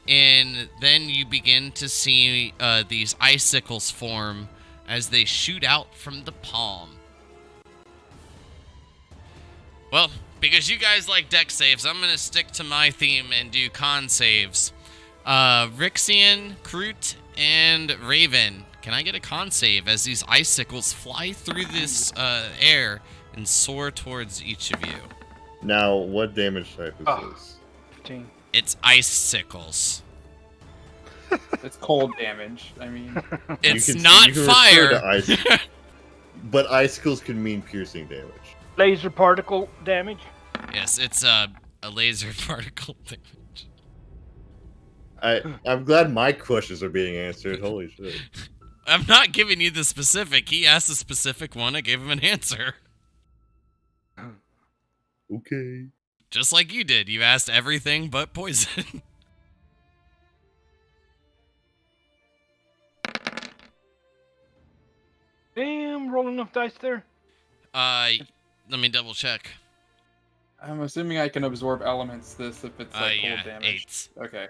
And then you begin to see these icicles form as they shoot out from the palm. Well, because you guys like deck saves, I'm going to stick to my theme and do con saves. Rixian, Kroot, and Raven, can I get a con save as these icicles fly through this air and soar towards each of you? Now, what damage type is this? 15. It's icicles. It's cold damage. I mean, It's You can not refer fire. to ice, but icicles can mean piercing damage. Laser particle damage. Yes, it's a laser particle damage. I'm glad my questions are being answered. Holy shit. I'm not giving you the specific. He asked a specific one. I gave him an answer. Okay. Just like you did. You asked everything but poison. Damn, roll enough dice there. Let me double check. I'm assuming I can absorb elements if it's like Yeah, cold damage. 8. Okay.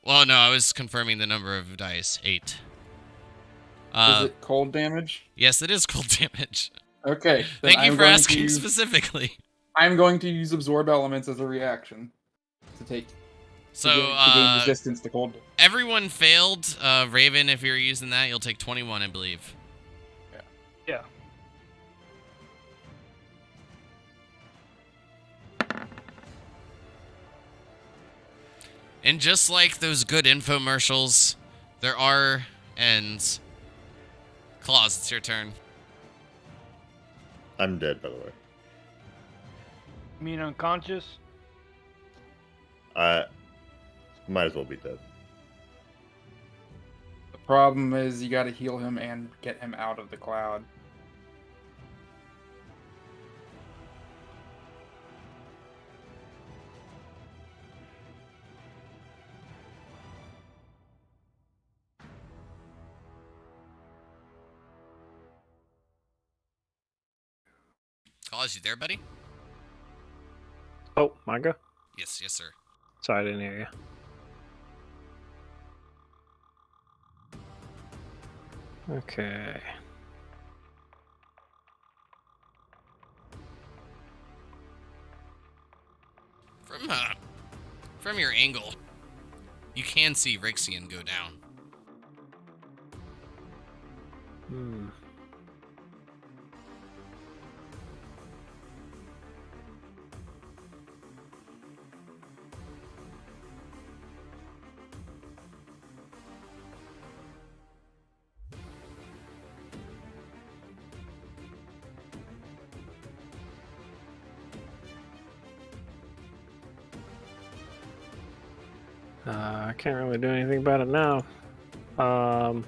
Well, no, I was confirming the number of dice. 8. Is it cold damage? Yes, it is cold damage. Okay. then Thank you I'm for going to asking use- specifically. I'm going to use absorb elements as a reaction to take So, to gain resistance to cold. everyone failed. Raven, if you're using that, you'll take 21, I believe. Yeah. And just like those good infomercials, there are ends. Claus, it's your turn. I'm dead, by the way. You mean unconscious? I might as well be dead. The problem is you got to heal him and get him out of the cloud. Claus, you there, buddy? Oh, mine go? Yes, yes, sir. Sorry, I didn't hear you. Okay. From your angle, you can see Rixian go down. Hmm. I can't really do anything about it now. I'm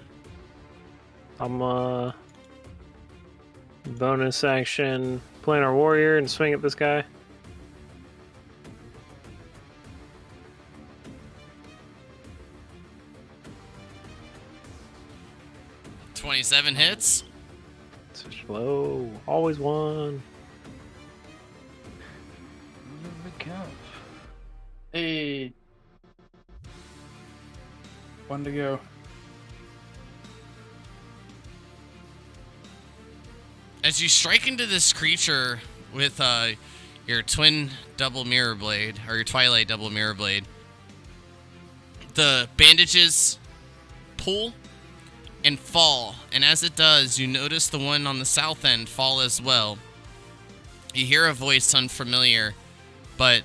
bonus action planar warrior and swing at this guy. $27 hits. Slow, always one. The count. Hey. One to go. As you strike into this creature with your twin double mirror blade, or your twilight double mirror blade, the bandages pull and fall, and as it does, you notice the one on the south end fall as well. You hear a voice unfamiliar, but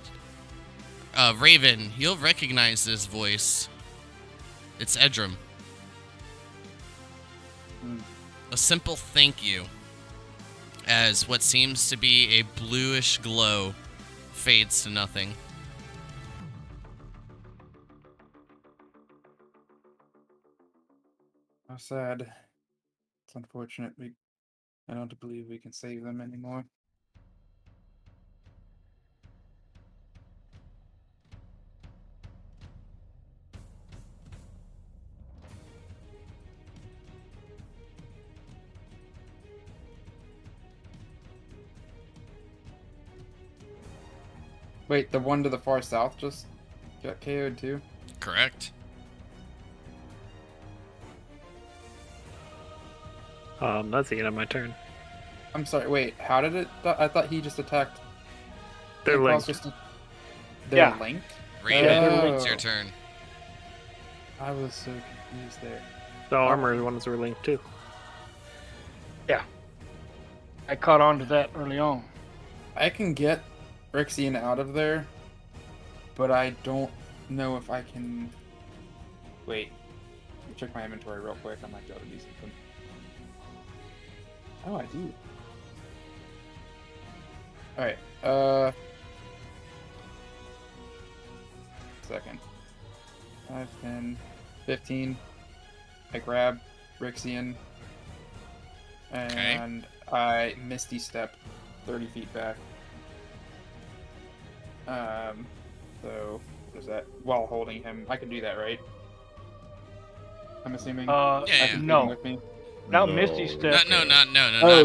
Raven, you'll recognize this voice. It's Edrum. A simple thank you, as what seems to be a bluish glow fades to nothing. How sad. It's unfortunate. I don't believe we can save them anymore. Wait, the one to the far south just got KO'd too? Correct. That's the end of my turn. I'm sorry, wait, how did it? I thought he just attacked. They're Claw's linked. They're Yeah. linked? Raven, it's Oh. your turn. I was so confused there. The armor ones were linked too. I caught on to that early on. I can get Rixian out of there, but I don't know if I can. Wait, let me check my inventory real quick. I might be able to do something. Oh, I do. Alright, second. 5, 10, 15. I grab Rixian. And I Misty Step 30 feet back. So, what is that? While holding him. I can do that, right? I'm assuming. Yeah, I yeah. can No. take him with me. Not No. Misty Step. No, Oh, not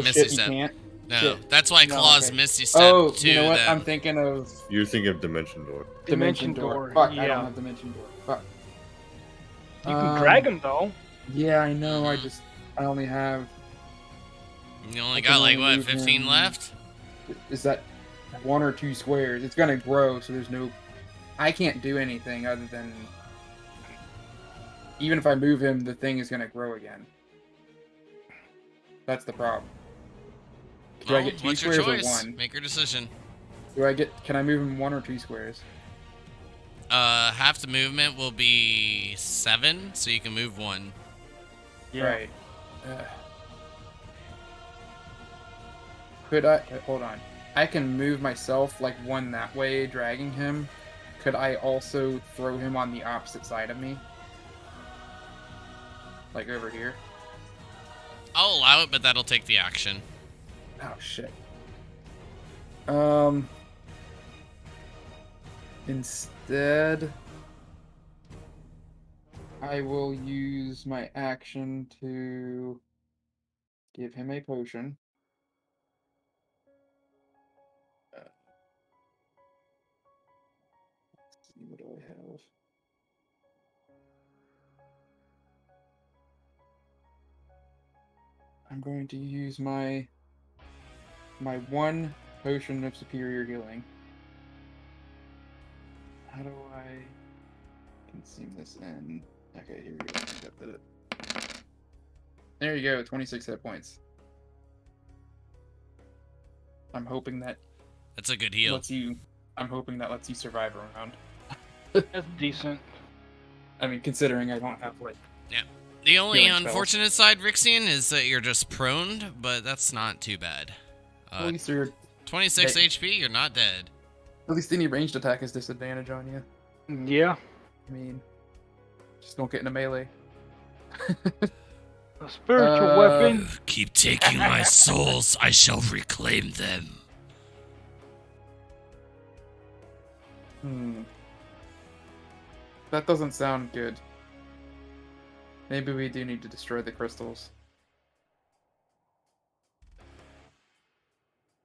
Misty shit, Step. you can't? No, Shit. that's why No, Claw's okay. Misty Step Oh, to you know what? them. I'm thinking of You're thinking of Dimension Door. Dimension Door. Door, Fuck, I yeah. don't have Dimension Door. Fuck. You can drag him though. Yeah, I know. Mhm. I only have. You only I can got like only what, move 15 him- left? Is that 1 or 2 squares? It's gonna grow, so there's no. I can't do anything other than. Even if I move him, the thing is gonna grow again. That's the problem. Do I Well, get 2 what's your squares choice? or 1? Make your decision. Can I move him 1 or 2 squares? Half the movement will be 7, so you can move 1. Right. Could I hold on? I can move myself like 1 that way, dragging him. Could I also throw him on the opposite side of me? Like over here? I'll allow it, but that'll take the action. Oh shit. Instead, I will use my action to give him a potion. Let's see, what do I have? I'm going to use my 1 potion of superior healing. How do I consume this in? Okay, here we go. I got that. There you go, 26 hit points. I'm hoping that That's a good heal. lets you. I'm hoping that lets you survive a round. That's decent. I mean, considering I don't have like. The only healing spells. unfortunate side, Rixian, is that you're just prone, but that's not too bad. At least you're. 26 they- HP, you're not dead. At least any ranged attack is disadvantage on you. Yeah. I mean, just don't get in a melee. A spiritual weapon. Keep taking my souls, I shall reclaim them. That doesn't sound good. Maybe we do need to destroy the crystals.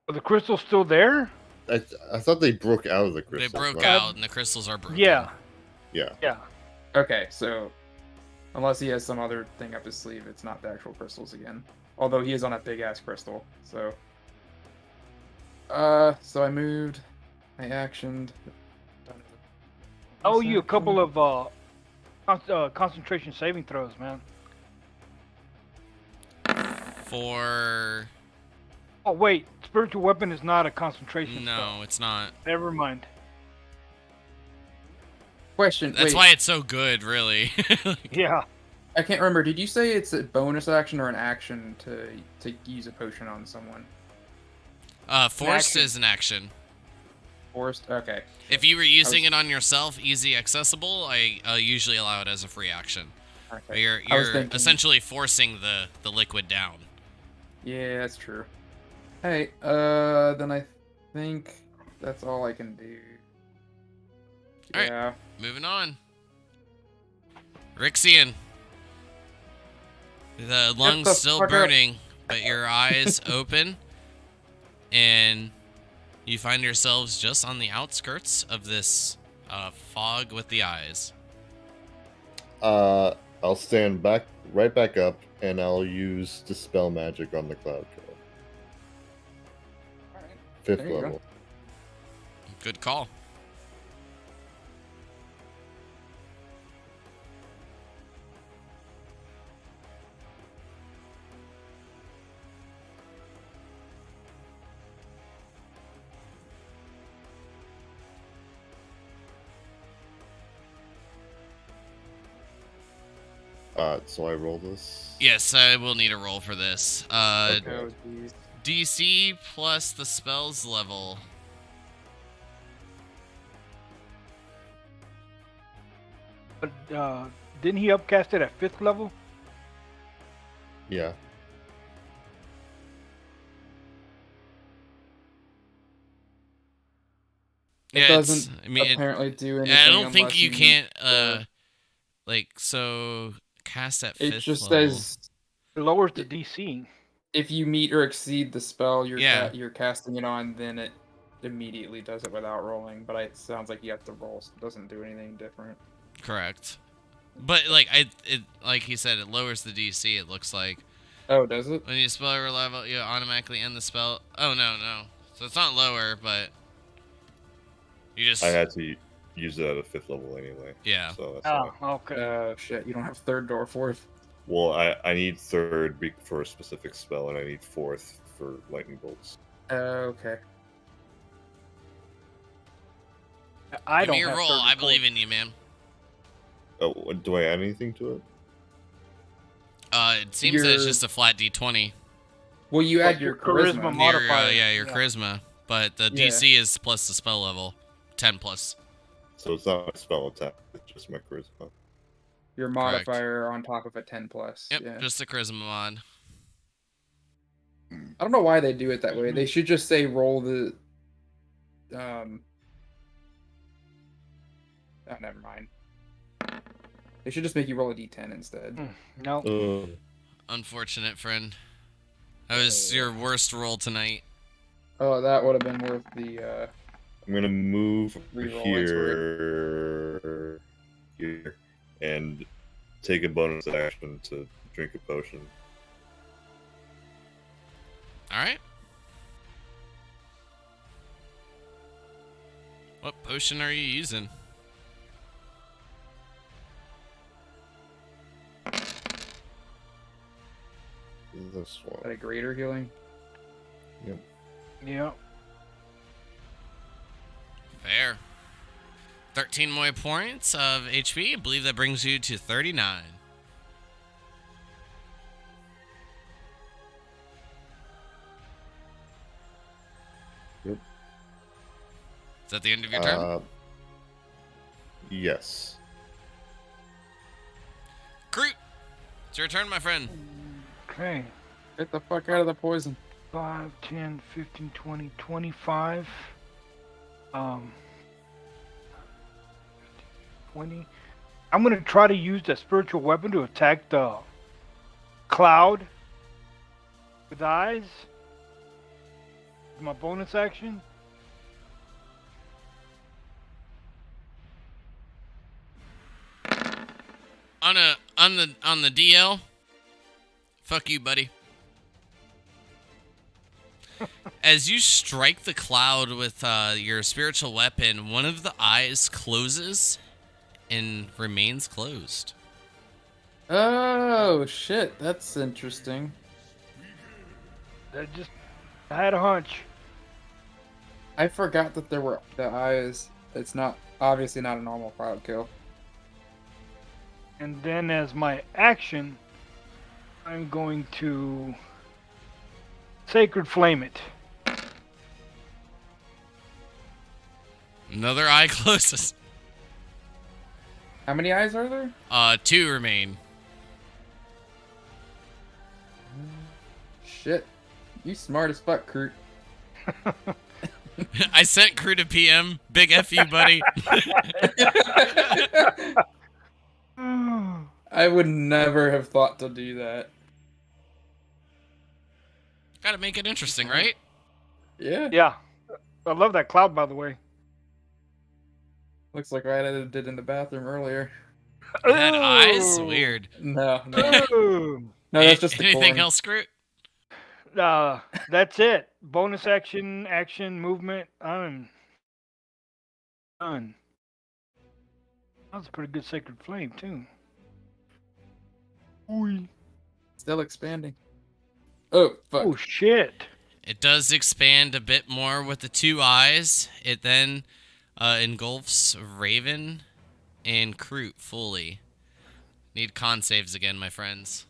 Are the crystals still there? I thought they broke out of the They crystal. broke right? out, and the crystals are broken. Yeah, Yeah. yeah. Okay, so unless he has some other thing up his sleeve, it's not the actual crystals again. Although he is on a big ass crystal, so. So I moved, I actioned. Oh, you a couple of concentration saving throws, man. For Oh wait, spiritual weapon is not a concentration spell. no, it's not. Never mind. Question. That's wait, why it's so good, really. Yeah. I can't remember. Did you say it's a bonus action or an action to use a potion on someone? Forced action. is an action. Forced. Okay. If you were using it on yourself, easy accessible, I usually allow it as a free action. But Okay. you're I was thinking- essentially forcing the liquid down. Yeah, that's true. Hey, then I think that's all I can do. All right. Yeah. Moving on. Rixian. The lungs the still fuck up. burning, but your eyes open, and you find yourselves just on the outskirts of this fog with the eyes. I'll stand right back up, and I'll use Dispel Magic on the Cloud Troll. All right. 5th There you go. level. Good call. So I roll this. Yes, I will need a roll for this. Okay. Oh, geez. DC plus the spell's level. But didn't he upcast it at 5th level? Yeah. It Yeah, doesn't I mean, apparently do anything. I don't think unless you can't. uh, So cast at It 5th just level. says It lowers the DC. if you meet or exceed the spell Yeah. you're casting it on, then it immediately does it without rolling. But it sounds like you have to roll, so it doesn't do anything different. Correct. But like he said, it lowers the DC. It looks like Oh, does it? when you spell or level, you automatically end the spell. Oh no. So it's not lower, but you just I had to use it at a 5th level anyway. yeah. So that's Oh, why. okay. Oh shit! You don't have third or fourth. Well, I need 3rd for a specific spell, and I need 4th for lightning bolts. Okay. I Give don't me your have roll. third or I believe fourth. in you, man. Oh, do I add anything to it? It seems that it's Your- just a flat D20. Well, you Plus add your your charisma charisma. modifier. Your Yeah. charisma, but the Yeah. DC is plus the spell level, 10 plus. So it's not a spell attack; it's just my charisma. Your modifier on top of a 10+. Yep, Yeah. just the charisma mod. I don't know why they do it that way. They should just say roll the. Oh, never mind. They should just make you roll a d10 instead. No. Unfortunate, friend. That was your worst roll tonight. Oh, that would have been worth the. I'm gonna move Reroll, here, and take a bonus action to drink a potion. All right. What potion are you using? This Is one. that a greater healing? Yeah. Fair. 13 more points of HP. I believe that brings you to 39. Yep. Is that the end of your turn? Yes. Groot! It's your turn, my friend. Okay. Get the fuck out of the poison. 5, 10, 15, 20, 25. 20. I'm going to try to use the spiritual weapon to attack the cloud with eyes. My bonus action. On the DL. Fuck you, buddy. As you strike the cloud with your spiritual weapon, one of the eyes closes and remains closed. Oh shit, that's interesting. I had a hunch. I forgot that there were the eyes. It's not obviously not a normal cloud kill. And then as my action, I'm going to Sacred Flame it. Another eye closes. How many eyes are there? 2 remain. Shit. You smart as fuck, Kurt. I sent crew to PM. Big F you, buddy. I would never have thought to do that. Gotta make it interesting, right? Yeah. Yeah. I love that cloud, by the way. Looks like I did in the bathroom earlier. It had eyes? Ooh. Weird. No. Ooh. No, that's just the Anything corn. else, Groot? That's it. Bonus action, movement. I'm done. That was a pretty good Sacred Flame, too. Ooh. Still expanding. Oh, fuck. Oh, shit. It does expand a bit more with the 2 eyes. It then engulfs Raven and Kroot fully. Need con saves again, my friends.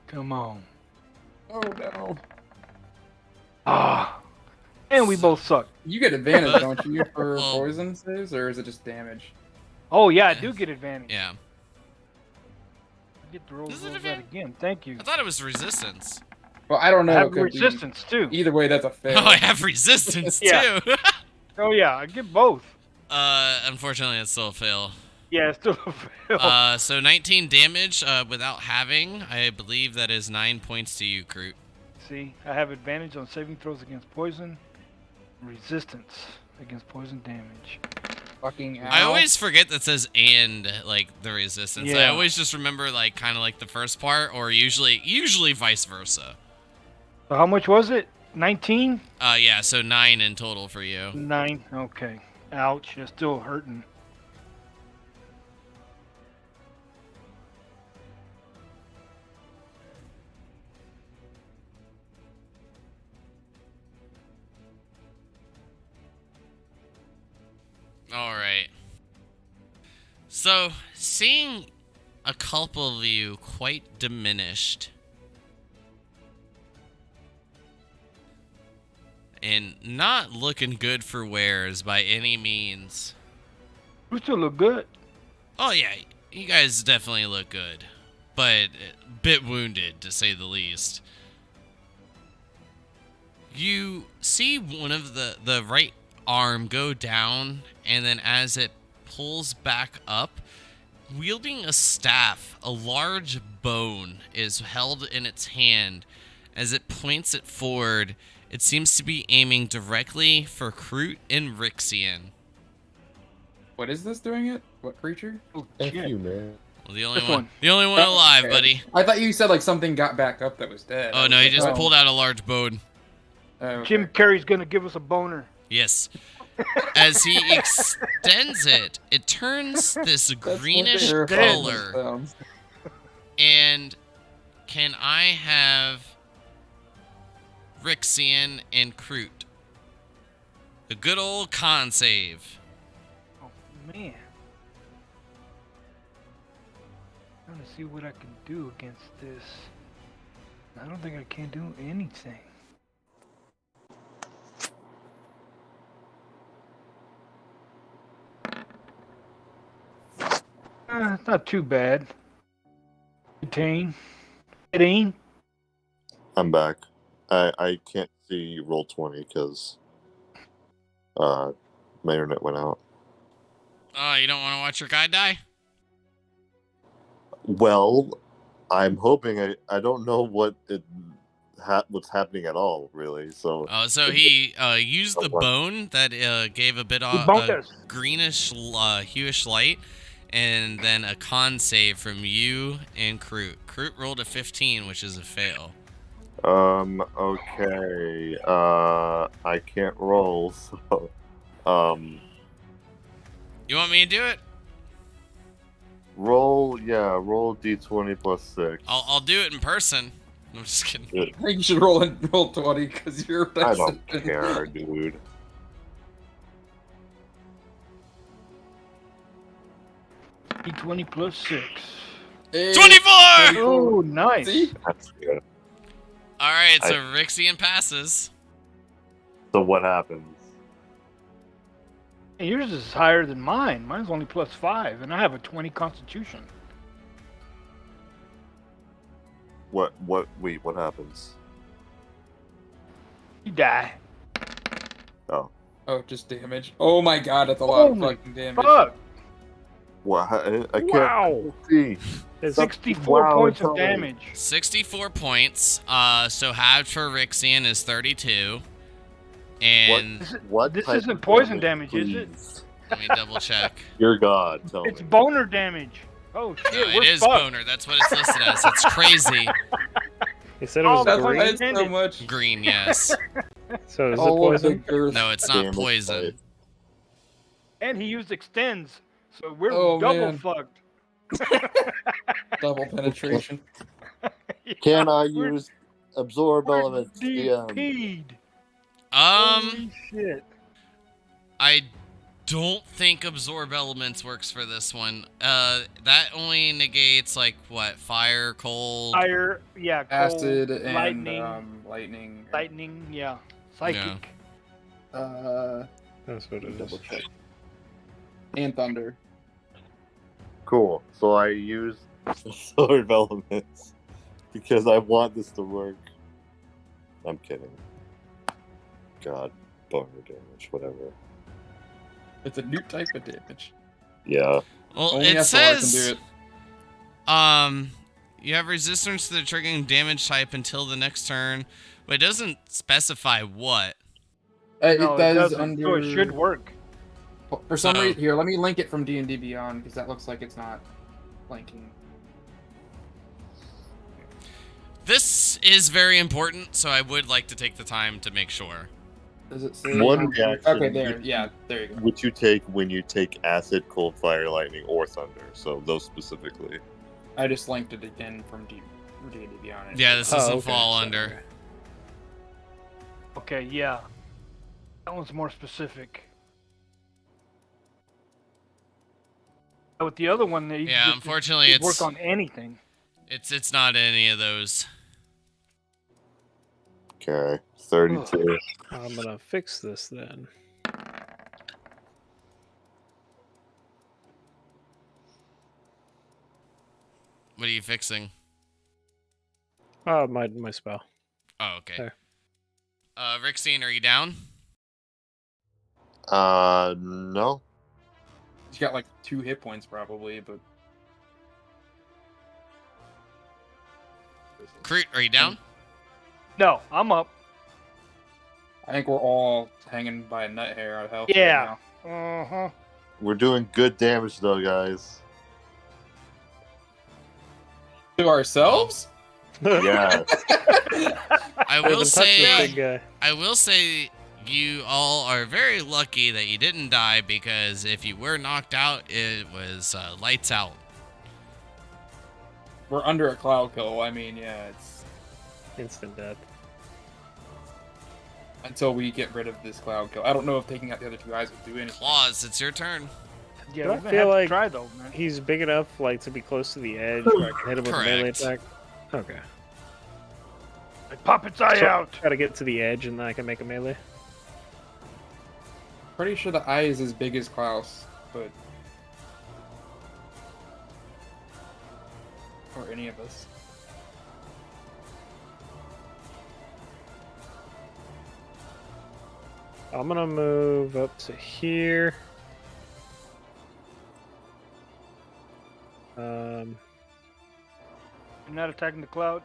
Come on. Oh, no. Ah. And we both suck. You get advantage, don't you, for Well- poison saves, or is it just damage? Oh, yeah, I do get advantage. Yeah. I get to roll Is it that advantage? again. Thank you. I thought it was resistance. Well, I don't know. I it have could be- resistance, too. Either way, that's a fail. Oh, I have resistance Yeah. too. Oh, yeah, I get both. Unfortunately, it's still a fail. Yeah, it's still a fail. So 19 damage without having. I believe that is 9 points to you, Kroot. See, I have advantage on saving throws against poison, resistance against poison damage. Fucking ow. I always forget that says and like the resistance. I Yeah. always just remember like kind of like the first part, or usually vice versa. So how much was it? 19? Yeah, so 9 in total for you. 9. Okay. Ouch. It's still hurting. All right. So, seeing a couple of you quite diminished and not looking good for wares by any means. We still look good. Oh yeah, you guys definitely look good, but a bit wounded to say the least. You see one of the right arm go down, and then as it pulls back up, wielding a staff, a large bone is held in its hand. As it points it forward, it seems to be aiming directly for Kroot and Rixian. What is this doing it? What creature? Oh, F shit. you, man. Well, the only This one, one. the only one alive, Okay. buddy. I thought you said like something got back up that was dead. Oh I no, was he like, just oh. pulled out a large bone. Oh, okay. Jim Carrey's gonna give us a boner. Yes. As he extends it, it turns this That's what greenish terrifying color. sounds. And can I have Rixian and Kroot? A good old con save. Oh man. I'm trying to see what I can do against this. I don't think I can do anything. It's not too bad. 18. 18. I'm back. I can't see roll 20 because my internet went out. Oh, you don't want to watch your guy die? Well, I'm hoping I don't know what it what's happening at all, really. So So he used the bone that gave a bit He of boned a us. greenish, hueish light, and then a con save from you and Kroot. Kroot rolled a 15, which is a fail. Okay. I can't roll, so You want me to do it? roll D20 plus 6. I'll do it in person. I'm just kidding. Good. I think you should roll 20 because you're. I don't care, dude. D20 plus 6. Hey, 24! Oh, nice. See? That's good. All right, so Rixian passes. So what happens? And yours is higher than mine. Mine's only plus 5, and I have a 20 constitution. Wait, what happens? You die. Oh. Oh, just damage. Oh my god, that's a lot Oh of my fucking damage. Fuck! What? I can't Wow. see. It's 64 Wow, points tell of me. damage. 64 points. So halved for Rixian is 32. And What This type isn't of poison damage, is it? please? let me double check. Dear God, tell It's me. boner damage. Oh shit, No, we're it is fucked. boner. That's what it's listed as. It's crazy. He said it was Oh, that's green, why- That's so intended. much. Green, yes. so is it All of the poison? girth. No, it's not Damage poison. type. And he used extends, so we're Oh, double man. fucked. Double penetration. Yeah, Can I we're- use absorb we're elements? DM? DP'd. Holy shit. I don't think absorb elements works for this one. That only negates like what? Fire, cold. Fire, yeah, cold, Acid and lightning, lightning. lightning, yeah, psychic. That's what it is. Double check. And thunder. Cool. So I use absorb elements because I want this to work. I'm kidding. God, boner damage, whatever. It's a new type of damage. Yeah. Well, Only it SLR can says do it. you have resistance to the triggering damage type until the next turn, but it doesn't specify what. No, It does doesn't, under. so it should work. For some Oh. reason, here, let me link it from D&D Beyond because that looks like it's not linking. This is very important, so I would like to take the time to make sure. Does it say? One reaction. Okay, there. Yeah, there you go. Which you take when you take acid, cold, fire, lightning, or thunder. So those specifically. I just linked it again from D&D Beyond. Yeah, this Oh, doesn't okay, fall sorry. under. Okay, yeah. That one's more specific. With the other one, they Yeah, just unfortunately, it work it's on anything. it's not any of those. Okay. 32. I'm gonna fix this then. What are you fixing? My spell. Oh, okay. There. Rixian, are you down? No. He's got like 2 hit points probably, but Kroot, are you down? No, I'm up. I think we're all hanging by a nut hair out of health. Yeah. Right Uh-huh. We're doing good damage though, guys. now. To ourselves? Yeah. I Haven't will touched this big say, guy. I will say, you all are very lucky that you didn't die because if you were knocked out, it was lights out. We're under a cloud kill. I mean, yeah, it's Instant death. until we get rid of this cloud kill. I don't know if taking out the other 2 guys would do anything. Claws, it's your turn. Yeah, Do I we're gonna feel have like- to try though, man. He's big enough, like, to be close to the edge where I can hit him with a melee Correct. attack. Okay. Like, pop its eye So- out. Gotta get to the edge and then I can make a melee. Pretty sure the eye is as big as Klaus, but or any of us. I'm gonna move up to here. You're not attacking the cloud.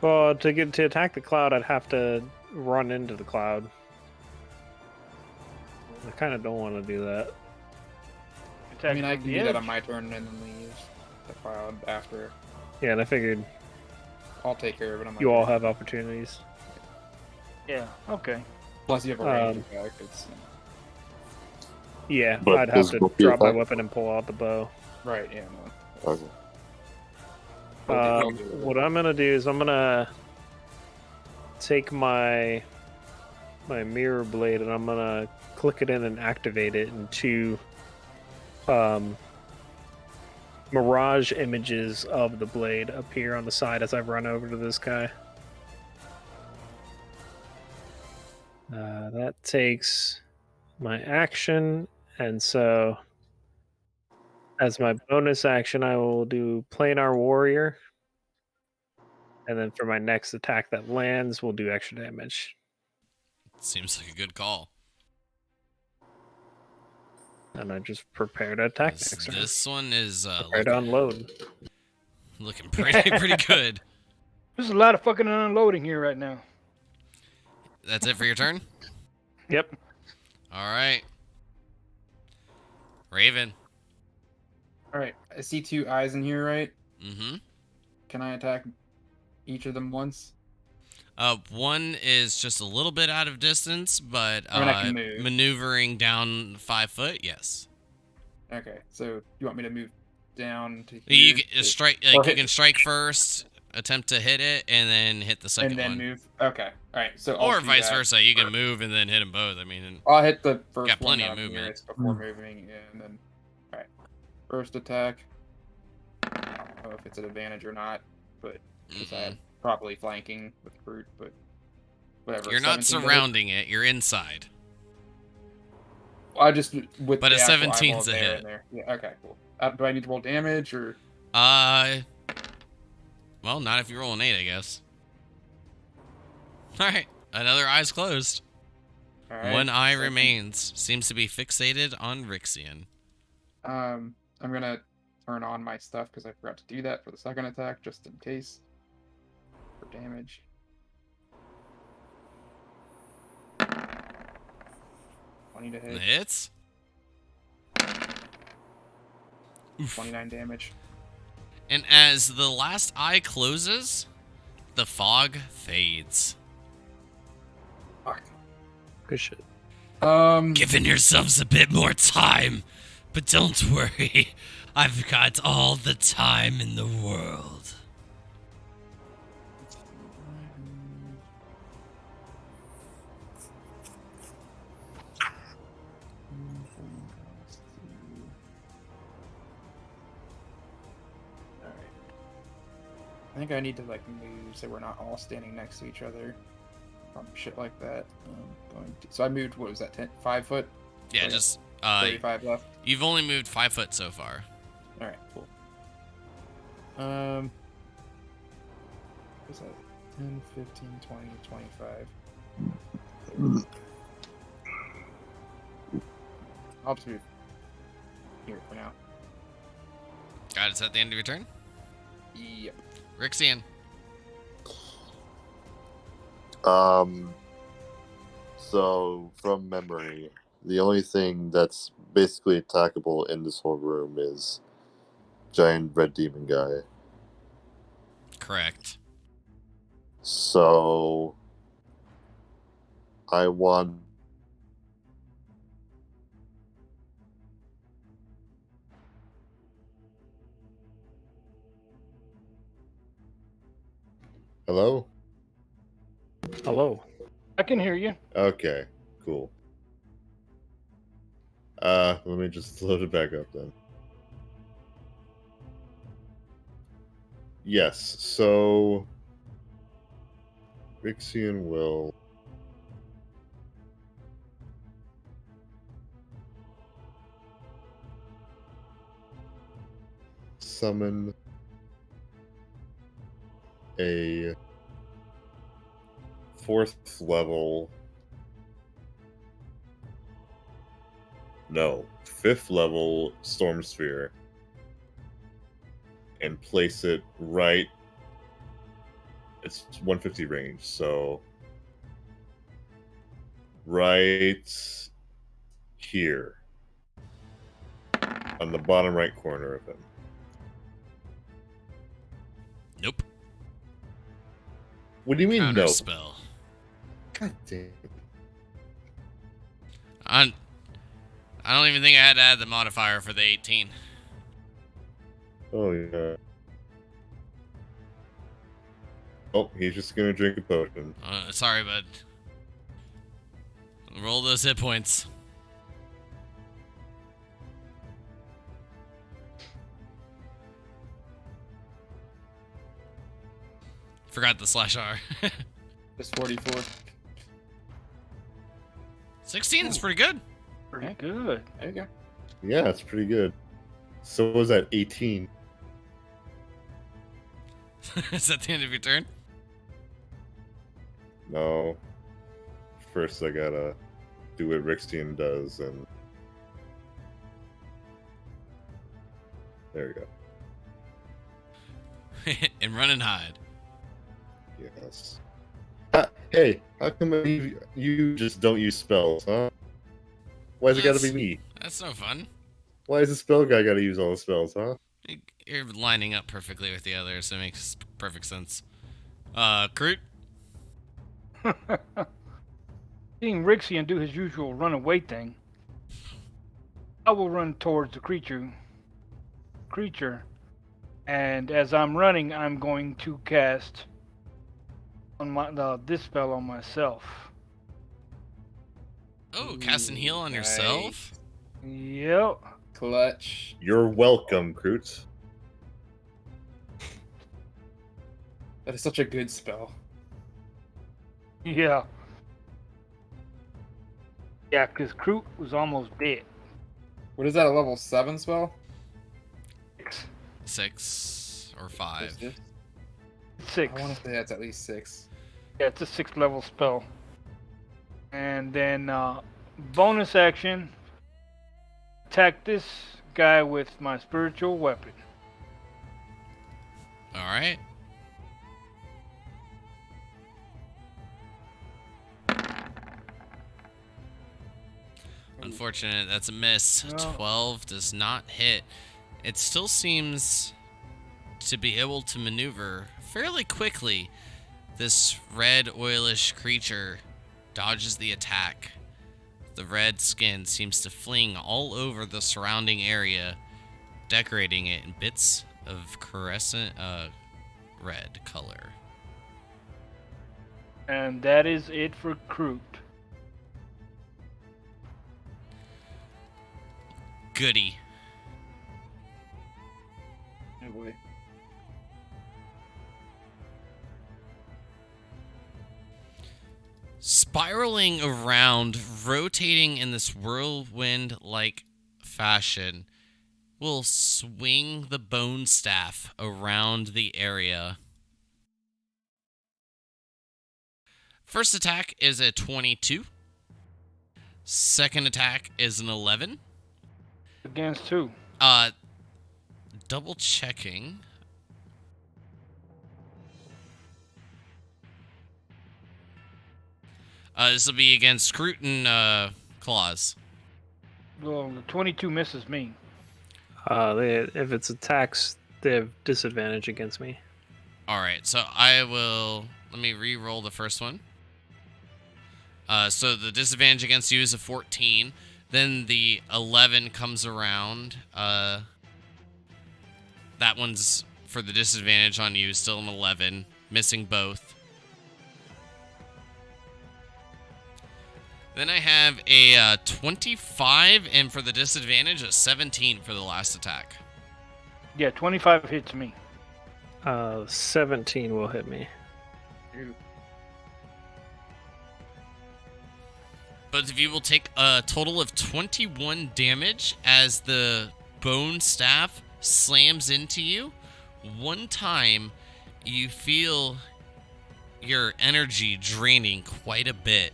Well, to attack the cloud, I'd have to run into the cloud. I kind of don't want to do that. I mean, I from can the do that on edge. my turn and then leave the cloud after. Yeah, and I figured I'll take care of it on my you all turn. have opportunities. Yeah. Okay. Plus, you have a range attack. It's Yeah, But I'd have does to Buffy drop my attack? weapon and pull out the bow. right. Yeah. No. Okay. He'll do it. What I'm gonna do is I'm gonna take my mirror blade and I'm gonna click it in and activate it, and two mirage images of the blade appear on the side as I run over to this guy. That takes my action, and so as my bonus action, I will do Planar Warrior. And then for my next attack that lands, we'll do extra damage. Seems like a good call. And I just prepare to attack next turn. This one is Prepare to unload. looking pretty good. There's a lot of fucking unloading here right now. That's it for your turn? Yep. All right. Raven. All right. I see 2 eyes in here, right? Mm-hmm. Can I attack each of them once? One is just a little bit out of distance, but I mean, I can move. maneuvering down 5 foot, yes. Okay. So you want me to move down to here? You can strike. Or You hit- can strike first, attempt to hit it, and then hit the second and then one. move. Okay. All right. So I'll Or do vice that. versa. You can move and then hit them both. I mean, I'll hit the first Got plenty one of that I'm movement. nearest before moving, and then all right. First attack. I don't know if it's an advantage or not, but because I had probably flanking with brute, but whatever. you're not 17 to hit. surrounding it. You're inside. I just with But the a actual 17's eyeballs a there hit. and there. Yeah. Okay. Cool. Do I need to roll damage or? Well, not if you roll an 8, I guess. All right. Another eye's closed. All right. One eye second. remains. Seems to be fixated on Rixian. I'm gonna turn on my stuff because I forgot to do that for the second attack, just in case. For damage. $20 to hit. Hits. 29 damage. And as the last eye closes, the fog fades. Fuck. Good shit. Giving yourselves a bit more time, but don't worry. I've got all the time in the world. I think I need to like move so we're not all standing next to each other. Shit like that. So I moved. What was that? 5 foot. Yeah, Okay. just 35 left. you've only moved 5 foot so far. All right. Cool. What's that? 10, 15, 20, 25. I'll just move here for now. Got it. Is that the end of your turn? Yep. Rixian. So from memory, the only thing that's basically attackable in this whole room is giant red demon guy. Correct. So I want Hello? Hello. I can hear you. Okay, cool. Let me just load it back up then. Yes, so Rixian will summon a 4th level, no, 5th level Storm Sphere and place it right It's 150 range, so right here on the bottom right corner of him. Nope. What do you mean Counter no? spell. God damn. I don't even think I had to add the modifier for the 18. Oh yeah. Oh, he's just gonna drink a potion. Sorry, bud. Roll those hit points. Forgot the slash R. Just 44. 16 is pretty good. Pretty good. There you go. Yeah, it's pretty good. So was that 18? Is that the end of your turn? No. First, I gotta do what Rixian does, and there we go. And run and hide. Yes. Hey, how come you just don't use spells, huh? Why's it gotta be me? That's no fun. Why is the spell guy gotta use all the spells, huh? You're lining up perfectly with the others, so it makes perfect sense. Groot? Seeing Rixian do his usual run away thing, I will run towards the creature, and as I'm running, I'm going to cast on this spell on myself. Oh, cast and heal on yourself? Yep. Clutch. You're welcome, Groot. That is such a good spell. Yeah. Yeah, because Kroot was almost dead. What is that, a level 7 spell? 6 or 5. Is it? 6. I want to say that's at least 6. Yeah, it's a 6th level spell. And then bonus action, attack this guy with my spiritual weapon. Alright. Unfortunate, that's a miss. No. 12 does not hit. It still seems to be able to maneuver fairly quickly. This red, oilish creature dodges the attack. The red skin seems to fling all over the surrounding area, decorating it in bits of crescent red color. And that is it for Kroot. Goody. Oh boy. Spiraling around, rotating in this whirlwind-like fashion, will swing the bone staff around the area. First attack is a 22. Second attack is an 11. Against who? Double checking. This will be against Scrutin Claws. Well, the 22 misses me. If it's attacks, they have disadvantage against me. Alright, so let me re-roll the first one. So the disadvantage against you is a 14. Then the 11 comes around. That one's for the disadvantage on you, still an 11. Missing both. Then I have a 25, and for the disadvantage, a 17 for the last attack. Yeah, 25 hits me. 17 will hit me. Ew. Both of you will take a total of 21 damage as the bone staff slams into you. One time, you feel your energy draining quite a bit.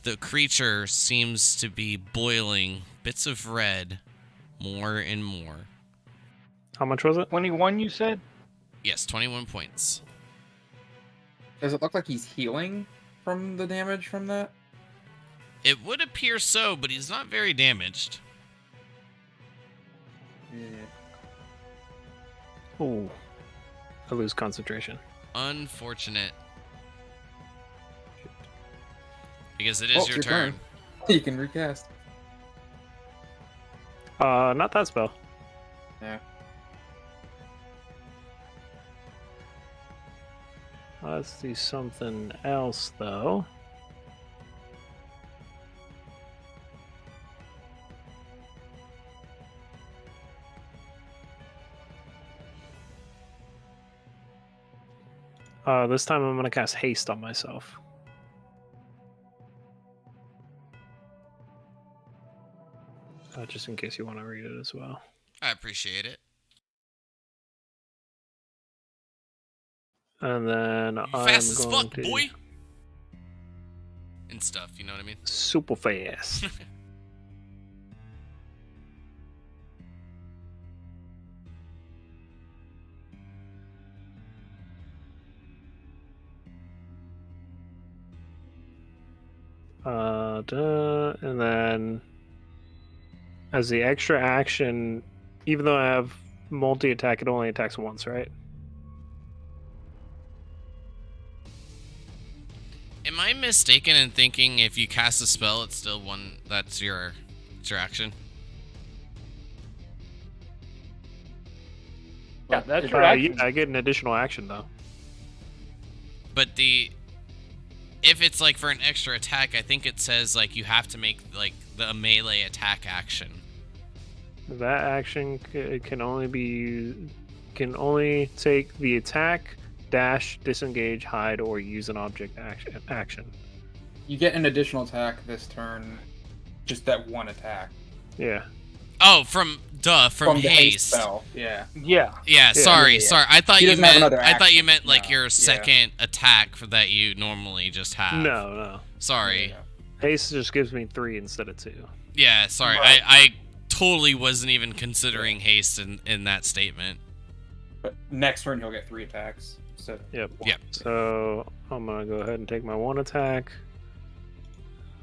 The creature seems to be boiling bits of red more and more. How much was it? 21, you said? Yes, 21 points. Does it look like he's healing from the damage from that? It would appear so, but he's not very damaged. Yeah. Ooh. I lose concentration. Unfortunate. Because it Oh, is your turn. You can recast. Not that spell. Yeah. Let's do something else, though. This time I'm going to cast Haste on myself. Just in case you want to read it as well. I appreciate it. And then You I'm fast as going fuck, to boy! And stuff, you know what I mean? super fast. And then as the extra action, even though I have multi-attack, it only attacks once, right? Am I mistaken in thinking if you cast a spell, it's still one, that's your action? Yeah, that's your action. Yeah, I get an additional action, though. But if it's like for an extra attack, I think it says like you have to make like the melee attack action. That action can only take the attack, dash, disengage, hide, or use an object action. You get an additional attack this turn. Just that one attack. Yeah. Oh, from the haste haste. spell. Yeah. Yeah, sorry. I thought He you doesn't have meant another like action. your Yeah. second attack for that you normally just have. No. Sorry. Yeah. Haste just gives me 3 instead of 2. Yeah, sorry. Right. I totally wasn't even considering haste in that statement. But next turn he'll get 3 attacks. So Yep. Yep. So I'm gonna go ahead and take my 1 attack.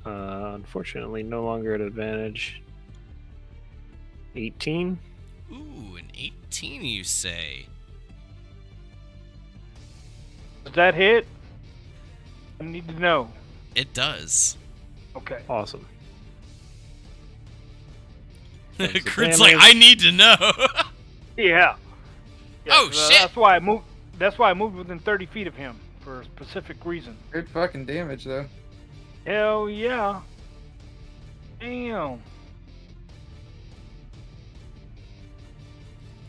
Unfortunately, no longer at advantage. 18. Ooh, an 18, you say? Does that hit? I need to know. It does. Okay. Awesome. Crit's like, I need to know. Yeah. Oh, shit. That's why I moved. That's why I moved within 30 feet of him for a specific reason. good fucking damage though. Hell yeah. Damn.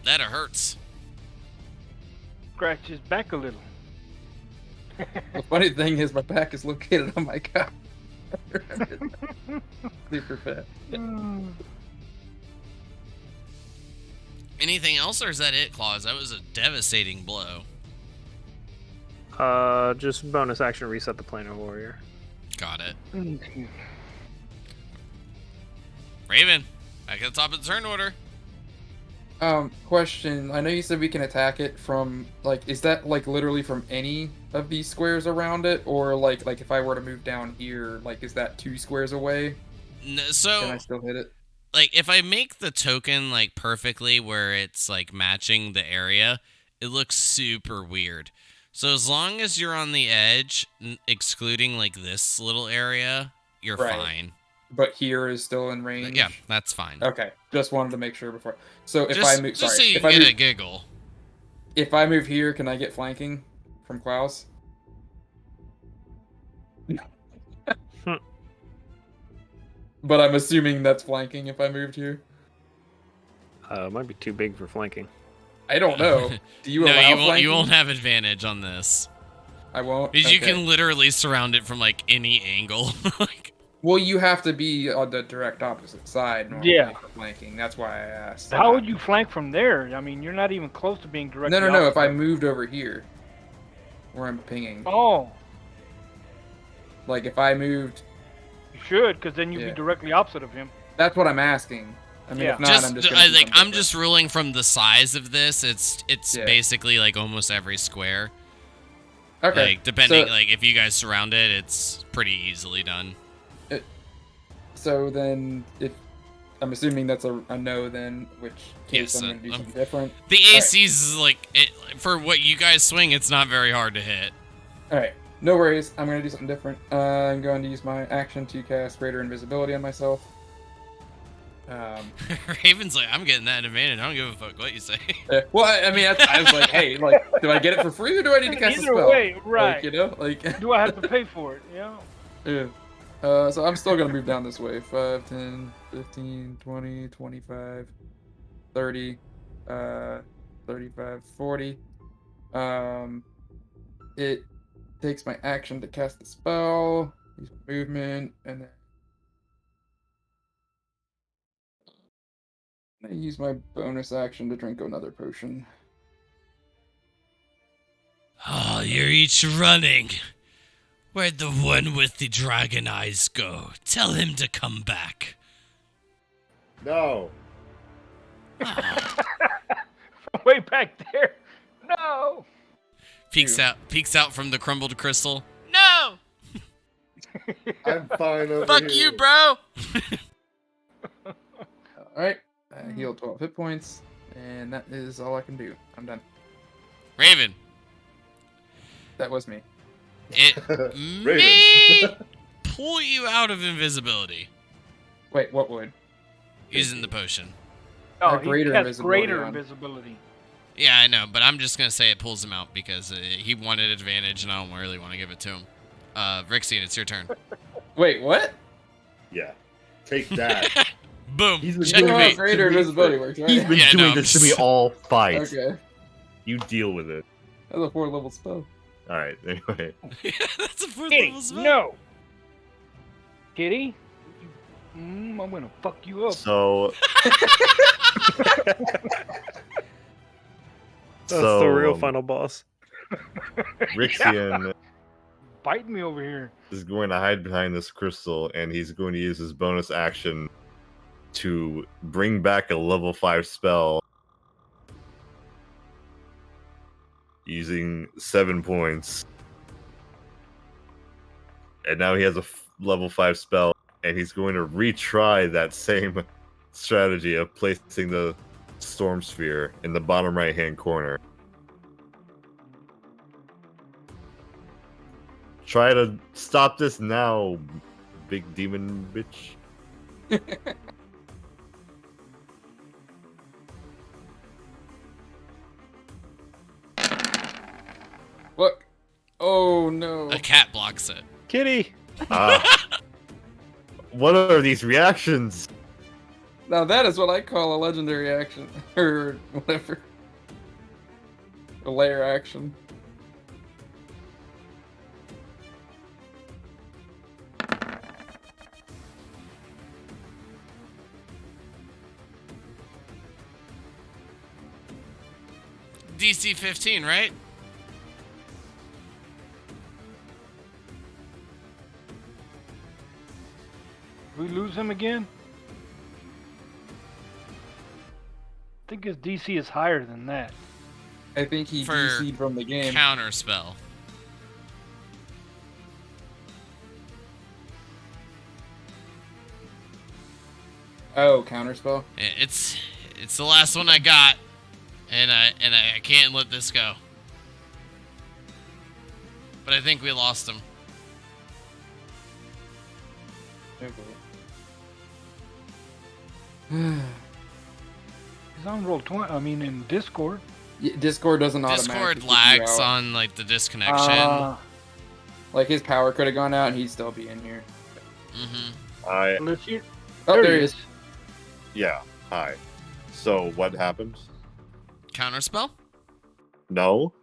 That hurts. Scratch his back a little. The funny thing is my back is located on my couch. Super fat. Anything else, or is that it, Claus? That was a devastating blow. Just bonus action, reset the planar warrior. Got it. Raven, back at the top of the turn order. Question. I know you said we can attack it from, like, is that, like, literally from any of these squares around it? Or, like if I were to move down here, like, is that 2 squares away? Can I So, still hit it? like, if I make the token, like, perfectly where it's, like, matching the area, it looks super weird. So as long as you're on the edge, excluding, like, this little area, you're Right. fine. But here is still in range? Yeah, that's fine. Okay. Just wanted to make sure before. So if just, I move... just Sorry. so you if can I get move, a giggle. If I move here, can I get flanking from Klaus? But I'm assuming that's flanking if I moved here. It might be too big for flanking. I don't know. Do you No, allow you won't. flanking? You won't have advantage on this I won't. because you Okay. can literally surround it from like any angle. Like, Well, you have to be on the direct opposite side normally Yeah. for flanking. That's why I asked. How would you flank from there? I mean, you're not even close to being directly. No. If I opposite. moved over here, where I'm pinging, Oh, like if I moved, you should, because then you'd Yeah. be directly opposite of him. that's what I'm asking. I mean, Yeah. if not, just, I'm just. Gonna do like, something I'm different. just ruling from the size of this. It's Yeah. basically like almost every square. Okay. Like depending, So, like if you guys surround it, it's pretty easily done. so then, if I'm assuming that's a no, then which case Yes, I'm gonna do I'm- something different. The Alright. ACs is like it for what you guys swing. It's not very hard to hit. All right. No worries. I'm gonna do something different. I'm going to use my action to cast greater invisibility on myself. Raven's like, I'm getting that advantage. I don't give a fuck what you say. Well, I mean, I was like, hey, like, do I get it for free or do I need to cast a Either spell? way, right. Like, you know, like. Do I have to pay for it? Yeah. Yeah. So I'm still gonna move down this way. 5, 10, 15, 20, 25, 30, 35, 40. It takes my action to cast the spell, use movement, and then I use my bonus action to drink another potion. Oh, you're each running. Where'd the one with the dragon eyes go? Tell him to come back. No. Way back there. No. Peeks out from the crumbled crystal. No! I'm fine over Fuck here. you, bro! Alright, I healed 12 hit points, and that is all I can do. I'm done. Raven, That was me. it Raven. may pull you out of invisibility Wait, what would? using the potion. Oh, greater he has invisibility greater on. invisibility. Yeah, I know, but I'm just gonna say it pulls him out because he wanted advantage, and I don't really want to give it to him. Rixie, it's your turn. Wait, what? Yeah. Take that. Boom. He's been You know how Checkmate. greater invisibility works, right? He's been Yeah, doing no, this to me all fight. Okay. You deal with it. That's a 4-level spell. All right. Anyway. That's a fourth Kitty, level spell. no. Kitty, I'm gonna fuck you up. So. That's the real um, final boss. Rixian Biting me over here. is going to hide behind this crystal, and he's going to use his bonus action to bring back a level 5 spell using 7 points. And now he has a level 5 spell, and he's going to retry that same strategy of placing the storm sphere in the bottom right hand corner. Try to stop this now, big demon bitch. Look. Oh no. A cat blocks it. Kitty! What are these reactions? Now that is what I call a legendary action. Or whatever. A layer action. DC 15, right? We lose him again? I think his DC is higher than that. I think he For DC'd from the game. Counter spell. Oh, counterspell? It's the last one I got, and I can't let this go. But I think we lost him. Okay. He's on roll 20. I mean, in Discord. Discord doesn't automatically Discord kick you lags out. on like the disconnection. Like his power could have gone out and he'd still be in here. Let's hear. Oh, there he is. Yeah, hi. So what happens? Counter spell? No.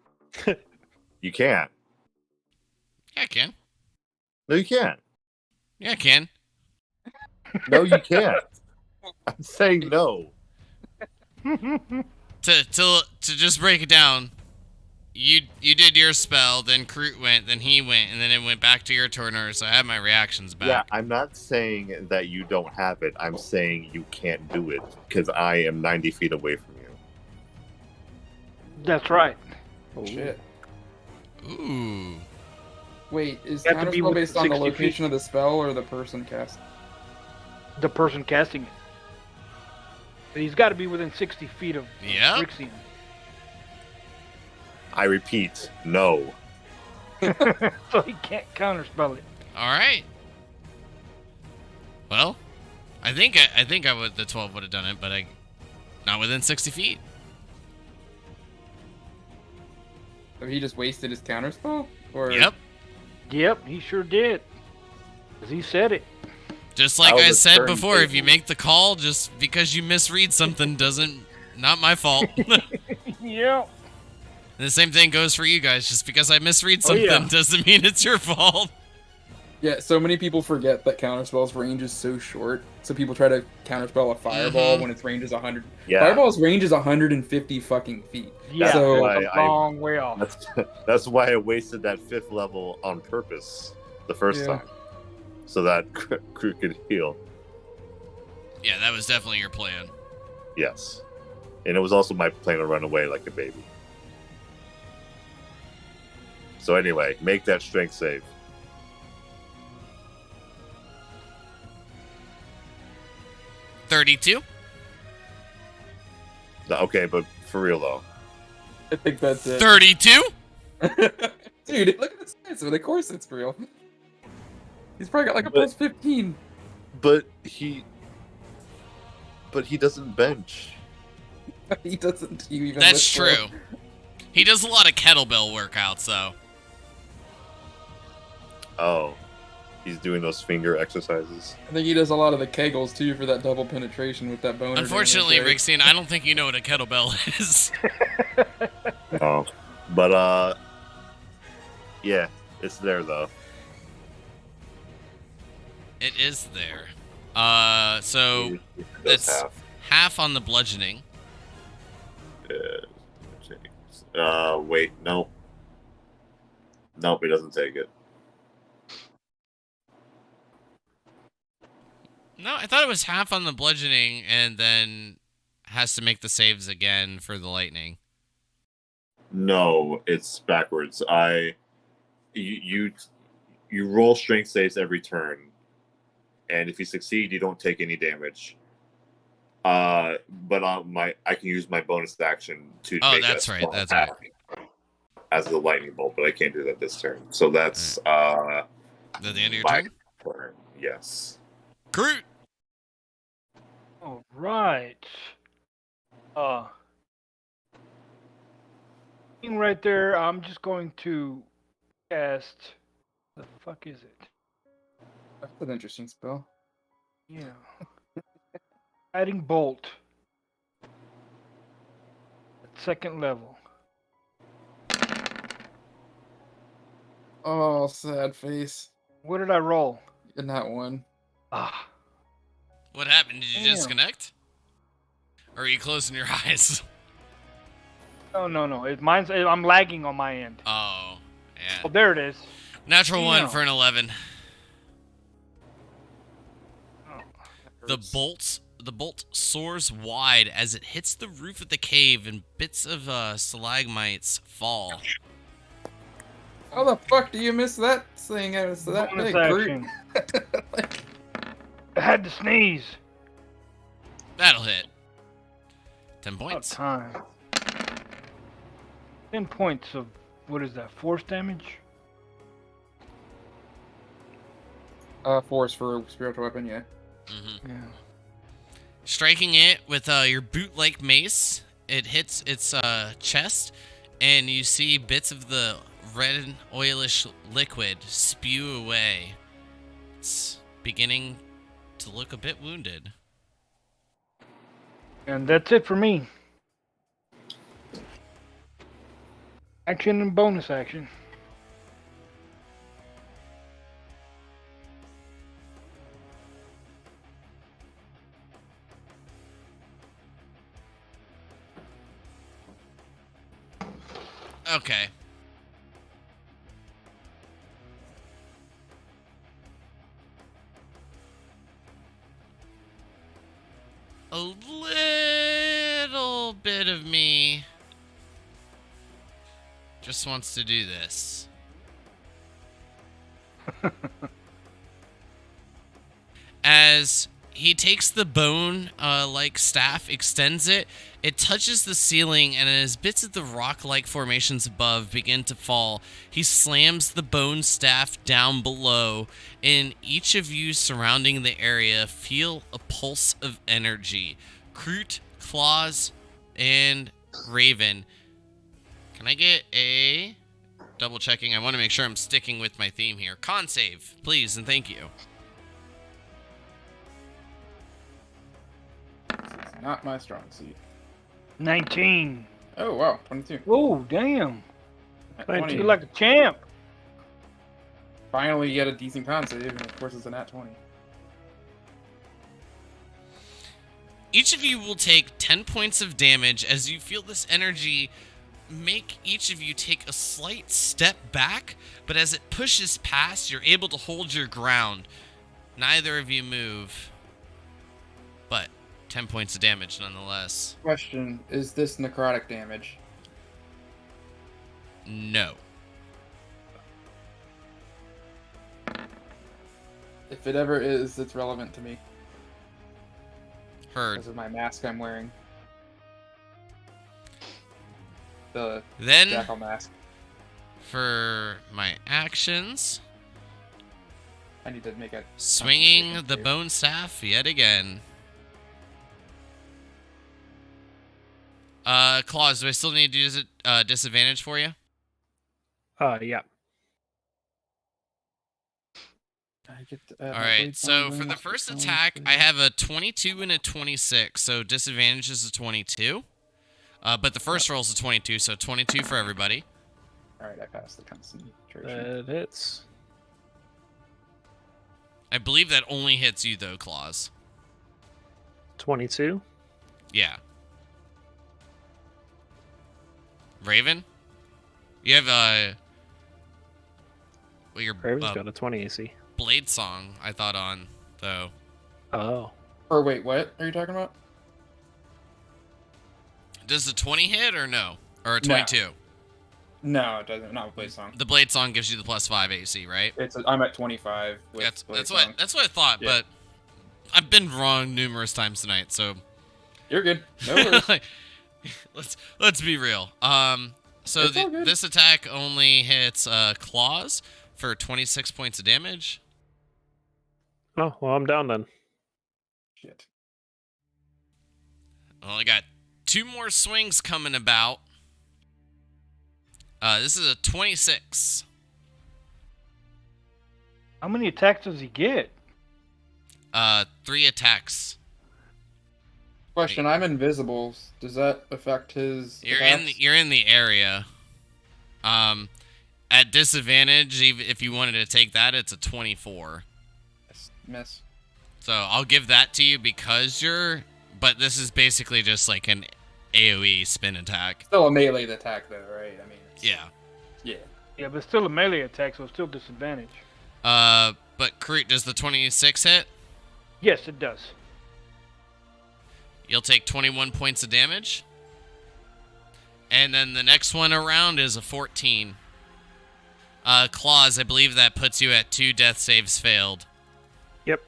You can't. Yeah, I can. No, you can't. Yeah, I can. No, you can't. I'm saying no. To just break it down, you did your spell, then Kroot went, then he went, and then it went back to your turner, so I have my reactions back. Yeah, I'm not saying that you don't have it. I'm saying you can't do it because I am 90 feet away from you. That's right. Oh, shit. Ooh. Wait, is You have to be counterspell within based on the 60 feet. location of the spell or the person cast? The person casting it. He's got to be within 60 feet of Yep. Rixian. I repeat, no. So he can't counterspell it. All right. Well, I think I would the 12 would have done it, but not within 60 feet. So he just wasted his counterspell? Or Yep. Yep, he sure did. 'Cause he said it. Just like That was I a said turn before, if you table. make the call, just because you misread something doesn't, not my fault. Yeah. The same thing goes for you guys. Just because I misread Oh, something yeah. doesn't mean it's your fault. Yeah, so many people forget that counterspell's range is so short. So people try to counterspell a fireball when its range is 100. Yeah. Fireball's range is 150 fucking feet. Yeah, That's So- why that's a long way off. that's why I wasted that 5th level on purpose the first Yeah. time, so that crew could heal. Yeah, that was definitely your plan. Yes, and it was also my plan to run away like a baby. So anyway, make that strength save. $32. Okay, but for real though, I think that's it. 32. Dude, look at the stats. Of course it's real. He's probably got like a But- plus 15. but he doesn't bench. He doesn't even That's lift true. He does a lot of kettlebell workouts, though. Oh, he's doing those finger exercises. I think he does a lot of the kegels too for that double penetration with that boner. Unfortunately, damage, right? Rixine, I don't think you know what a kettlebell is. Oh, but yeah, it's there though. It is there. So It does that's have. half on the bludgeoning. Wait, no. Nope, he doesn't take it. No, I thought it was half on the bludgeoning and then has to make the saves again for the lightning. No, it's backwards. You roll strength saves every turn, and if you succeed, you don't take any damage. But I can use my bonus action to. Oh, make that's a right, small that's attack as the lightning bolt, but I can't do that this turn. So that's Is that the end of your my turn? turn. Yes. Groot! All right. Right there, I'm just going to cast. The fuck is it? That's an interesting spell. Yeah. Adding bolt. At 2nd level. Oh, sad face. What did I roll? In that one. Ah. What happened? Did you Damn. disconnect? Or are you closing your eyes? No. I'm lagging on my end. Oh, Oh, yeah. there it is. Natural one Damn. for an 11. Oh. The bolt soars wide as it hits the roof of the cave and bits of stalagmites fall. How the fuck do you miss that thing? It was that Bonus big, action. Like, I had to sneeze. That'll hit. 10 About points. time. 10 points of, what is that, force damage? force for a spiritual weapon, yeah. Hmm. Yeah. Striking it with your boot-like mace, it hits its chest, and you see bits of the red oilish liquid spew away. It's beginning to look a bit wounded. And that's it for me. Action and bonus action. Okay. A little bit of me just wants to do this. As he takes the bone like staff, extends it, it touches the ceiling, and as bits of the rock-like formations above begin to fall, he slams the bone staff down below, and each of you surrounding the area feel a pulse of energy. Kroot, Claws, and Raven. Can I get a... Double checking. I want to make sure I'm sticking with my theme here. Con save, please, and thank you. It's not my strong suit. 19. Oh, wow. 22. Oh, damn. At 20. You're like a champ. Finally get a decent con save, and of course it's a nat 20. Each of you will take 10 points of damage as you feel this energy make each of you take a slight step back, but as it pushes past, you're able to hold your ground. Neither of you move, but 10 points of damage nonetheless. Question, is this necrotic damage? No. If it ever is, it's relevant to me Heard. because of my mask I'm wearing. The Then, jackal mask. for my actions, I need to make a swinging concentration the save. bone staff yet again. Claws, do I still need to use it disadvantage for you? Yeah. I get to add All my right, blade so bond for the bonus first to attack, save. I have a 22 and a 26, so disadvantage is a 22. But the first roll is a 22, so 22 for everybody. Alright, I passed the concentration. That hits. I believe that only hits you, though, Claws. 22. Yeah. Raven? You have, well, your Raven's got a 20 AC. Blade Song, I thought on, though. Oh. Or wait, what are you talking about? Does the 20 hit or no? Or a No. 22? No, it doesn't. Not with Blade Song. The Blade Song gives you the +5 AC, right? I'm at 25 with That's Blade that's Song. what I thought, Yeah. but I've been wrong numerous times tonight, so You're good. No worries. like, let's be real. So It's all good. this attack only hits Claws for 26 points of damage. Oh, well, I'm down then. Shit. Well, I got 2 more swings coming about. This is a 26. How many attacks does he get? 3 attacks. Question, I'm invisible. Does that affect his attacks? You're in the area. At disadvantage, even if you wanted to take that, it's a 24. Miss. So I'll give that to you because you're. But this is basically just like an AOE spin attack. Still a melee attack, though, right? I mean, it's- Yeah. Yeah. Yeah, but still a melee attack, so it's still disadvantage. But Kroot, does the 26 hit? Yes, it does. You'll take 21 points of damage. And then the next one around is a 14. Claws, I believe that puts you at 2 death saves failed. Yep.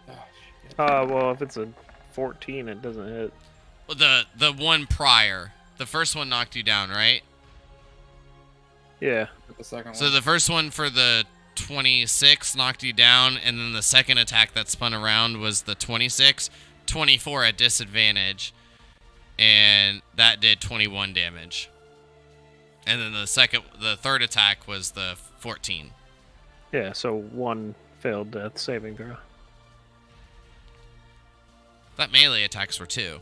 Oh, shit. Well, if it's a 14, it doesn't hit. Well, the one prior. The first one knocked you down, right? Yeah. With the second So one. the first one for the 26 knocked you down, and then the second attack that spun around was the 26. 24 at disadvantage, and that did 21 damage. And then the third attack was the 14. Yeah, so 1 failed death saving throw. That melee attacks were 2.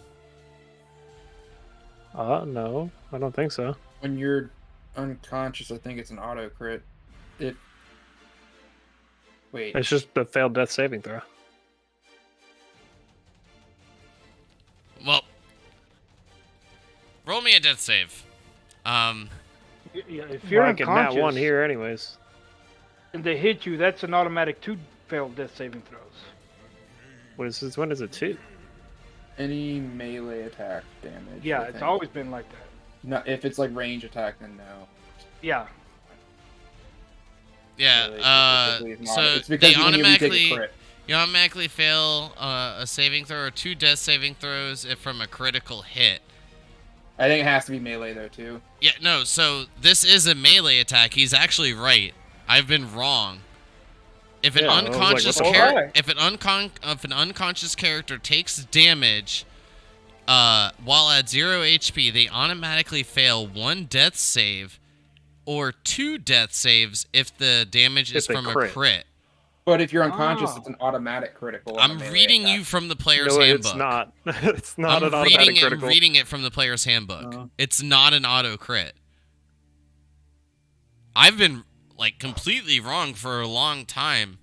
No, I don't think so. When you're unconscious, I think it's an auto crit. Wait. It's just the failed death saving throw. Well, roll me a death save. Yeah, if you're Well, I get nat unconscious 1 here anyways. and they hit you, that's an automatic 2 failed death saving throws. What is this? When is it 2? Any melee attack damage. Yeah, I it's think. always been like that. No, if it's like range attack, then no. Yeah. Yeah. Really, specifically, it's not. So It's because they when you retake a automatically crit. you automatically fail a saving throw or 2 death saving throws if from a critical hit. I think it has to be melee though too. Yeah, no, so this is a melee attack. He's actually right. I've been wrong. If an Yeah, I was like, unconscious what the fuck? if an unconscious character takes damage while at 0 HP, they automatically fail 1 death save or 2 death saves if the damage is If they from a crit. crit. But if you're unconscious, Oh. it's an automatic critical. on a I'm melee reading attack. you from the player's No, handbook. it's not. It's not an I'm automatic reading critical. I'm reading it from the player's handbook. Uh-huh. It's not an auto crit. I've been like completely wrong for a long time.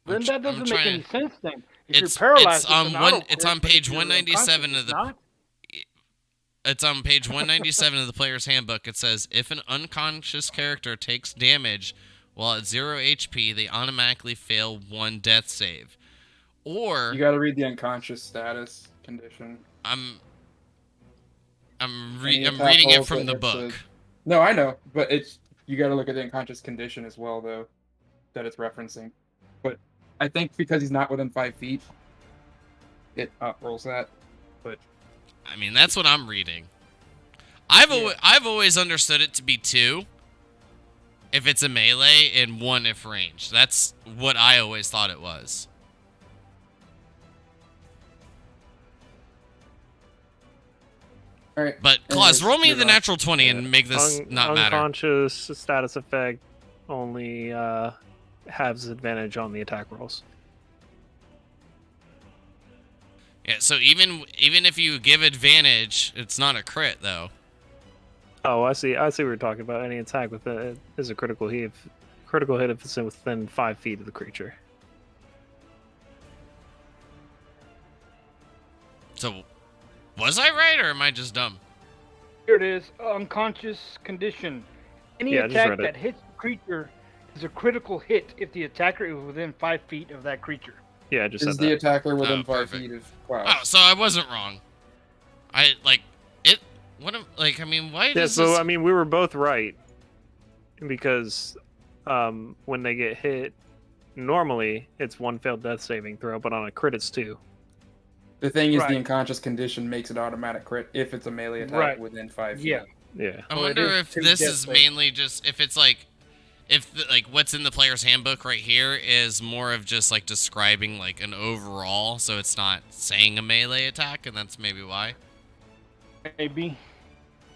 Then I'm that tr- I'm doesn't make trying- any sense then. If you're It's paralyzed, on an one. auto It's crit, on but page if you're 197 unconscious, of the. it's not? It's on page 197 of the player's handbook. It says if an unconscious character takes damage while at 0 HP, they automatically fail 1 death save. Or You got to read the unconscious status condition. I'm Any attack reading it rolls from that the hits book. No, I know, but it's you got to look at the unconscious condition as well, though, that it's referencing. But I think because he's not within 5 feet, it rolls that. But I mean, that's what I'm reading. I've always understood it to be 2 if it's a melee and 1 if ranged. That's what I always thought it was. all right, But Claus, anyways, roll me move the on. natural 20 and make this not matter. Unconscious status effect only has advantage on the attack rolls. Yeah, so even if you give advantage, it's not a crit though. Oh, I see. I see what you're talking about. Any attack with it is a critical hit. Critical hit if it's within 5 feet of the creature. So, was I right or am I just dumb? Here it is. Unconscious condition. Any Yeah, I just attack read it. that hits the creature is a critical hit if the attacker is within 5 feet of that creature. Yeah, I just Is said the that. attacker within Oh, 5 perfect. feet of Klaus? Oh, so I wasn't wrong. I like it. What am like? I mean, why Yeah, does so this? I mean, we were both right because when they get hit, normally it's 1 failed death saving throw, but on a crit it's 2. The thing is, Right. the unconscious condition makes it automatic crit if it's a melee attack Right. within 5 feet. Yeah. Yeah. I Well, it wonder is if 2 this death is saves. mainly just if it's like like what's in the player's handbook right here is more of just like describing like an overall, so it's not saying a melee attack, and that's maybe why. Maybe.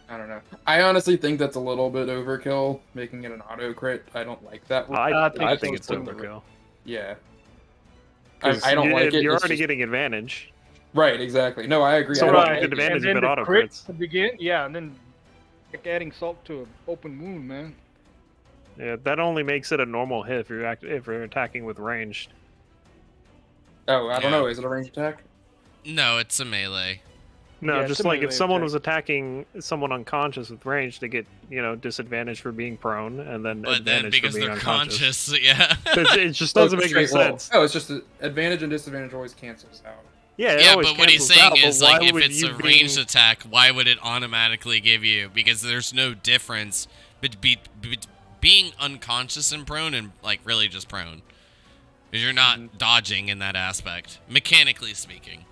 I don't know. I honestly think that's a little bit overkill, making it an auto crit. I don't like that. I think think so, it's too. overkill. Yeah. 'Cause I don't like it. You're it's already just- getting advantage. Right, exactly. No, I agree. So I what don't I like did it. advantage and then of the auto crit crits. to begin, yeah, and then like adding salt to an open wound, man. Yeah, that only makes it a normal hit if you're attacking with ranged. Oh, I don't Yeah. know. Is it a range attack? No, it's a melee. No, Yeah, it's just a like if melee someone attack. was attacking someone unconscious with range, they get disadvantage for being prone, and then But then advantage because for being they're unconscious. conscious, yeah. It just doesn't Oh, make any straight roll. sense. Oh, it's just advantage and disadvantage always cancels out. Yeah, it Yeah, always but what he's cancels saying out, but is like why if would it's you a being- ranged attack, why would it automatically give you? Because there's no difference being unconscious and prone and like really just prone. Because you're not dodging in that aspect, mechanically speaking.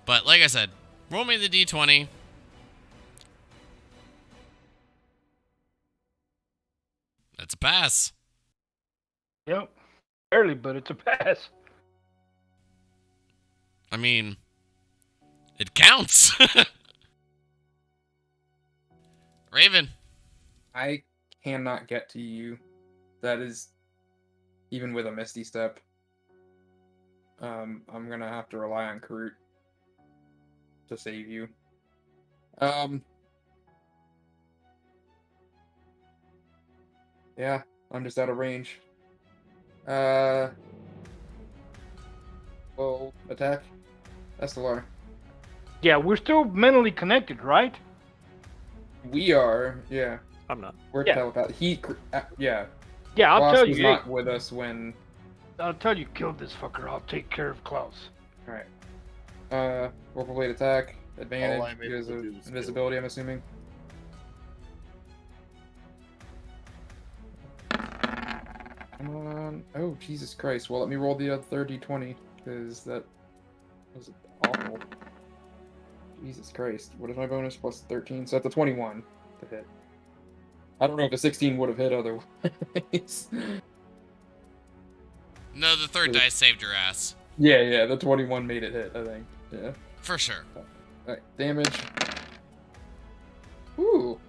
But like I said, roll me the d20. That's a pass. Yep. Barely, but it's a pass. I mean, it counts. Raven. I cannot get to you. That is, even with a Misty Step. I'm gonna have to rely on Karut to save you. Yeah, I'm just out of range. Well, attack. That's the bar. Yeah, we're still mentally connected, right? We are, yeah. I'm not. We're Yeah. telepath. Yeah. Yeah, I'll Klaus tell you. was Hey, not with us when. I'll tell you, kill this fucker. I'll take care of Klaus. All right. Vorpal Blade attack, advantage I'm able because to of do is skill. invisibility, I'm assuming. Come on. Oh, Jesus Christ. Well, let me roll the other 30-20, because that was awful. Jesus Christ. What is my bonus? Plus 13, so that's a 21 to hit. I don't know if a 16 would have hit otherwise. No, the third dice saved your ass. Yeah, the 21 made it hit, I think. Yeah. For sure. Alright, damage. Ooh.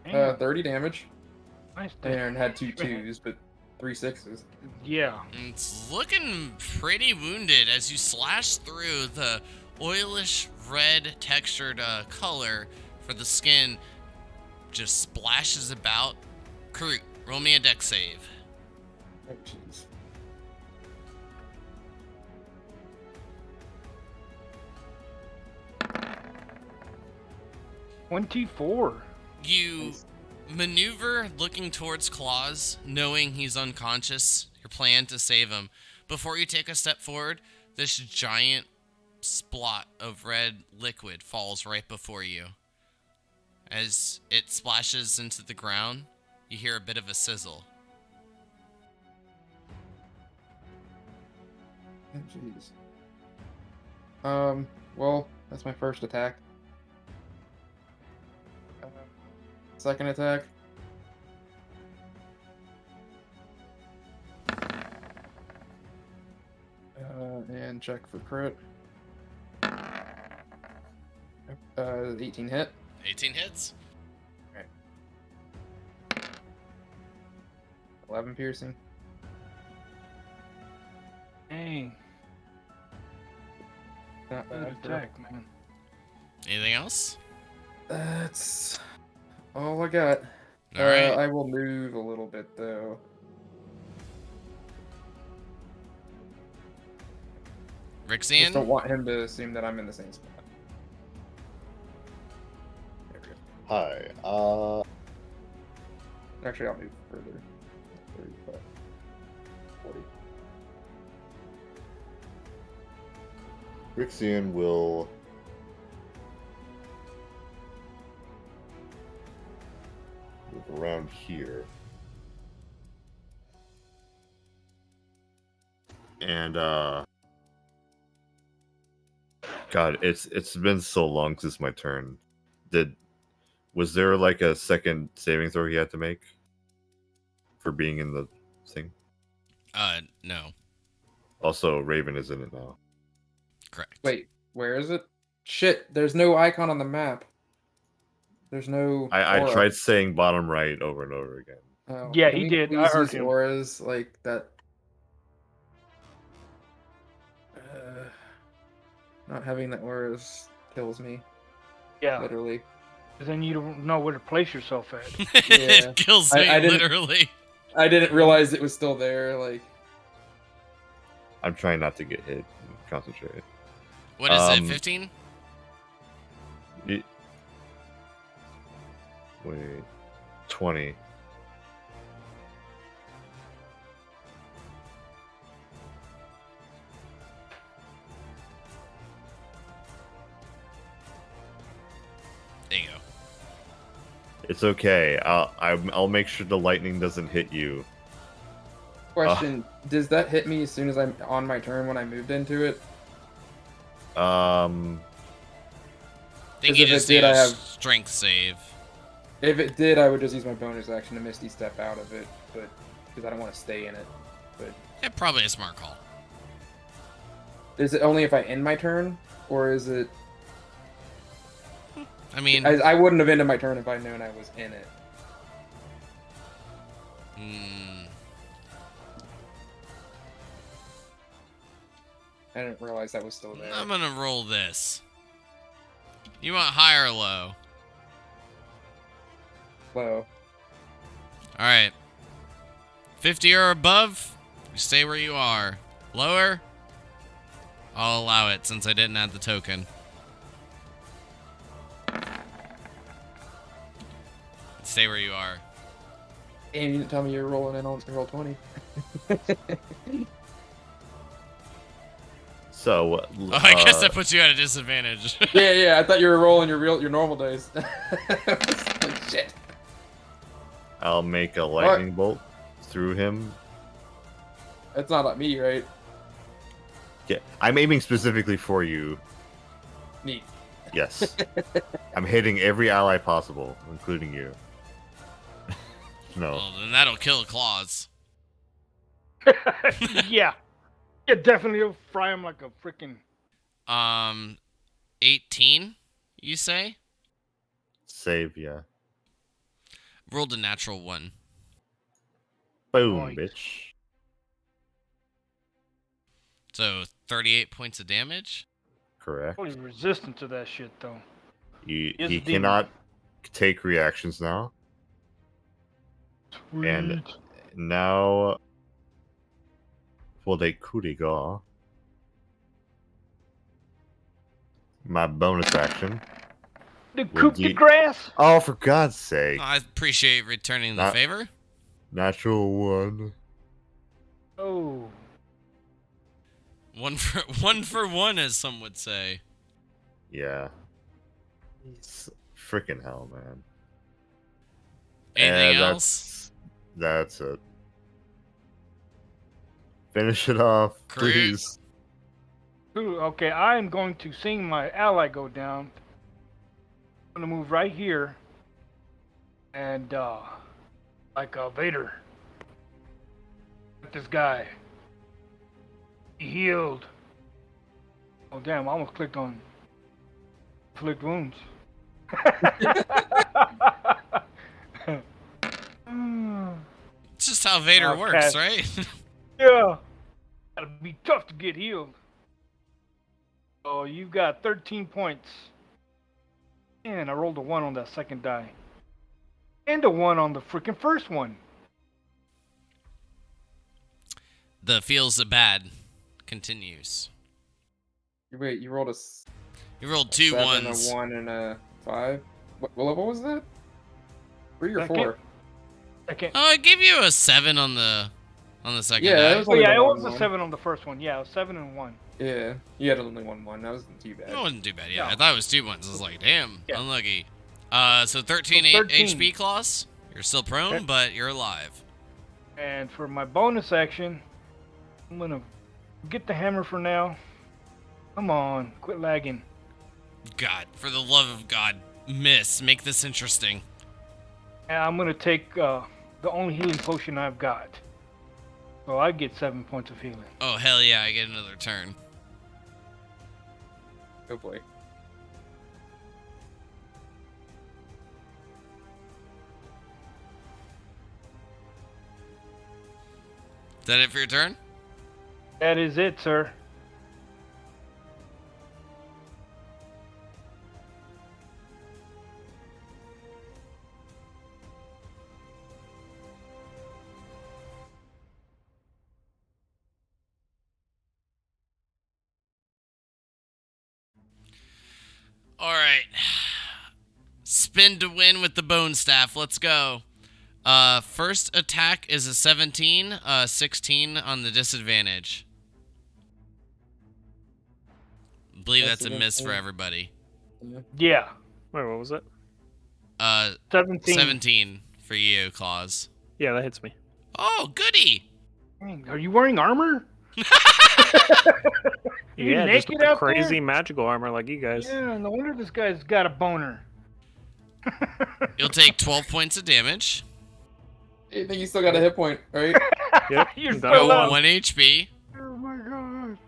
Damn, 30 damage. nice And had 2 man. 2s, but 3 6s. Yeah. It's looking pretty wounded as you slash through the oilish red textured color for the skin. Just splashes about. Karut, roll me a dex save. Oh, jeez. $24. You maneuver looking towards Claus, knowing he's unconscious, your plan to save him. Before you take a step forward, this giant splot of red liquid falls right before you. As it splashes into the ground, you hear a bit of a sizzle. Oh, jeez. Well, that's my first attack. Second attack. And check for crit. 18 hit. 18 hits. 11 piercing. Dang. Not Good bad. attack, man. Anything else? That's all I got. All right. I will move a little bit though. Just don't Rixian? want him to assume that I'm in the same spot. There we go. Hi. Actually, I'll move further. 35, 40. Rixian will move around here. And God, it's been so long since my turn. Was there like a second saving throw he had to make for being in the thing? No. Also, Raven is in it now. Correct. Wait, where is it? Shit, there's no icon on the map. There's no. I aura. tried saying bottom right over and over again. Oh, Yeah, can he we did. I please heard use him. auras like that. Not having the auras kills me, Yeah. literally. 'Cause then you don't know where to place yourself at. Yeah. It kills me, I didn't- literally. I didn't realize it was still there. Like, I'm trying not to get hit. Concentrate. What is it, 15? Wait, 20. There you go. It's okay. I'll make sure the lightning doesn't hit you. question: does that hit me as soon as I'm on my turn when I moved into it? I think 'Cause you if it just did, need a I have- strength save. If it did, I would just use my bonus action to Misty Step out of it, but because I don't want to stay in it. But Yeah, probably a smart call. is it only if I end my turn, or is it? I mean, I wouldn't have ended my turn if I'd known I was in it. I didn't realize that was still there. I'm gonna roll this. You want high or low? Low. Alright. 50 or above, you stay where you are. Lower, I'll allow it since I didn't add the token. Stay where you are. And you didn't tell me you were rolling in on roll 20. So, Oh, I guess that puts you at a disadvantage. Yeah. I thought you were rolling your normal dice. Like, shit. I'll make a lightning bolt through him. That's not like me, right? Yeah, I'm aiming specifically for you. Neat. Yes. I'm hitting every ally possible, including you. No. Well, then that'll kill claws. Yeah. Yeah, definitely will fry him like a freaking. 18, you say? Save, yeah. Rolled a natural 1. Boom, Right. bitch. So 38 points of damage. Correct. Totally resistant to that shit, though. He Yes, demon. cannot take reactions now. Sweet. And now for the coup de grace, my bonus action. The Will coup de de- grace. Oh, for God's sake. I appreciate returning the Not- favor. Natural 1. Oh. One for one, as some would say. Yeah. Freaking hell, man. Anything And else? That's it. Finish it off, Crit. please. Ooh, okay, I am going to seeing my ally go down. I'm gonna move right here, and like Vader, this guy. He healed. Oh damn! I almost clicked on inflict wounds. It's just how Vader Okay. works, right? Yeah, gotta be tough to get healed. Oh, you've got 13 points. And I rolled a 1 on that second die. And a 1 on the freaking first one. The feels bad continues. Wait, you rolled a You rolled 2 7, ones. a 1, and a 5? What level was that? 3 or Second. 4? Second. Oh, I gave you a 7 on the second Yeah, die. that was Oh only yeah, the it one was a one. 7 on the first one. Yeah, it was 7 and 1. Yeah, you had only 1. That wasn't too bad. That wasn't too bad. Yeah, No. I thought it was 2 ones. I was like, damn, Yeah. unlucky. So 13, So 13. HP claws. You're still prone, Okay. but you're alive. And for my bonus action, I'm gonna get the hammer for now. Come on, quit lagging. God, for the love of God, miss. Make this interesting. And I'm gonna take the only healing potion I've got. So I get 7 points of healing. Oh, hell yeah, I get another turn. Oh boy. Is that it for your turn? That is it, sir. All right. Spin to win with the bone staff. Let's go. First attack is a 17, 16 on the disadvantage. I believe that's a miss for everybody. Yeah, Wait, what was it? 17. 17 for you, Claus. Yeah, that hits me. Oh, goody. Dang, are you wearing armor? You Yeah, just naked with the out crazy there? magical armor like you guys. Yeah, no wonder this guy's got a boner. You'll take 12 points of damage. You think you still got a hit point, right? Yep. You're done still it up. 1 HP. Oh my god.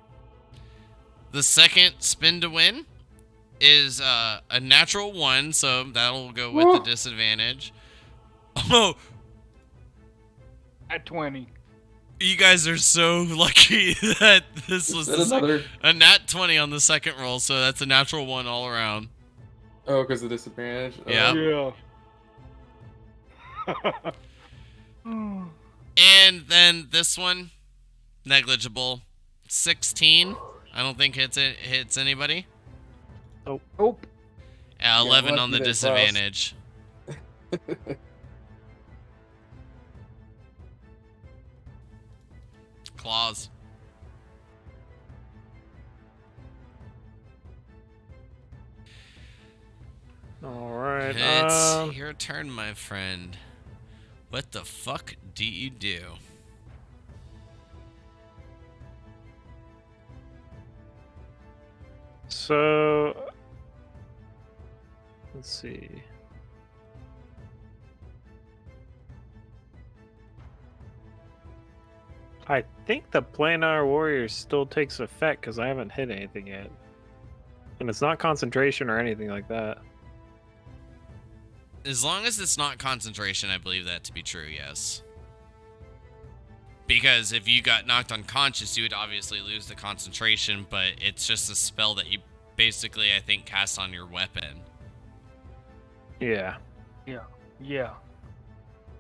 The second spin to win is a natural 1, so that'll go with Woo. the disadvantage. Oh, At 20. you guys are so lucky that this was Is that the another? a nat 20 on the second roll, so that's a natural 1 all around. Oh, because of disadvantage. Oh. Yeah. Yeah. And then this one, negligible. 16. I don't think hits anybody. Nope. 11 on the lucky they disadvantage. Claws. All right. It's your turn, my friend. What the fuck do you do? So let's see. I think the Planar Warrior still takes effect because I haven't hit anything yet. And it's not concentration or anything like that. As long as it's not concentration, I believe that to be true, yes. Because if you got knocked unconscious, you would obviously lose the concentration, but it's just a spell that you basically, I think, cast on your weapon. Yeah. Yeah.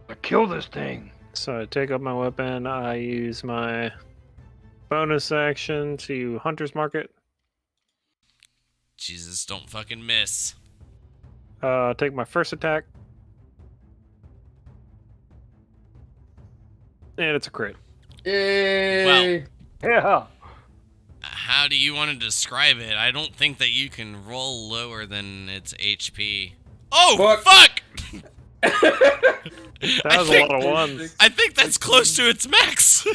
But kill this thing. So I take up my weapon. I use my bonus action to Hunter's Mark it. Jesus, don't fucking miss. Take my first attack. And it's a crit. Yay! Yeah. How do you want to describe it? I don't think that you can roll lower than its HP. Oh, fuck! That was a lot of ones. I think that's close to its max.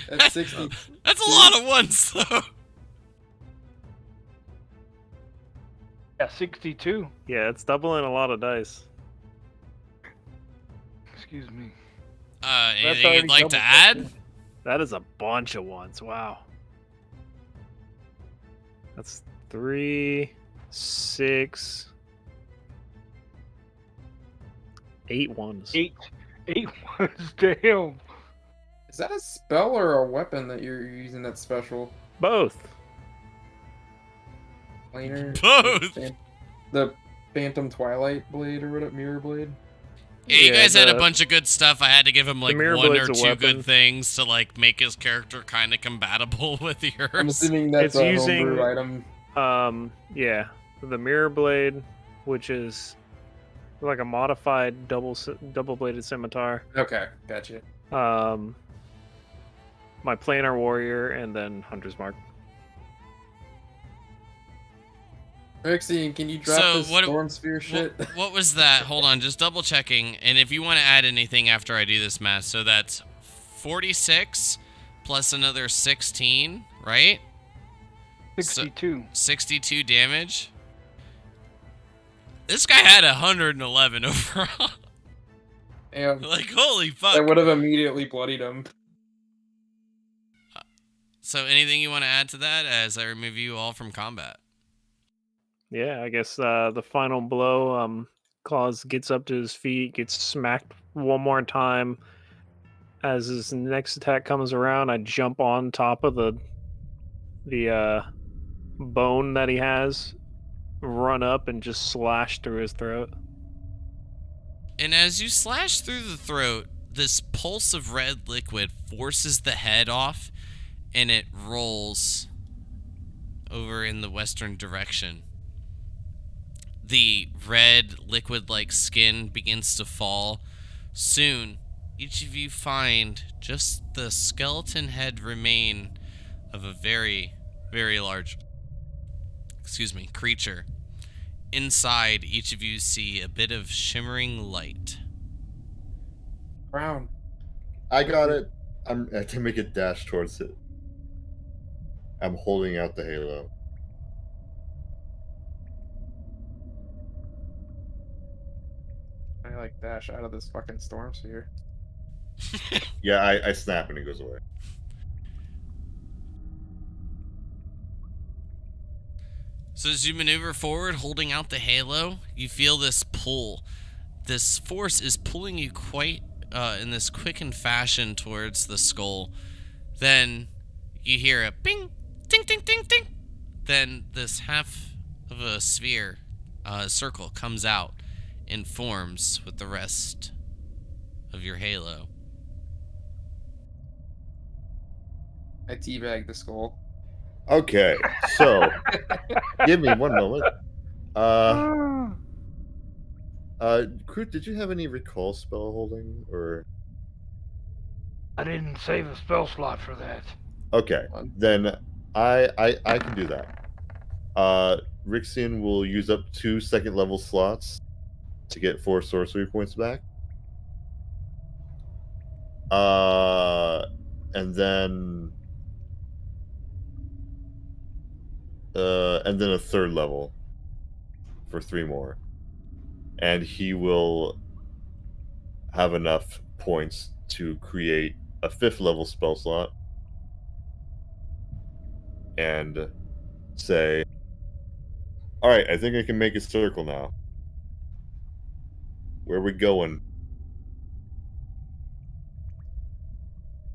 That's 60. That's a lot of ones, though. Yeah, 62. Yeah, it's doubling a lot of dice. Excuse me. Anything already you'd like to double add? That is a bunch of ones. Wow. That's 3, 6, 8 ones. 8 ones. Damn. Is that a spell or a weapon that you're using that's special? Both. Planar? Both. The Phantom Twilight Blade or whatever, Mirror Blade? Yeah, you guys had a the- bunch of good stuff. I had to give him like mirror one or blade's a two weapon. good things to like make his character kind of compatible with yours. I'm assuming that's It's a using- homebrew item. Yeah, the mirror blade, which is like a modified double-bladed scimitar. Okay, gotcha. My planar warrior, and then Hunter's Mark. Maxine, can you drop So this what- storm sphere shit? What was that? Hold on, just double checking. And if you want to add anything after I do this math, so that's 46 plus another 16, right? 62. 62 damage. This guy had 111 overall. Damn, Like, holy fuck. that would have immediately bloodied him. So anything you want to add to that as I remove you all from combat? Yeah, I guess the final blow, Claus gets up to his feet, gets smacked one more time. As his next attack comes around, I jump on top of the bone that he has, run up, and just slash through his throat. And as you slash through the throat, this pulse of red liquid forces the head off, and it rolls over in the western direction. The red liquid-like skin begins to fall. Soon, each of you find just the skeleton head remain of a very, very large, creature. Inside, each of you see a bit of shimmering light. Brown. I got it. I can make a dash towards it. I'm holding out the halo. I like dash out of this fucking storm sphere. Yeah, I snap and it goes away. So as you maneuver forward, holding out the halo, you feel this pull. This force is pulling you quite in this quickened fashion towards the skull. Then you hear a ping, ting, ting, ting, ting. Then this half of a sphere, circle, comes out and forms with the rest of your halo. I teabag the skull. Okay, so give me one moment. Kroot, did you have any recall spell holding or? I didn't save a spell slot for that. Okay, then I can do that. Rixian will use up 2 second-level slots to get 4 sorcery points back. And then a 3rd level for 3 more. And he will have enough points to create a 5th level spell slot and say, alright, I think I can make a circle now. Where are we going?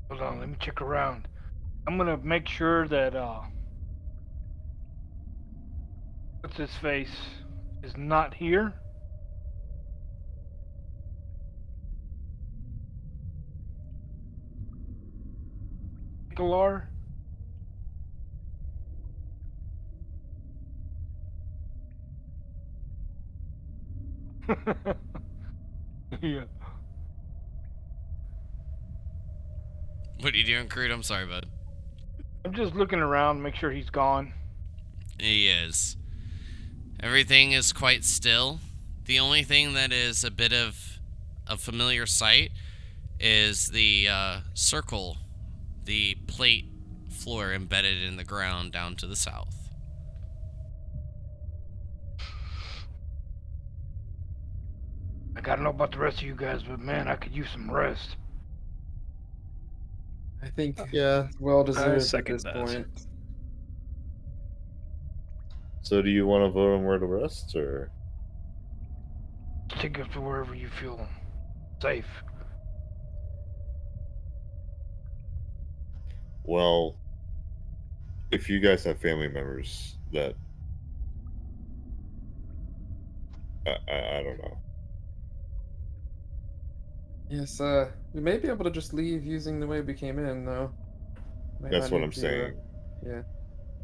Hold on, let me check around. I'm gonna make sure that what's his face is not here. Galar. Yeah. What are you doing, Crude? I'm sorry, bud. I'm just looking around, make sure he's gone. He is. Everything is quite still. The only thing that is a bit of a familiar sight is the circle, the plate floor embedded in the ground down to the south. I gotta know about the rest of you guys, but man, I could use some rest. I think Yeah. it's well deserved at second this that. point. So do you want to vote on where to rest, or? Take us to wherever you feel safe. Well, if you guys have family members that... I don't know. Yes, we may be able to just leave using the way we came in, though. Might That's not what need I'm to, saying. yeah.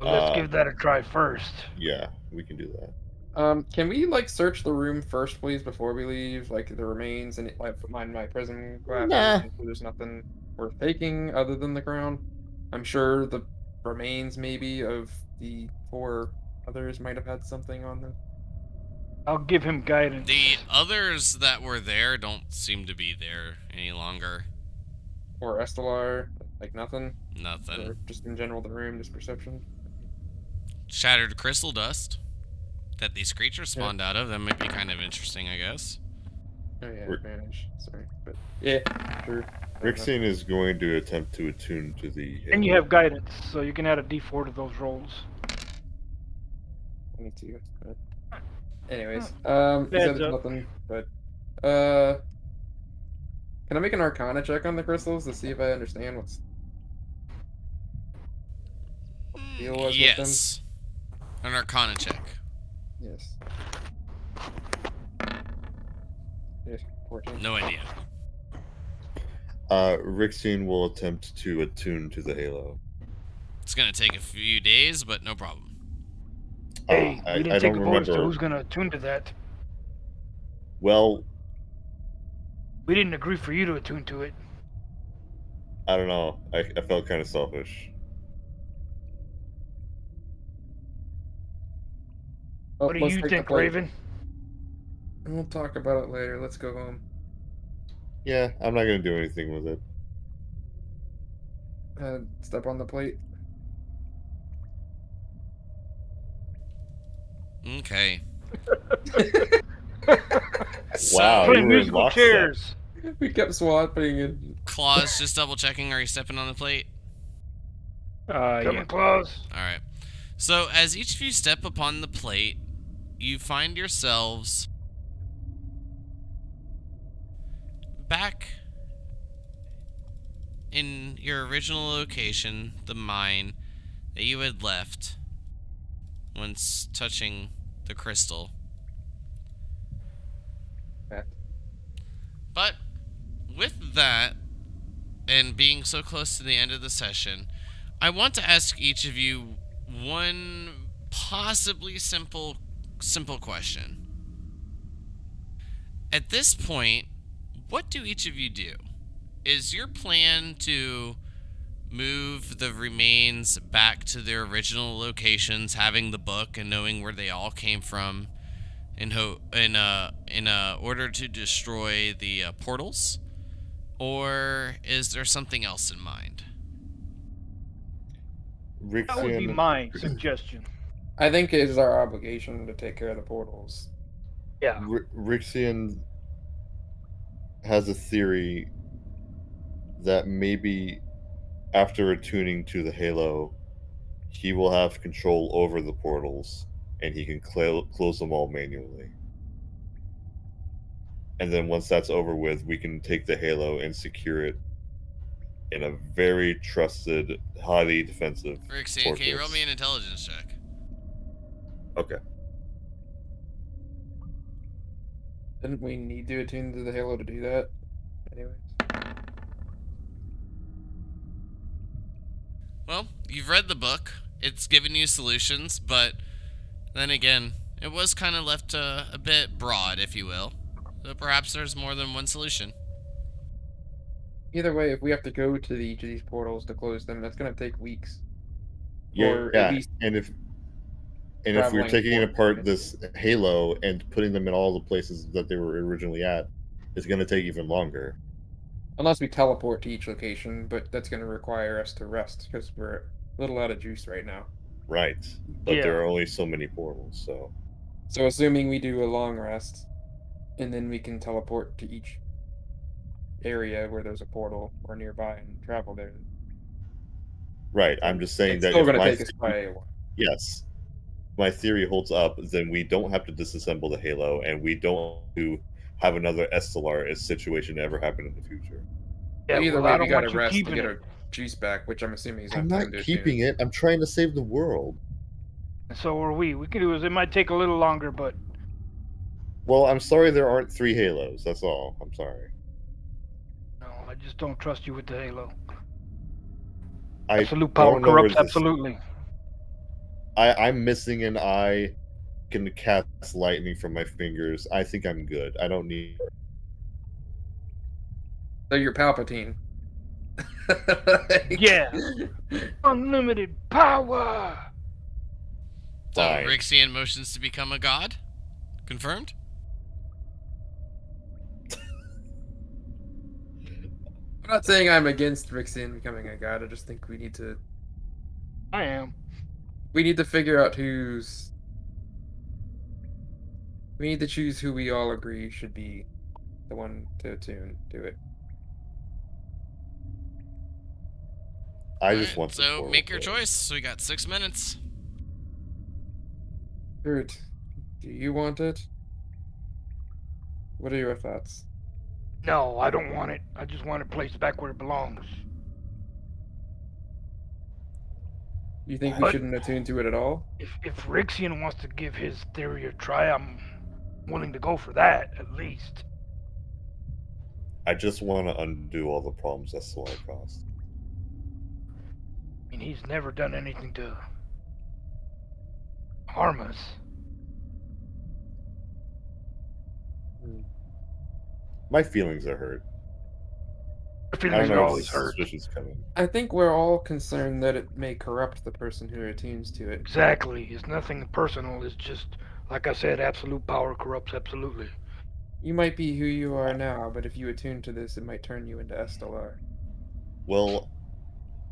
Well, let's Uh, give that a try first. Yeah, we can do that. Can we like search the room first, please, before we leave? Like the remains and like find my prison glasses. Nah. Make sure there's nothing worth taking other than the crown. I'm sure the remains maybe of the 4 others might have had something on them. I'll give him guidance. The others that were there don't seem to be there any longer. Or Estelar, like nothing. Nothing. Or just in general the room, just perception. Shattered crystal dust that these creatures spawned out of. That might be kind of interesting, I guess. Oh yeah, We're- advantage. Sorry, but yeah, sure. Rixian is going to attempt to attune to the... And you have guidance, so you can add a D4 to those rolls. I need to. Anyways, he Heads said it's up. nothing, but can I make an Arcana check on the crystals to see if I understand what the deal was with them? Yes. An Arcana check. Yes. Yes, 14. No idea. Rixian will attempt to attune to the halo. It's gonna take a few days, but no problem. Hey, I we didn't don't take a vote as to remember. who's gonna attune to that. Well, We didn't agree for you to attune to it. I don't know. I felt kind of selfish. Oh, What do let's you take the think, plate. Raven? We'll talk about it later. Let's go home. Yeah, I'm not going to do anything with it. Step on the plate. Okay. Wow, Play you were in musical lockstep. chairs. We kept swapping and Claws, just double checking. Are you stepping on the plate? Coming Yeah. close. Alright. So, as each of you step upon the plate, you find yourselves back in your original location, the mine that you had left once touching the crystal. Okay. But with that, and being so close to the end of the session, I want to ask each of you one possibly simple question. At this point, what do each of you do? Is your plan to move the remains back to their original locations, having the book and knowing where they all came from, in order to destroy the portals, or is there something else in mind? That would be Rixian, my suggestion. I think it is our obligation to take care of the portals. Yeah. Rixian has a theory that maybe after attuning to the Halo, he will have control over the portals and he can close them all manually. And then once that's over with, we can take the Halo and secure it in a very trusted, highly defensive Rixian, can you roll fortress. me an intelligence check? Okay. Didn't we need to attune to the Halo to do that? Anyways. Well, you've read the book. It's given you solutions, but then again, it was kind of left a bit broad, if you will. So perhaps there's more than one solution. Either way, if we have to go to each of these portals to close them, that's going to take weeks. Yeah, Or at least and if we're traveling taking for apart it. this Halo and putting them in all the places that they were originally at, it's going to take even longer. Unless we teleport to each location, but that's going to require us to rest because we're a little out of juice right now. Right. But Yeah. there are only so many portals, so So assuming we do a long rest, and then we can teleport to each area where there's a portal or nearby and travel there. right. I'm just saying It's that still if going to my take us by a while. yes, my theory holds up, then we don't have to disassemble the Halo, and we don't have to have another Estelar situation ever happen in the future. Yeah. Either Well, way, I we don't got to want you rest to keeping get it. our juice back, which I'm assuming is I'm enough time not to keeping attune. it. I'm trying to save the world. So are we. We can do is it might take a little longer, but Well, I'm sorry there aren't 3 Halos. That's all. I'm sorry. no, I just don't trust you with the Halo. I Absolute power don't know where corrupts this. absolutely. I'm missing an eye. Can cast lightning from my fingers. I think I'm good. I don't need. So you're Palpatine. Yeah. Unlimited power. So Fine. Rixian motions to become a god? Confirmed? I'm not saying I'm against Rixian becoming a god. I just think we need to I am. figure out who's. We need to choose who we all agree should be the one to attune to it. I just Alright, want the so portal make your closed. choice. So we got 6 minutes. Kurt, do you want it? What are your thoughts? No, I don't want it. I just want it placed back where it belongs. You think we But- shouldn't attune to it at all? If Rixian wants to give his theory a try, I'm willing to go for that at least. I just want to undo all the problems Estelar caused. I mean, he's never done anything to harm us. My feelings are hurt. My I feelings don't are know if always this hurt. suspicion's coming. I think we're all concerned that it may corrupt the person who attunes to it. Exactly. It's nothing personal. It's just, like I said, absolute power corrupts absolutely. You might be who you are now, but if you attune to this, it might turn you into Estelar. Well,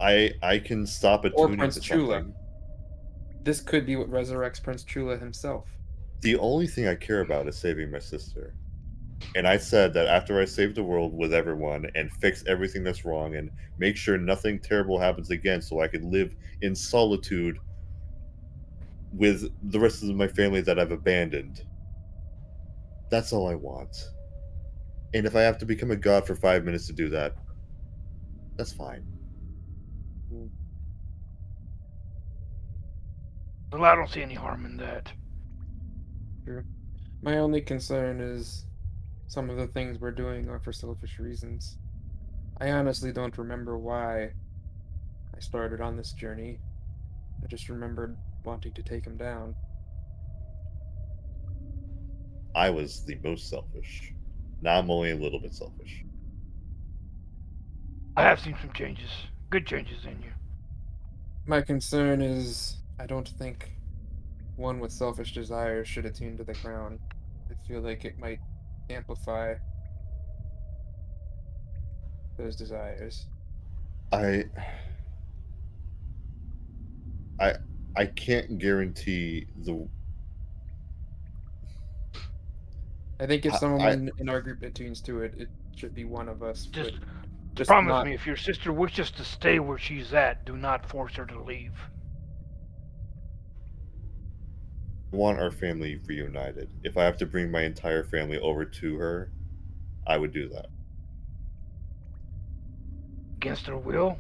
I can stop Or attuning Prince to Chula. something. This could be what resurrects Prince Chula himself. The only thing I care about is saving my sister. And I said that after I save the world with everyone and fix everything that's wrong and make sure nothing terrible happens again so I can live in solitude with the rest of my family that I've abandoned. That's all I want. And if I have to become a god for 5 minutes to do that, that's fine. Well, I don't see any harm in that. True. My only concern is some of the things we're doing are for selfish reasons. I honestly don't remember why I started on this journey. I just remembered wanting to take him down. I was the most selfish. Now I'm only a little bit selfish. I have seen some changes. good changes in you. My concern is I don't think one with selfish desires should attune to the crown. I feel like it might amplify those desires. I I I can't guarantee the I think if I someone in our group attunes to it, it should be one of us. Just But just promise not. me, if your sister wishes to stay where she's at, do not force her to leave. want our family reunited. If I have to bring my entire family over to her, I would do that. Against her will?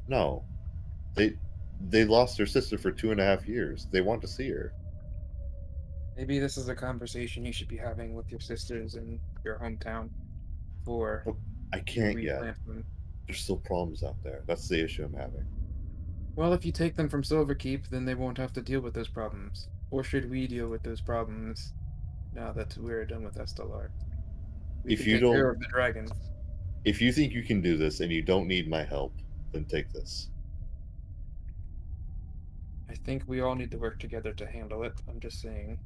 No. They lost their sister for 2.5 years. They want to see her. Maybe this is a conversation you should be having with your sisters in your hometown for But I can't yet. replant them. There's still problems out there. That's the issue I'm having. Well, if you take them from Silverkeep, then they won't have to deal with those problems. Or should we deal with those problems now that we're done with Estelar? We If can you take care don't of the dragon. if you think you can do this and you don't need my help, then take this. I think we all need to work together to handle it. I'm just saying.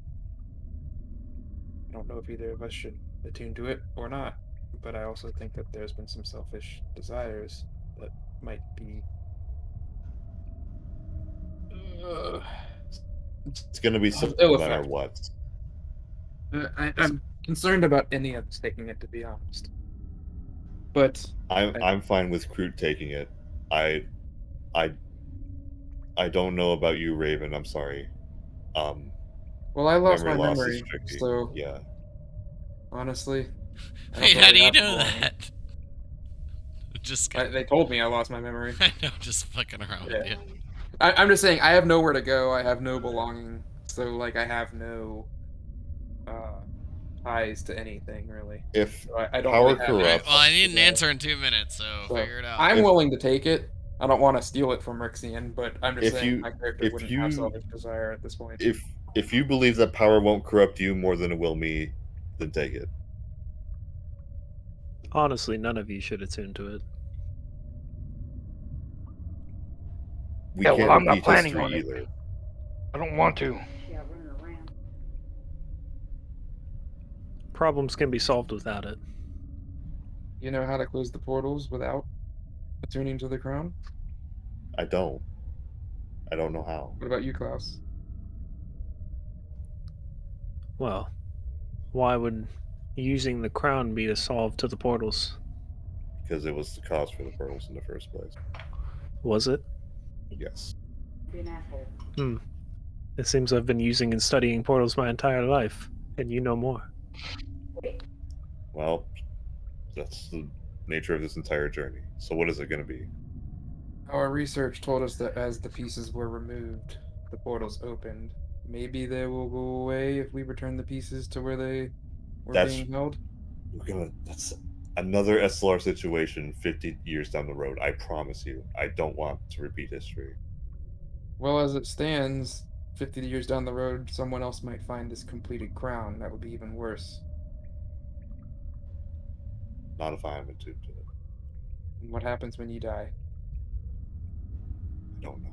I don't know if either of us should attune to it or not, but I also think that there's been some selfish desires that might be. It's going to be something ill no matter effect. what. I'm concerned about any of us taking it, to be honest. But I'm fine with Kroot taking it. I don't know about you, Raven. I'm sorry. well, I lost Memory my loss is memory, tricky. so Yeah. honestly, I Wait, don't how do really you have know belonging. that? Just kidding. They told me I lost my memory. I know, just fucking around with Yeah. you. I'm just saying I have nowhere to go. I have no belonging, so like I have no ties to anything really. If So I don't power really have. Alright, corrupts, well, I need an Yeah. answer in 2 minutes, so So figure it out. I'm If- willing to take it. I don't want to steal it from Rixian, but I'm just If saying you- my character if wouldn't you- have selfish desire at this point. if you believe that power won't corrupt you more than it will me, then take it. Honestly, none of you should attune to it. We Yeah, can't well, I'm not repeat planning history on it. either. I don't want to. Problems can be solved without it. You know how to close the portals without attuning to the crown? I don't know how. What about you, Klaus? Well, why would using the crown be the solve to the portals? Because it was the cause for the portals in the first place. Was it? Yes. It seems I've been using and studying portals my entire life, and you know more. Well, that's the nature of this entire journey. So what is it going to be? Our research told us that as the pieces were removed, the portals opened. Maybe they will go away if we return the pieces to where they were That's- being held. That's another SLR situation 50 years down the road. I promise you. I don't want to repeat history. Well, as it stands, 50 years down the road, someone else might find this completed crown. That would be even worse. Not if I am attuned to it. And what happens when you die? I don't know.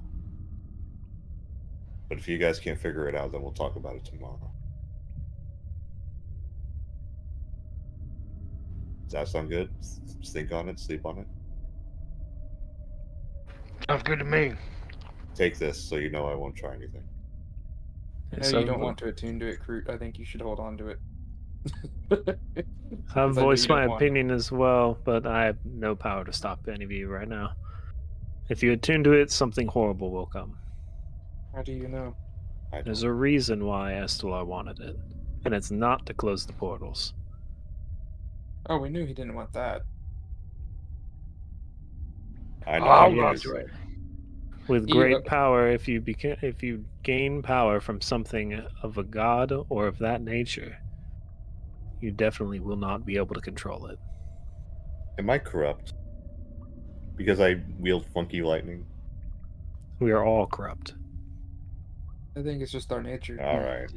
But if you guys can't figure it out, then we'll talk about it tomorrow. Does that sound good? Think on it, sleep on it. Sounds good to me. Take this so you know I won't try anything. I know So, you don't want to attune to it, Kroot. I think you should hold on to it. I've Because I know voiced you don't my want it. opinion as well, but I have no power to stop any of you right now. If you attune to it, something horrible will come. How do you know? I There's don't. a reason why Estelar wanted it, and it's not to close the portals. Oh, we knew he didn't want that. I know. I'll you run guys- to it. With You- great power, if you gain power from something of a god or of that nature, you definitely will not be able to control it. Am I corrupt? Because I wield funky lightning? We are all corrupt. I think it's just our nature. All right.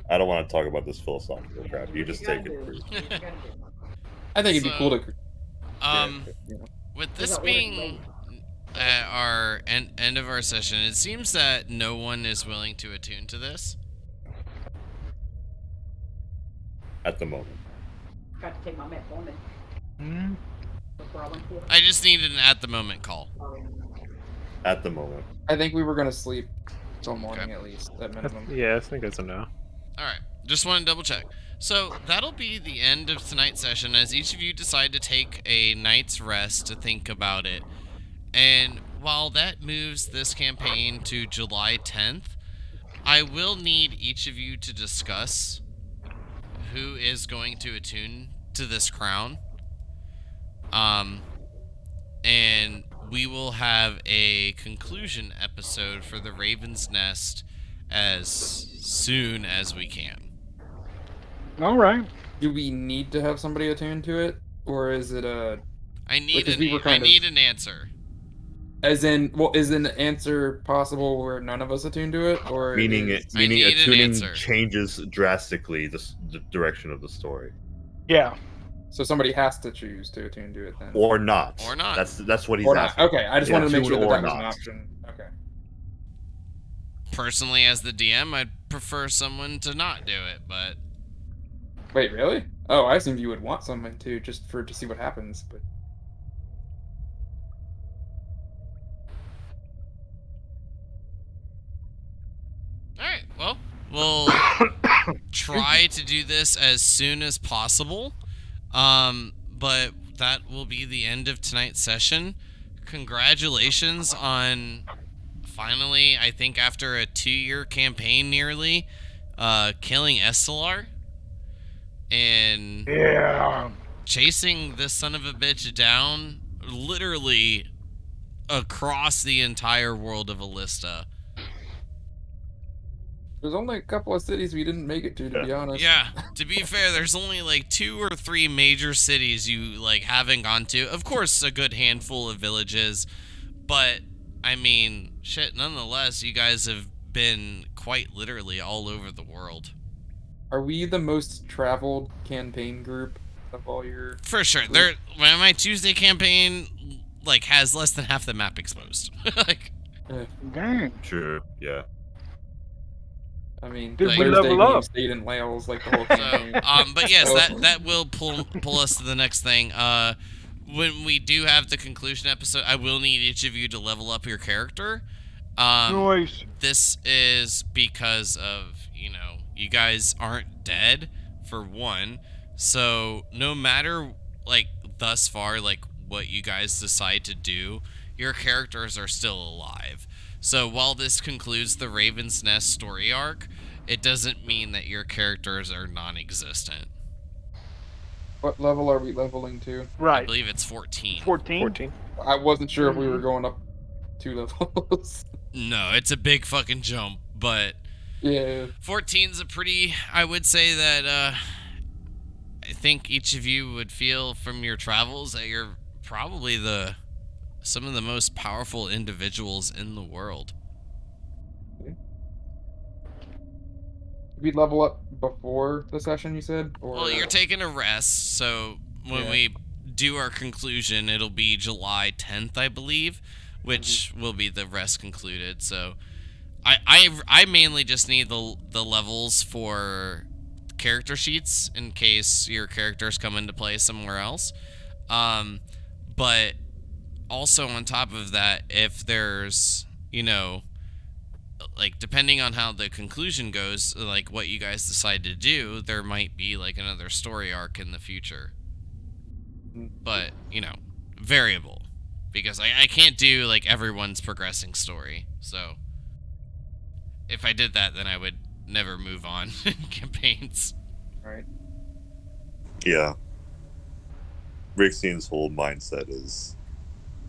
I don't want to talk about this philosophical crap. You just take it. Bruce. I think it'd be cool to With this being at our end of our session, it seems that no one is willing to attune to this. At the moment. Got to take my metformin Hmm? before I went for it. I just needed an at the moment call. At the moment. I think we were gonna sleep till morning at least, at minimum. Yeah, I think that's a no. Alright, just want to double check. So, that'll be the end of tonight's session as each of you decide to take a night's rest to think about it. And while that moves this campaign to July 10th, I will need each of you to discuss who is going to attune to this crown. And we will have a conclusion episode for the Raven's Nest as soon as we can. All right. Do we need to have somebody attuned to it, or is it a? I need Because we were I kind of- need an answer. As in, well, is an answer possible where none of us attune to it, or Meaning is- it. I Meaning need an attuning answer. changes drastically the direction of the story, Yeah. So somebody has to choose to attune to it then, or not. Or not. That's what he's or not. asking. Okay, I just Yeah, wanted to make attune sure that or that was an not. option. Okay. Personally, as the DM, I'd prefer someone to not do it, but Wait, really? Oh, I assumed you would want someone to just to see what happens, but alright, well, we'll try to do this as soon as possible. But that will be the end of tonight's session. Congratulations on finally, I think after a 2-year campaign nearly, killing Estelar. And Yeah. chasing this son of a bitch down literally across the entire world of Elista. there's only a couple of cities we didn't make it to be honest. Yeah, to be fair, there's only like 2 or 3 major cities you like haven't gone to. Of course, a good handful of villages, but I mean, shit, nonetheless, you guys have been quite literally all over the world. Are we the most traveled campaign group of all your? For sure. There, my Tuesday campaign like has less than half the map exposed. Like, Dang. Sure. Yeah. I mean, Did we Thursday level we up? stayed in Wales like the whole so, campaign. but yes, So- that will pull us to the next thing. When we do have the conclusion episode, I will need each of you to level up your character. Noise. This is because of, you guys aren't dead, for one. So no matter, like, thus far, like, what you guys decide to do, your characters are still alive. So while this concludes the Raven's Nest story arc, it doesn't mean that your characters are non-existent. What level are we leveling to? I Right. believe it's 14. 14? 14. I wasn't sure if we were going up 2 levels. No, it's a big fucking jump, but Yeah. 14's a pretty, I would say that, I think each of you would feel from your travels that you're probably some of the most powerful individuals in the world. Did we level up before the session, you said? Or... Well, you're taking a rest, so when Yeah. we do our conclusion, it'll be July 10th, I believe, which will be the rest concluded. So I mainly just need the levels for character sheets in case your characters come into play somewhere else. But also on top of that, if there's, like, depending on how the conclusion goes, like what you guys decide to do, there might be like another story arc in the future. But, variable. Because I can't do like everyone's progressing story. So if I did that, then I would never move on in campaigns. Right. Yeah. Rixian's whole mindset is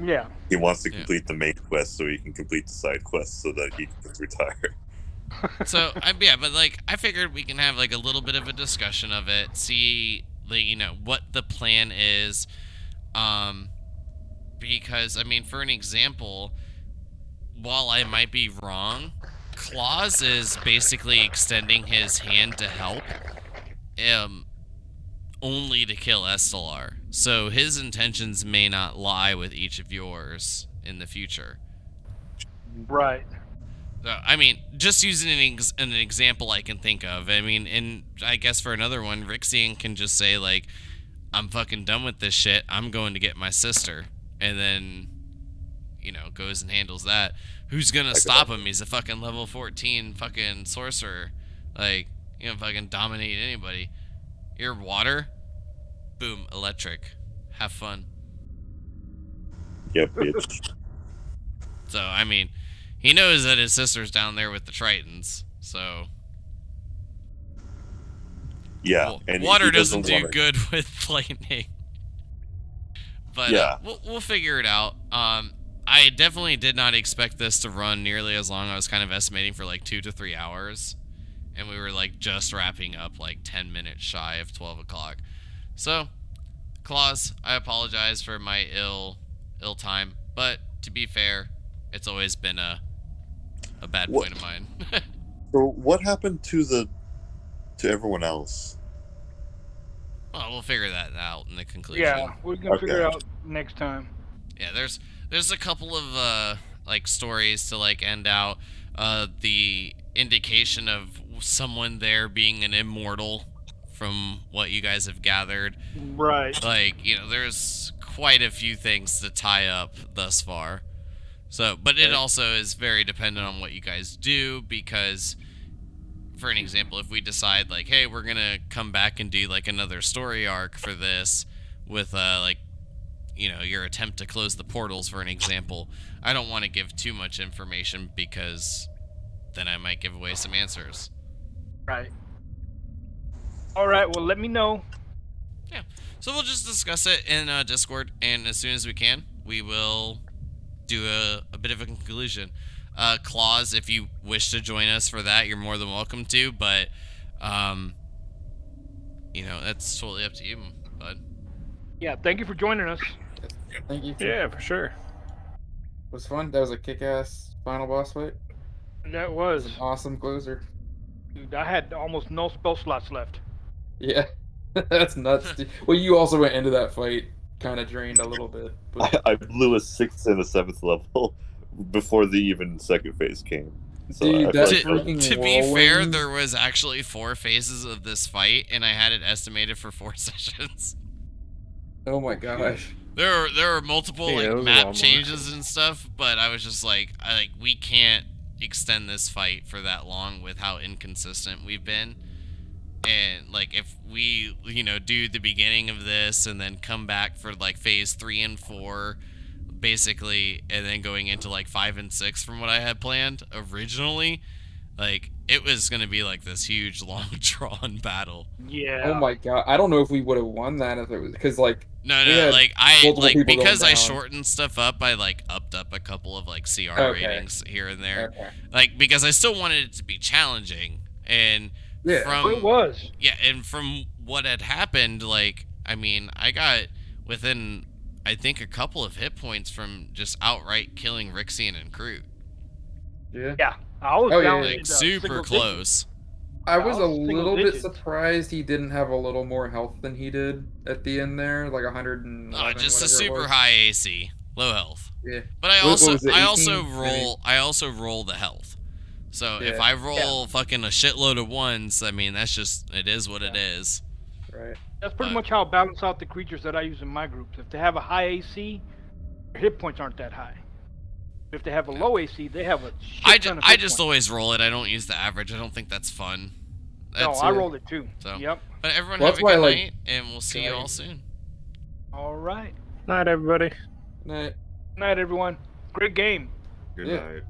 Yeah. he wants to Yeah. complete the main quest so he can complete the side quests so that he can retire. So, but like, I figured we can have like a little bit of a discussion of it, see, like, what the plan is. Because, I mean, for an example, while I might be wrong, Claus is basically extending his hand to help, only to kill Estelar. So his intentions may not lie with each of yours in the future. Right. I mean, just using an example I can think of. I mean, and I guess for another one, Rixian can just say, like, I'm fucking done with this shit. I'm going to get my sister. And then, goes and handles that. Who's gonna stop him? He's a fucking level 14 fucking sorcerer. Like, fucking dominate anybody. You're water. Boom, electric. Have fun. Yep, bitch. So, I mean, he knows that his sister's down there with the Tritons, so... Yeah, and water he doesn't do wanna- good with lightning. But Yeah. we'll figure it out. I definitely did not expect this to run nearly as long. I was kind of estimating for like 2 to 3 hours. And we were like just wrapping up like 10 minutes shy of 12 o'clock. So, Claus, I apologize for my ill time. But to be fair, it's always been a bad point of mine. So what happened to everyone else? Well, we'll figure that out in the conclusion. Yeah, we're gonna figure it Okay. out next time. Yeah, there's a couple of like stories to like end out. The indication of someone there being an immortal from what you guys have gathered. Right. Like, there's quite a few things to tie up thus far. So, but it also is very dependent on what you guys do, because for an example, if we decide like, hey, we're gonna come back and do like another story arc for this with like, your attempt to close the portals, for an example, I don't want to give too much information because then I might give away some answers. Right. All right. Well, let me know. Yeah. So we'll just discuss it in Discord, and as soon as we can, we will do a bit of a conclusion. Claus, if you wish to join us for that, you're more than welcome to, but that's totally up to you, bud. Yeah. Thank you for joining us. Thank you. Yeah, for sure. It was fun. That was a kick-ass final boss fight. That was. An awesome closer. Dude, I had almost no spell slots left. Yeah, that's nuts. Dude. Well, you also went into that fight kind of drained a little bit. But... I blew a 6th and a 7th level before the even second phase came. So Dude, I that feel like- freaking To be fair, whirlwind- there was actually 4 phases of this fight, and I had it estimated for 4 sessions. Oh my gosh. There were multiple Yeah, it like was a map lot more. changes and stuff, but I was just like, we can't extend this fight for that long with how inconsistent we've been. And like if we do the beginning of this and then come back for like phase 3 and 4, basically, and then going into like 5 and 6 from what I had planned originally, like it was gonna be like this huge long drawn battle. Yeah. Oh my god. I don't know if we would have won that if it was because like No, we had like I multiple like people going because I down. shortened stuff up, I like upped up a couple of like CR Okay. ratings here and there. Okay. Like because I still wanted it to be challenging, and Yeah. from It was. yeah, and from what had happened, like I mean, I got within I think a couple of hit points from just outright killing Rixian and Kroot. Yeah. Yeah. I was Oh, yeah, down yeah. in Like the super single close. I was a Single little bit digits. surprised he didn't have a little more health than he did at the end there, like 111. Oh, just a whatever it super was. high AC, low health. Yeah. But I What also was it, I also 18? roll the health. So if Yeah. I roll fucking a shitload of ones, I mean it is what it Yeah. is. Right. That's pretty much how I balance out the creatures that I use in my groups. If they have a high AC, their hit points aren't that high. If they have a low AC, they have a shit ton of I hit just points. always roll it. I don't use the average. I don't think that's fun. No, That's I it. rolled it too. So. Yep. But everyone Well, have a that's why, good like, night, and we'll see you all guys- soon. All right. Night, everybody. Night. Good night, everyone. Great game. Good Yeah. night.